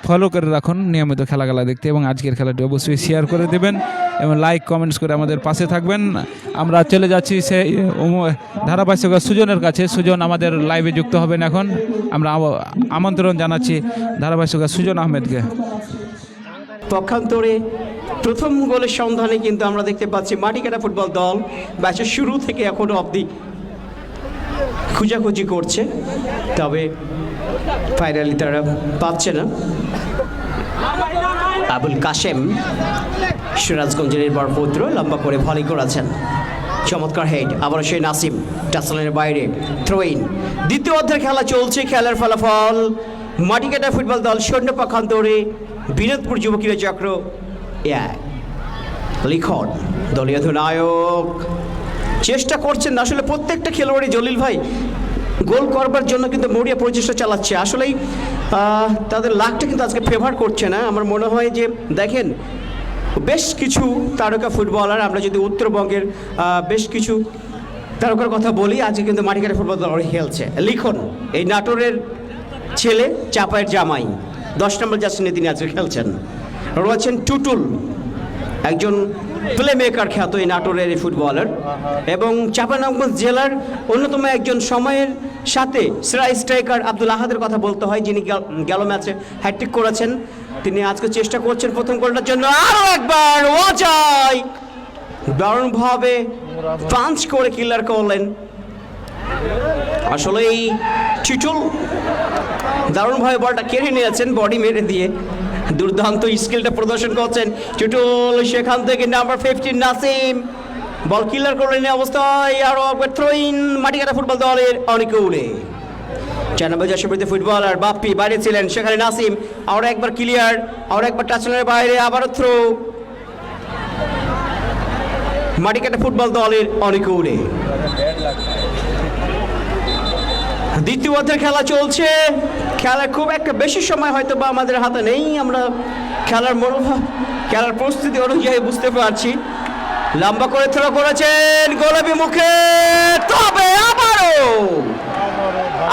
[SPEAKER 6] ফলো করে রাখুন নিয়মিত খেলাগুলা দেখতে, এবং আজকের খেলাটি অবশ্যই শেয়ার করে দেবেন এবং লাইক কমেন্টস করে আমাদের পাশে থাকবেন। আমরা চলে যাচ্ছি সেই ধারাভাষ্যকার সুজনের কাছে। সুজন আমাদের লাইভে যুক্ত হবেন এখন। আমরা আমন্ত্রণ জানাচ্ছি ধারাভাষ্যকার সুজন আহমেদকে।
[SPEAKER 4] পক্ষান্তরে প্রথম গোলের সন্ধানে কিন্তু আমরা দেখতে পাচ্ছি মাটিকাটা ফুটবল দল ম্যাচের শুরু থেকে এখনো অবধি খুঁজাখুঁজি করছে, তবে ফাইনালি তারা পাচ্ছে না। আবুল কাশেম, সিরাজগঞ্জের নির্ভর পুত্র, লম্বা করে ভলি করেছেন, চমৎকার হেড। আবার সেই নাসিম টাসলের বাইরে থ্রোইন। দ্বিতীয় অর্ধের খেলা চলছে। খেলার ফলাফল মাটিকাটা ফুটবল দল 0 পক্ষান্তরে বিনোদপুর যুবকীরা চক্র 1। লিখন দলীয় অধিনায়ক চেষ্টা করছেন, আসলে প্রত্যেকটা খেলোয়াড়ই জলিল ভাই গোল করবার জন্য কিন্তু মরিয়া প্রচেষ্টা চালাচ্ছে। আসলেই তাদের লাকটা কিন্তু আজকে ফেভার করছে না। আমার মনে হয় যে দেখেন, বেশ কিছু তারকা ফুটবলার, আমরা যদি উত্তরবঙ্গের বেশ কিছু তারকার কথা বলি, আজকে কিন্তু মাটিকাটা ফুটবল দল খেলছে। লিখন এই নাটোরের ছেলে, চাপায়ের জামাই, 10 নম্বর জার্সি নিয়ে তিনি আজকে খেলছেন। রয়েছেন টুটুল, একজন প্লে মেকার খ্যাত এই নাটোরের এই ফুটবলার, এবং চাঁপাইনবাবগঞ্জ জেলার অন্যতম একজন সময়ের সাথে সেরা স্ট্রাইকার আব্দুল আহাদের কথা বলতে হয়, যিনি গেল ম্যাচে হ্যাট্রিক করেছেন। তিনি আজকে চেষ্টা করছেন প্রথম গোলটার জন্য। আরো একবার অজয় দারুণভাবে পাঞ্চ করে কিলার করলেন। আসলে এই টুটুল দারুণভাবে বলটা কেড়ে নিয়েছেন বডি মেরে দিয়ে, দুর্দান্ত স্কিলটা প্রদর্শন করছেন টুটুল। সেখান থেকে নাম্বার 15 নাসিম বল কিলার করলেন এই অবস্থায়। আরো একবার থ্রো ইন মাটিকাটা ফুটবল দলের অনুকূলে। 4 নম্বর জার্সি পরিহিত ফুটবলার বাপ্পি বাইরে ছিলেন, সেখানে নাসিম আরো একবার ক্লিয়ার, আরো একবার টাচলাইনের বাইরে, আবারও থ্রো মাটিকাটা ফুটবল দলের অনুকূলে। দ্বিতীয় অর্ধের খেলা চলছে। খেলার খুব একটা বেশি সময় হয়তো বা আমাদের হাতে নেই, আমরা খেলার মনোভাব খেলার প্রস্তুতি অনুযায়ী বুঝতে পারছি। লম্বা করে থ্রো করেছেন গোলাপি মুখে, তবে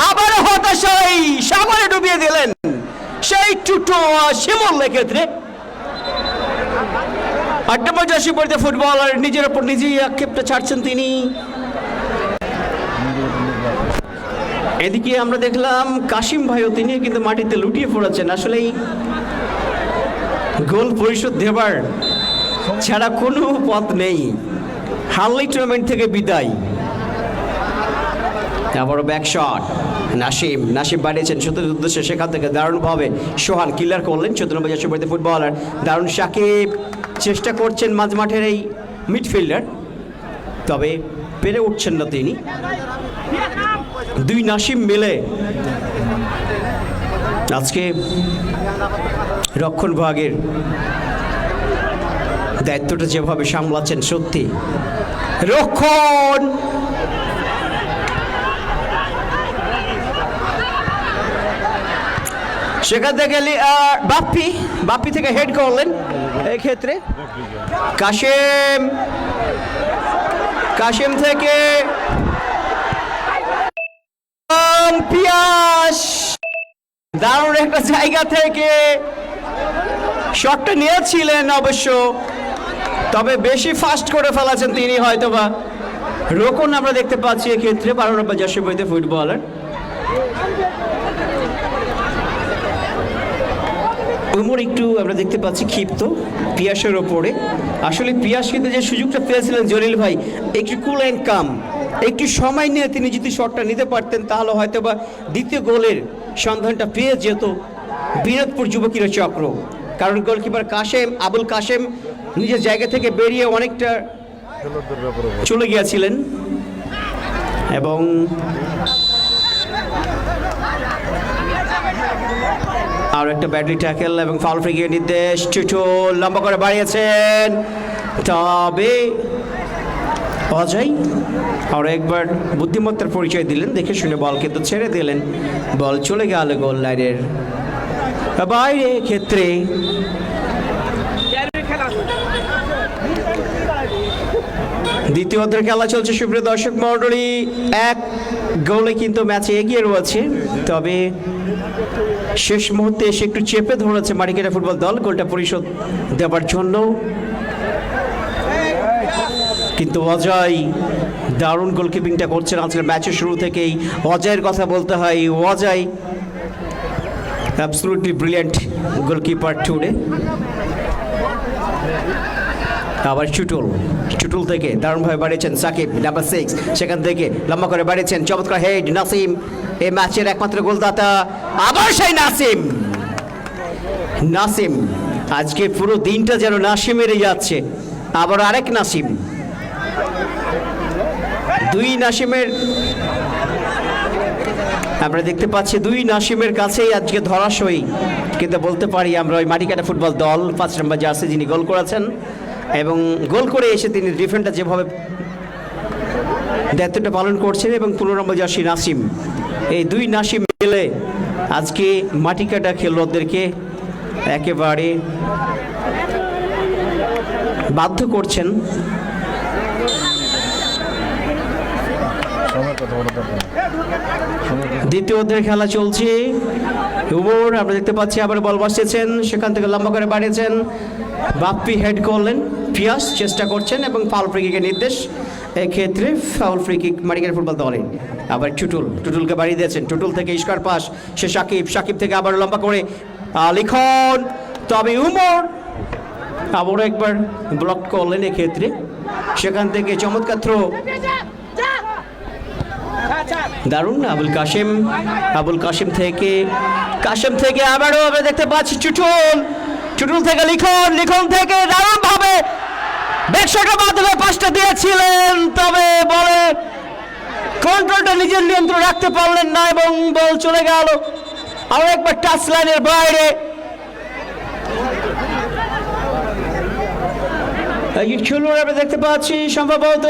[SPEAKER 4] আবারও হতাশায় সাগরে ডুবিয়ে দিলেন সেই টুটু শিমুল ক্ষেত্রে। 8 নম্বর জার্সি পরিহিত ফুটবলার নিজের ওপর নিজেই আক্ষেপটা ছাড়ছেন তিনি। এদিকে আমরা দেখলাম কাশিম ভাইও তিনি কিন্তু মাটিতে লুটিয়ে পড়েছেন। আসলেই গোল পরিশোধ দেবার ছাড়া কোনো পথ নেই, হারলেই টুর্নামেন্ট থেকে বিদায়। আবারও ব্যাক শট, নাসিম বাড়িয়েছেন শত্রুর উদ্দেশ্যে, সেখান থেকে দারুণভাবে সোহান কিলার করলেন 14 নম্বর জার্সি পরিহিত ফুটবলার। দারুণ সাকিব চেষ্টা করছেন মাঝ মাঠের এই মিডফিল্ডার, তবে পেরে উঠছেন না তিনি। 2 নাসিম মিলে আজকে রক্ষণ ভাগের দায়িত্বটা যেভাবে সামলাচ্ছেন, সত্যি রক্ষণ সেখান থেকে বাপ্পি থেকে হেড করলেন এই ক্ষেত্রে। কাশেম থেকে পিয়াস দারুণ একটা জায়গা থেকে শটটা নিয়েছিলেন অবশ্য, তবে বেশি ফাস্ট করে ফেলাছেন তিনি হয়তোবা। রোকন আমরা দেখতে পাচ্ছি এক্ষেত্রে 12 নম্বর জার্সি পরিহিত ফুটবলার। উমর একটু আমরা দেখতে পাচ্ছি ক্ষিপ্ত পিয়াসের ওপরে। আসলে পিয়াস কিন্তু যে সুযোগটা পেয়েছিলেন জলিল ভাই, একটু কুল অ্যান্ড কাম, একটু সময় নিয়ে তিনি যদি শটটা নিতে পারতেন তাহলে হয়তো বা দ্বিতীয় গোলের সন্ধানটা পেয়ে যেত বিনোদপুর যুবকের চক্র। কারণ গোলকিপার আবুল কাশেম নিজের জায়গা থেকে বেরিয়ে অনেকটা চলে গিয়েছিলেন এবং আর একটা ব্যাটারি ট্যাকেল এবং ফাউল ফ্রি কিকের নির্দেশ। টুটু লম্বা করে বাড়িয়েছেন, তবে অজয় আর একবার বুদ্ধিমত্তার পরিচয় দিলেন, দেখে শুনে বল কিন্তু ছেড়ে দিলেন, বল চলে গেল গোল লাইনের বাইরে ক্ষেত্রে। দ্বিতীয় অর্ধের খেলা চলছে সুপ্রিয় দর্শক মণ্ডলী, 1 গোলে কিন্তু ম্যাচে এগিয়ে রয়েছে, তবে শেষ মুহূর্তে এসে একটু চেপে ধরেছে মাটিকাটা ফুটবল দল গোলটা পরিশোধ দেওয়ার জন্য। কিন্তু অজয় দারুণ গোলকিপিংটা করছেন আজকের ম্যাচের শুরু থেকেই। অজয়ের কথা বলতে হয়, Ajay absolutely brilliant goalkeeper today. আবার চুটুল থেকে দারুণভাবে বাড়িয়েছেন সাকিব নাম্বার 6, সেখান থেকে লম্বা করে বাড়িয়েছেন, চমৎকার হেড নাসিম, এই ম্যাচের একমাত্র গোলদাতা আবার সেই নাসিম। আজকে পুরো দিনটা যেন নাসিমেরই যাচ্ছে। আবার আরেক নাসিম, 2 নাসিমের আমরা দেখতে পাচ্ছি 2 নাসিমের কাছেই আজকে ধরাশয়ী কিন্তু বলতে পারি আমরা ওই মাটিকাটা ফুটবল দল 5 নম্বর জার্সি যিনি গোল করেছেন এবং গোল করে এসে তিনি ডিফেন্ডার যেভাবে দায়িত্বটা পালন করছেন এবং 15 নম্বর জার্সি নাসিম, এই 2 নাসিম মিলে আজকে মাটিকাটা খেলোয়াড়দেরকে একেবারে বাধ্য করছেন। দ্বিতীয় অর্ধের খেলা চলছে। উমর আমরা দেখতে পাচ্ছি আবার বল বসিয়েছেন, সেখান থেকে লম্বা করে বাড়িয়েছেন, বাপ্পি হেড করলেন, পিয়াস চেষ্টা করছেন এবং ফাউল ফ্রি কিকের নির্দেশ। এক্ষেত্রে ফাউল ফ্রি কিক মাটিকাটা ফুটবল দলে। আবার টুটুলকে বাড়িয়ে দিয়েছেন, টুটুল থেকে ইস্কার পাস, সে সাকিব থেকে আবার লম্বা করে লিখন তবে উমর আবারও একবার ব্লক করলেন এক্ষেত্রে। সেখান থেকে চমৎকার থ্রো, দারুণ আবুল কাশিম থেকে আবারও আমরা দেখতে পাচ্ছি চুটুল থেকে লিখন থেকে দারুণ ভাবে ব্যাকশটের মাধ্যমে পাসটা দিয়েছিলেন, তবে বলে কন্ট্রোলটা নিজের নিয়ন্ত্রণ রাখতে পারলেন না এবং বল চলে গেল আরো একবার টাচ লাইনের বাইরে। খেলোয়াড় আমরা দেখতে পাচ্ছি সম্ভবত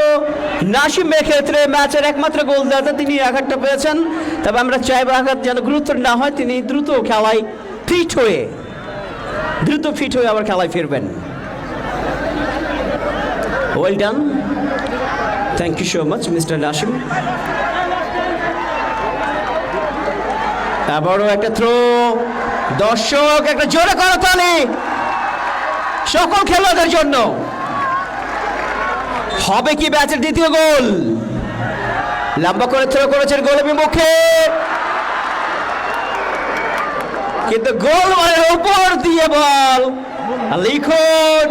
[SPEAKER 4] নাসিম ক্ষেত্রে ম্যাচের একমাত্র গোলদাতা, তিনি আঘাতটা পেয়েছেন। তবে আমরা চাইব আঘাত যেন গুরুতর না হয়, তিনি দ্রুত খেলায় ফিট হয়ে আবার খেলায় ফিরবেন। Well done, thank you so much mister Nasim. আবারও একটা থ্রো, দর্শক একটা জোরে করতালি সকল খেলোয়াড়দের জন্য। হবে কি ম্যাচের দ্বিতীয় গোল? লম্বা করে থ্রো করেছেন গোলের বিমুখে, কিন্তু গোল ওয়ালের উপর দিয়ে বল লিখন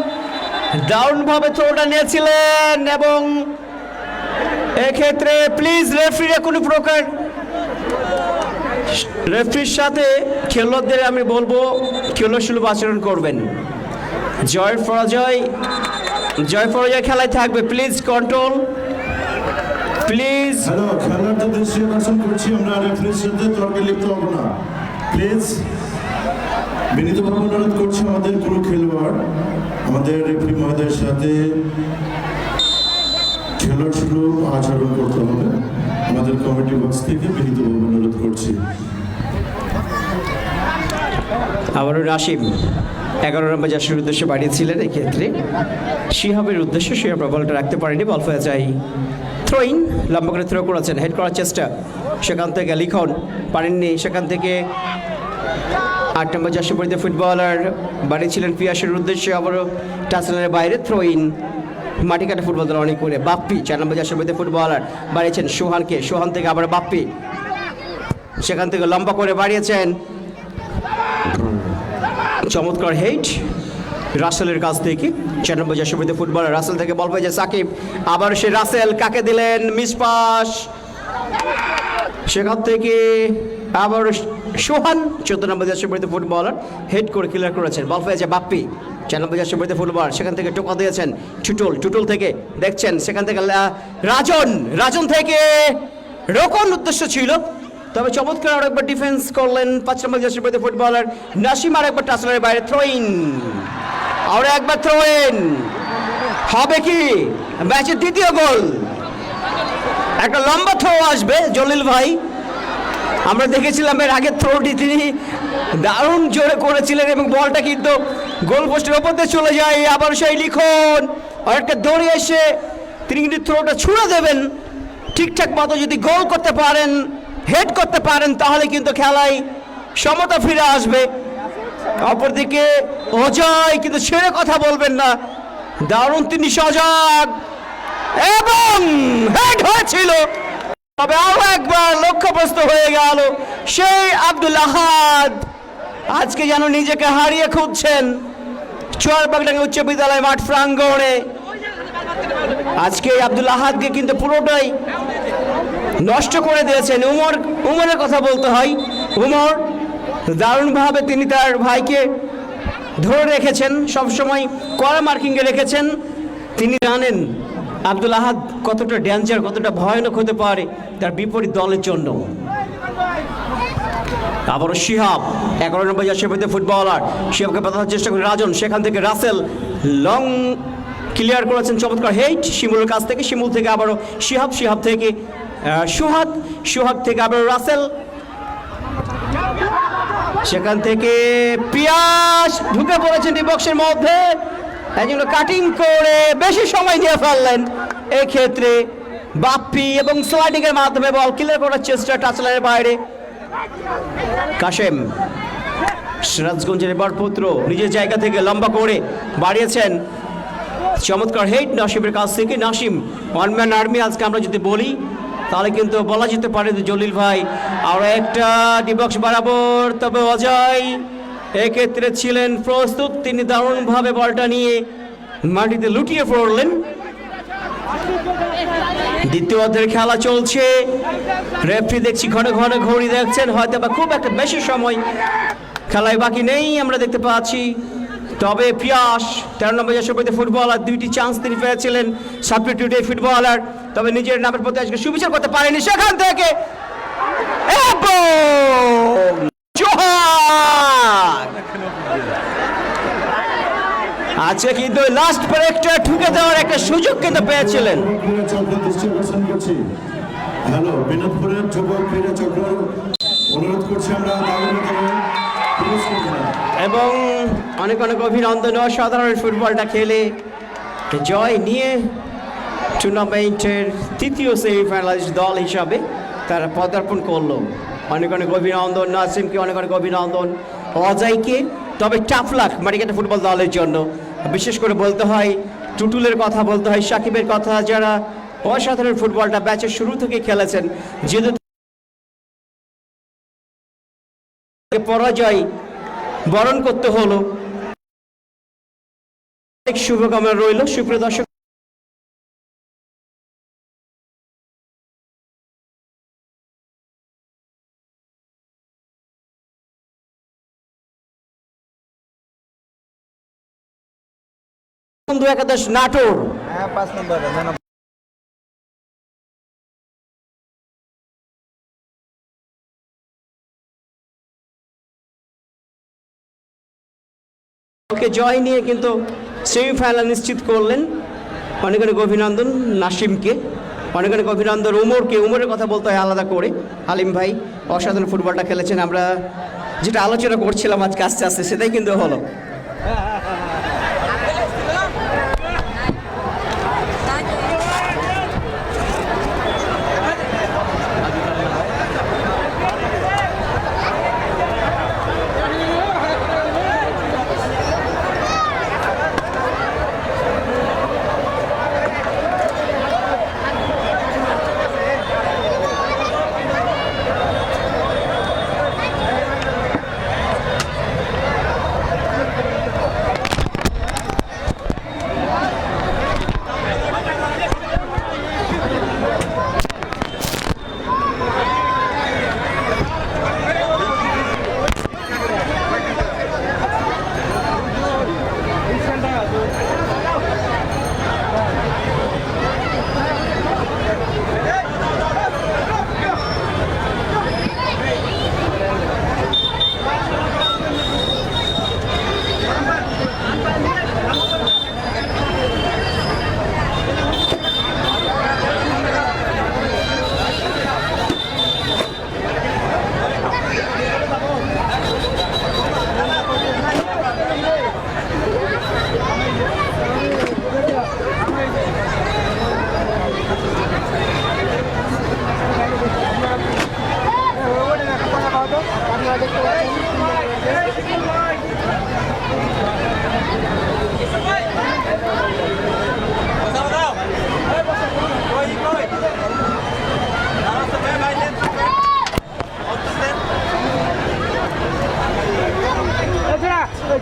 [SPEAKER 4] দারুণ ভাবে থ্রোটা নিয়েছিলেন। এবং এক্ষেত্রে প্লিজ রেফারিরা কোনো প্রকার রেফারির সাথে খেলোয়াড়দের আমি বলবো খেলোয়াড় সুলভ আচরণ করবেন। জয় পরাজয় খেলায় থাকবে, প্লিজ কন্ট্রোল প্লিজ।
[SPEAKER 8] হ্যালো, খেলার তো দৃশ্য আকর্ষণ করছি আমরা, রেফারির সাথে তর্কে লিপ্ত হব না প্লিজ। বিনীতভাবে অনুরোধ করছি আমাদের পুরো খেলোয়াড় আমাদের রেফারি মহোদয়ের সাথে খেলোয়াড় সুলভ আচরণ করতে হবে। আমাদের কমিটি বক্স থেকে বিনীতভাবে অনুরোধ করছি।
[SPEAKER 4] আবারও নাসিম 11 নম্বর জার্সির উদ্দেশ্যে বাড়িয়েছিলেন, এক্ষেত্রে শিহাবের উদ্দেশ্যে শিহাব বলটা রাখতে পারেনি, বল হয়ে যায় থ্রোইন। লম্বা করে থ্রো করেছেন, হেড করার চেষ্টা, সেখান থেকে লিখন পারেননি। সেখান থেকে 8 নম্বর জার্সি পরিহিত ফুটবলার বাড়িয়েছিলেন পিয়াসের উদ্দেশ্যে, আবারও টাচলাইনের বাইরে থ্রোইন। মাটি কাটা ফুটবল দল অনেক করে বাপ্পি 4 নম্বর জার্সি পরিহিত ফুটবলার বাড়িয়েছেন সোহান থেকে আবার বাপ্পি, সেখান থেকে লম্বা করে বাড়িয়েছেন, চমৎকার হেড রাসেলের কাছ থেকে। 4 নম্বর জার্সি পরিহিত ফুটবলার রাসেল থেকে বল পেয়েছে সাকিব, আবার সে রাসেল কাকে দিলেন মিস পাস, সেখান থেকে আবার সোহান 14 নম্বর জার্সি পরিহিত ফুটবলার হেড করে ক্লিয়ার করেছেন, বল পেয়েছে বাপ্পি 4 নম্বর জার্সি পরিহিত ফুটবলার, সেখান থেকে টোকা দিয়েছেন টুটুল থেকে দেখছেন, সেখান থেকে রাজন থেকে রোকন উদ্দেশ্য ছিল, তবে চমৎকার আরেকবার ডিফেন্স করলেন 5 নম্বর জার্সি পরিহিত ফুটবলার নাসিম। আরেকবার টাচলাইনের বাইরে থ্রোইন, আর একবার থ্রোইন, হবে কি ম্যাচের দ্বিতীয় গোল? একটা লম্বা থ্রো আসবে জলিল ভাই, আমরা দেখেছিলাম এর আগের থ্রোটি তিনি দারুণ জোরে করেছিলেন এবং বলটা কিন্তু গোল পোস্টের ওপর দিয়ে চলে যায়। আবার সেই লিখন আরেকটা দৌড়ে এসে তিনি কিন্তু থ্রোটা ছুঁড়ে দেবেন, ঠিকঠাক মতো যদি গোল করতে পারেন, হেড করতে পারেন, তাহলে কিন্তু খেলায় সমতা ফিরে আসবে। অপরদিকে অজয় কিন্তু ছেড়ে কথা বলবেন না, দারুণ তিনি সজাগ এবং হেড হয়েছিল, তবে আরো একবার লক্ষ্যপ্রস্ত হয়ে গেল সেই আব্দুল আহাদ। আজকে যেন নিজেকে হারিয়ে খুঁজছেন চুয়ারবাগডাঙ্গা উচ্চ বিদ্যালয় মাঠ প্রাঙ্গণে। আজকে আব্দুল আহাদকে কিন্তু পুরোটাই নষ্ট করে দিয়েছেন। উমরের কথা বলতে হয়, উমর দারুণভাবে তিনি তার ভাইকে ধরে রেখেছেন, সবসময় কড়া মার্কিংয়ে রেখেছেন। তিনি জানেন আব্দুল আহাদ কতটা ডেঞ্জার, কতটা ভয়ানক হতে পারে তার বিপরীত দলের জন্য। আবারও শিহাব 11 নম্বর জার্সি পরিহিত ফুটবলার, শিহাবকে বাঁধানোর চেষ্টা করে রাজন, সেখান থেকে রাসেল লং ক্লিয়ার করেছেন, চমৎকার হেড শিমুলের কাছ থেকে, শিমুল থেকে আবারও শিহাব থেকে সোহাগ থেকে আবারও রাসেল, সেখান থেকে পিয়াস ঢুকে পড়েছেন বক্সের মধ্যে, একজন কাটিং করে বেশি সময় দিয়ে ফেললেন এই ক্ষেত্রে বাপ্পি এবং স্লাইডিং এর মাধ্যমে বল ক্লিয়ার করার চেষ্টা টাচলাইনের বাইরে। কাশেম সিরাজগঞ্জের এবার পুত্র নিজের জায়গা থেকে লম্বা করে বাড়িয়েছেন, চমৎকার হেড নাসিমের কাছ থেকে। নাসিম ওয়ান ম্যান আর্মি আজকে আমরা যদি বলি তাহলে কিন্তু বলা যেতে পারে যে জলিল ভাই আরো একটা ডিবক্স বরাবর, তবে অজয় এক্ষেত্রে ছিলেন প্রস্তুত, তিনি দারুণভাবে বলটা নিয়ে মাটিতে লুটিয়ে পড়লেন। দ্বিতীয় অর্ধের খেলা চলছে, রেফারি দেখছি ঘন ঘন ঘড়ি দেখছেন, হয়তো বা খুব একটা বেশি সময় খেলায় বাকি নেই আমরা দেখতে পাচ্ছি। তবে পিয়াস 13 নম্বর জার্সি ফুটবলার, 2টি চান্স তিনি পেয়েছিলেন, সাবস্টিটিউট ফুটবলার, তবে নিজের নামের প্রতি আজকে সুবিচার করতে পারেনি। সেখান থেকে আজকে কিন্তু লাস্ট ব্রেকটা ঢুকে দেওয়ার একটা সুযোগ কিন্তু পেয়েছিলেন।
[SPEAKER 8] হ্যালো, বিনোদপুরের যুবক ক্রীড়া চক্র অনুরোধ করছি আমরা
[SPEAKER 4] এবং অনেক অনেক অভিনন্দন, অসাধারণ ফুটবলটা খেলে জয় নিয়ে টুর্নামেন্টের তৃতীয় সেমিফাইনালিস্ট দল হিসাবে তারা পদার্পণ করলো। অনেক অনেক অভিনন্দন নাসিমকে, অনেক অনেক অভিনন্দন অজয়কে। তবে টাফ লাক মাটিকাটা ফুটবল দলের জন্য, বিশেষ করে বলতে হয় টুটুলের কথা, বলতে হয় সাকিবের কথা, যারা অসাধারণ ফুটবলটা ব্যাচের শুরু থেকে খেলেছেন। যেহেতু পরাজয় বরণ করতে হলো, অনেক শুভকামনা রইল। সুপ্রিয় দর্শক, একাদশ নাটোর
[SPEAKER 5] হ্যাঁ 5 নম্বরে
[SPEAKER 4] জয় নিয়ে কিন্তু সেমিফাইনাল নিশ্চিত করলেন। অনেক অনেক অভিনন্দন নাসিমকে, অনেক অনেক অভিনন্দন উমরকে। উমরের কথা বলতে হয় আলাদা করে, হালিম ভাই অসাধারণ ফুটবলটা খেলেছেন। আমরা যেটা আলোচনা করছিলাম আজকে আস্তে আস্তে সেটাই কিন্তু হলো।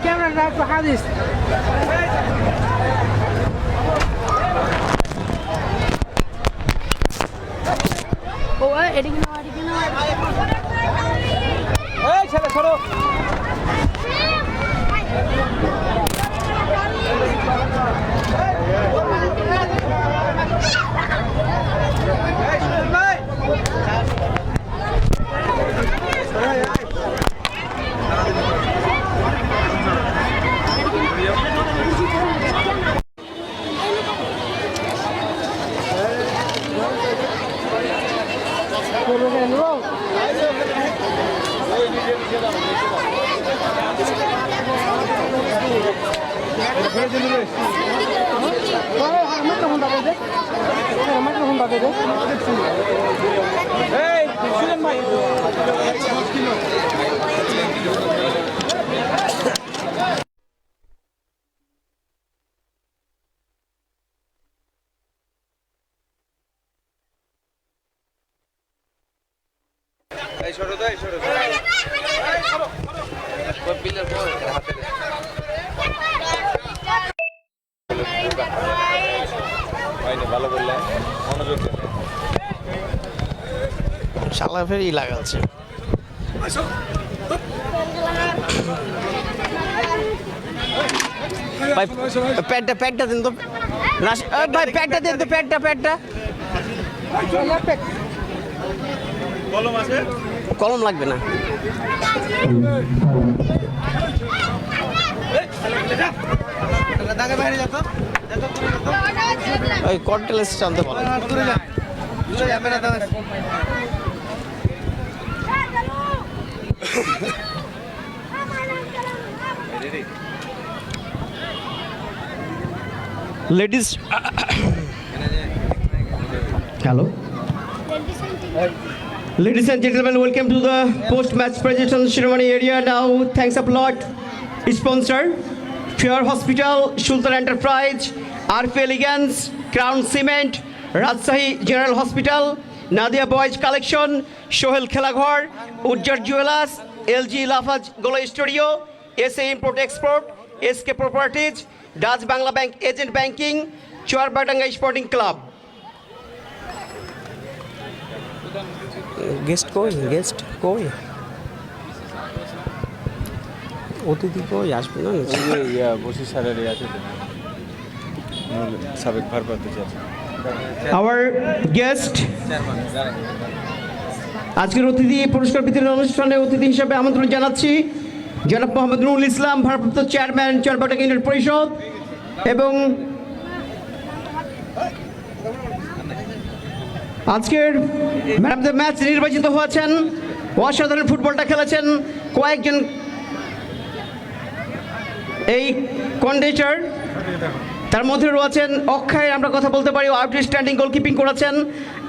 [SPEAKER 9] ক্যামেরা রাখো হাদিস ও এদিকে না এদিকে না এই ছেলে সরো
[SPEAKER 5] এই সরো তো এই সরো
[SPEAKER 7] ভালো করলে মনোযোগ দেন।
[SPEAKER 2] শালা ফের ই লাগাচ্ছে। ভাই প্যাডটা দিন তো। ভাই প্যাডটা দিন তো, প্যাডটা। কলম লাগবে না। ওই কন্টেলেস টানতে বলো। Ladies
[SPEAKER 4] Hello. Ladies and gentlemen, welcome to the post-match presentation ceremony area. Now, thanks a lot. Sponsor, Pure Hospital, Sultan Enterprise, RP Elegance, Crown Cement, Rajshahi General Hospital, Nadia Boys Collection, Sohel Khelaghor, Ujjar Jewelers, LG Lafaz Golo Studio, SA Import Export, SK Properties, Dutch Bangla Bank Agent Banking, Chuarbatanga Sporting Club.
[SPEAKER 2] Guest কই অতিথি কই আসবে না?
[SPEAKER 7] বসি স্যারের আছে সাবেক ভারপ্রাপ্ত চেয়ারম্যান।
[SPEAKER 4] Our guest, আজকের অতিথি পুরস্কার বিতরণ অনুষ্ঠানে অতিথি হিসেবে আমন্ত্রণ জানাচ্ছি জনাব মোহাম্মদ নুরুল ইসলাম, ভারপ্রাপ্ত চেয়ারম্যান চরবাটা ইউনিয়ন পরিষদ, এবং আজকের ম্যান অফ দ্য ম্যাচ নির্বাচিত হয়েছেন, অসাধারণ ফুটবলটা খেলেছেন কয়েকজন এই কন্ডেটার। তার মধ্যে রয়েছেন অক্ষয়, আমরা কথা বলতে পারি আউটস্ট্যান্ডিং গোলকিপিং করেছেন,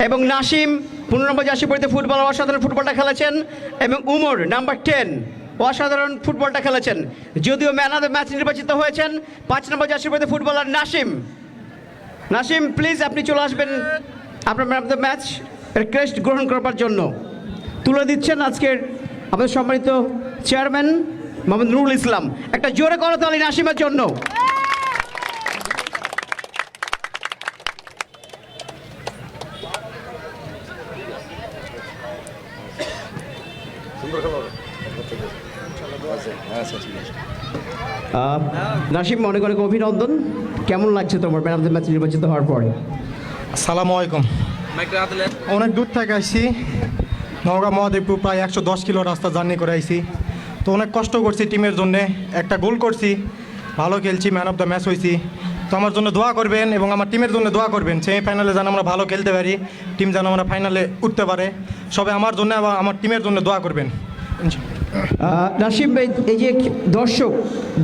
[SPEAKER 4] এবং নাসিম 15 নম্বর জার্সি পরিতে ফুটবল অসাধারণ ফুটবলটা খেলেছেন, এবং উমর নাম্বার 10 অসাধারণ ফুটবলটা খেলেছেন। যদিও ম্যান অফ দ্য ম্যাচ নির্বাচিত হয়েছেন 5 নম্বর জার্সি পরিতে ফুটবলার নাসিম প্লিজ আপনি চলে আসবেন আপনার ম্যান অফ দ্য ম্যাচ এর ক্রেস্ট গ্রহণ করবার জন্য। তুলে দিচ্ছেন আজকের আমাদের সম্মানিত চেয়ারম্যান মোহাম্মদ নুরুল ইসলাম। একটা জোরে করতালি নাসিমের জন্য। নাসিম, অনেক অনেক অভিনন্দন। কেমন লাগছে তোমার ম্যান অফ দ্য ম্যাচ নির্বাচিত হওয়ার পরে?
[SPEAKER 11] আসসালামু আলাইকুম। অনেক দূর থেকে আসছি, নওগাঁ মহাদেবপুর, প্রায় 110 কিলো রাস্তা জার্নি করে আইছি। তো অনেক কষ্ট করছি টিমের জন্য, একটা গোল করছি, ভালো খেলছি, ম্যান অফ দ্য ম্যাচ হয়েছি। তো আমার জন্য দোয়া করবেন এবং আমার টিমের জন্য দোয়া করবেন, সেমিফাইনালে যেন আমরা ভালো খেলতে পারি, টিম যেন আমরা ফাইনালে উঠতে পারে। সবাই আমার জন্য এবং আমার টিমের জন্য দোয়া করবেন।
[SPEAKER 4] নাসিম, এই যে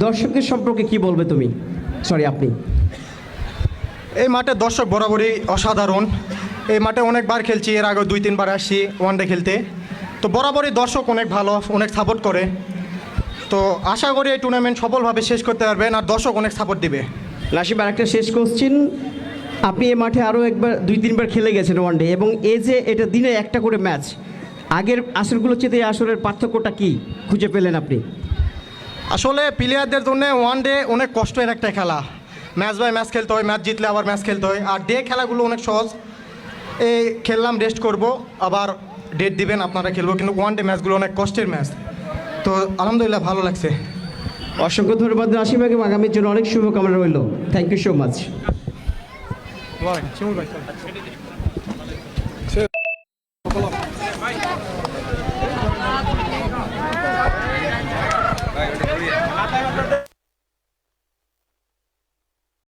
[SPEAKER 4] দর্শকের সম্পর্কে কি বলবে তুমি? আপনি।
[SPEAKER 11] এই মাঠে দর্শক বরাবরই অসাধারণ। এই মাঠে অনেকবার খেলছি, এর আগে 2-3 বার আসছি ওয়ানডে খেলতে। তো বরাবরই দর্শক অনেক ভালো, অনেক সাপোর্ট করে। তো আশা করি এই টুর্নামেন্ট সফলভাবে শেষ করতে পারবেন আর দর্শক অনেক সাপোর্ট দিবে।
[SPEAKER 4] নাসিম, আরেকটা শেষ কোশ্চিন, আপনি এই মাঠে আরও 2-3 বার খেলে গেছেন ওয়ানডে, এবং এই যে এটা দিনে একটা করে ম্যাচ, আগের আসরগুলোর চেয়ে এই আসরের পার্থক্যটা কি খুঁজে পেলেন আপনি?
[SPEAKER 11] আসলে প্লেয়ারদের জন্য ওয়ানডে অনেক কষ্টের একটা খেলা, ম্যাচ বাই ম্যাচ খেলতে হয়, ম্যাচ জিতলে আবার ম্যাচ খেলতে হয়। আর ডে খেলাগুলো অনেক সহজ, এই খেললাম, রেস্ট করব, আবার ডেট দিবেন, আপনারা খেলবো। কিন্তু ওয়ানডে ম্যাচগুলো অনেক কষ্টের ম্যাচ। তো আলহামদুলিল্লাহ ভালো লাগছে।
[SPEAKER 4] অসংখ্য ধন্যবাদ নাসিম, এবং আগামীর জন্য অনেক শুভকামনা রইল। Thank you so much.
[SPEAKER 11] Shimul ভাই।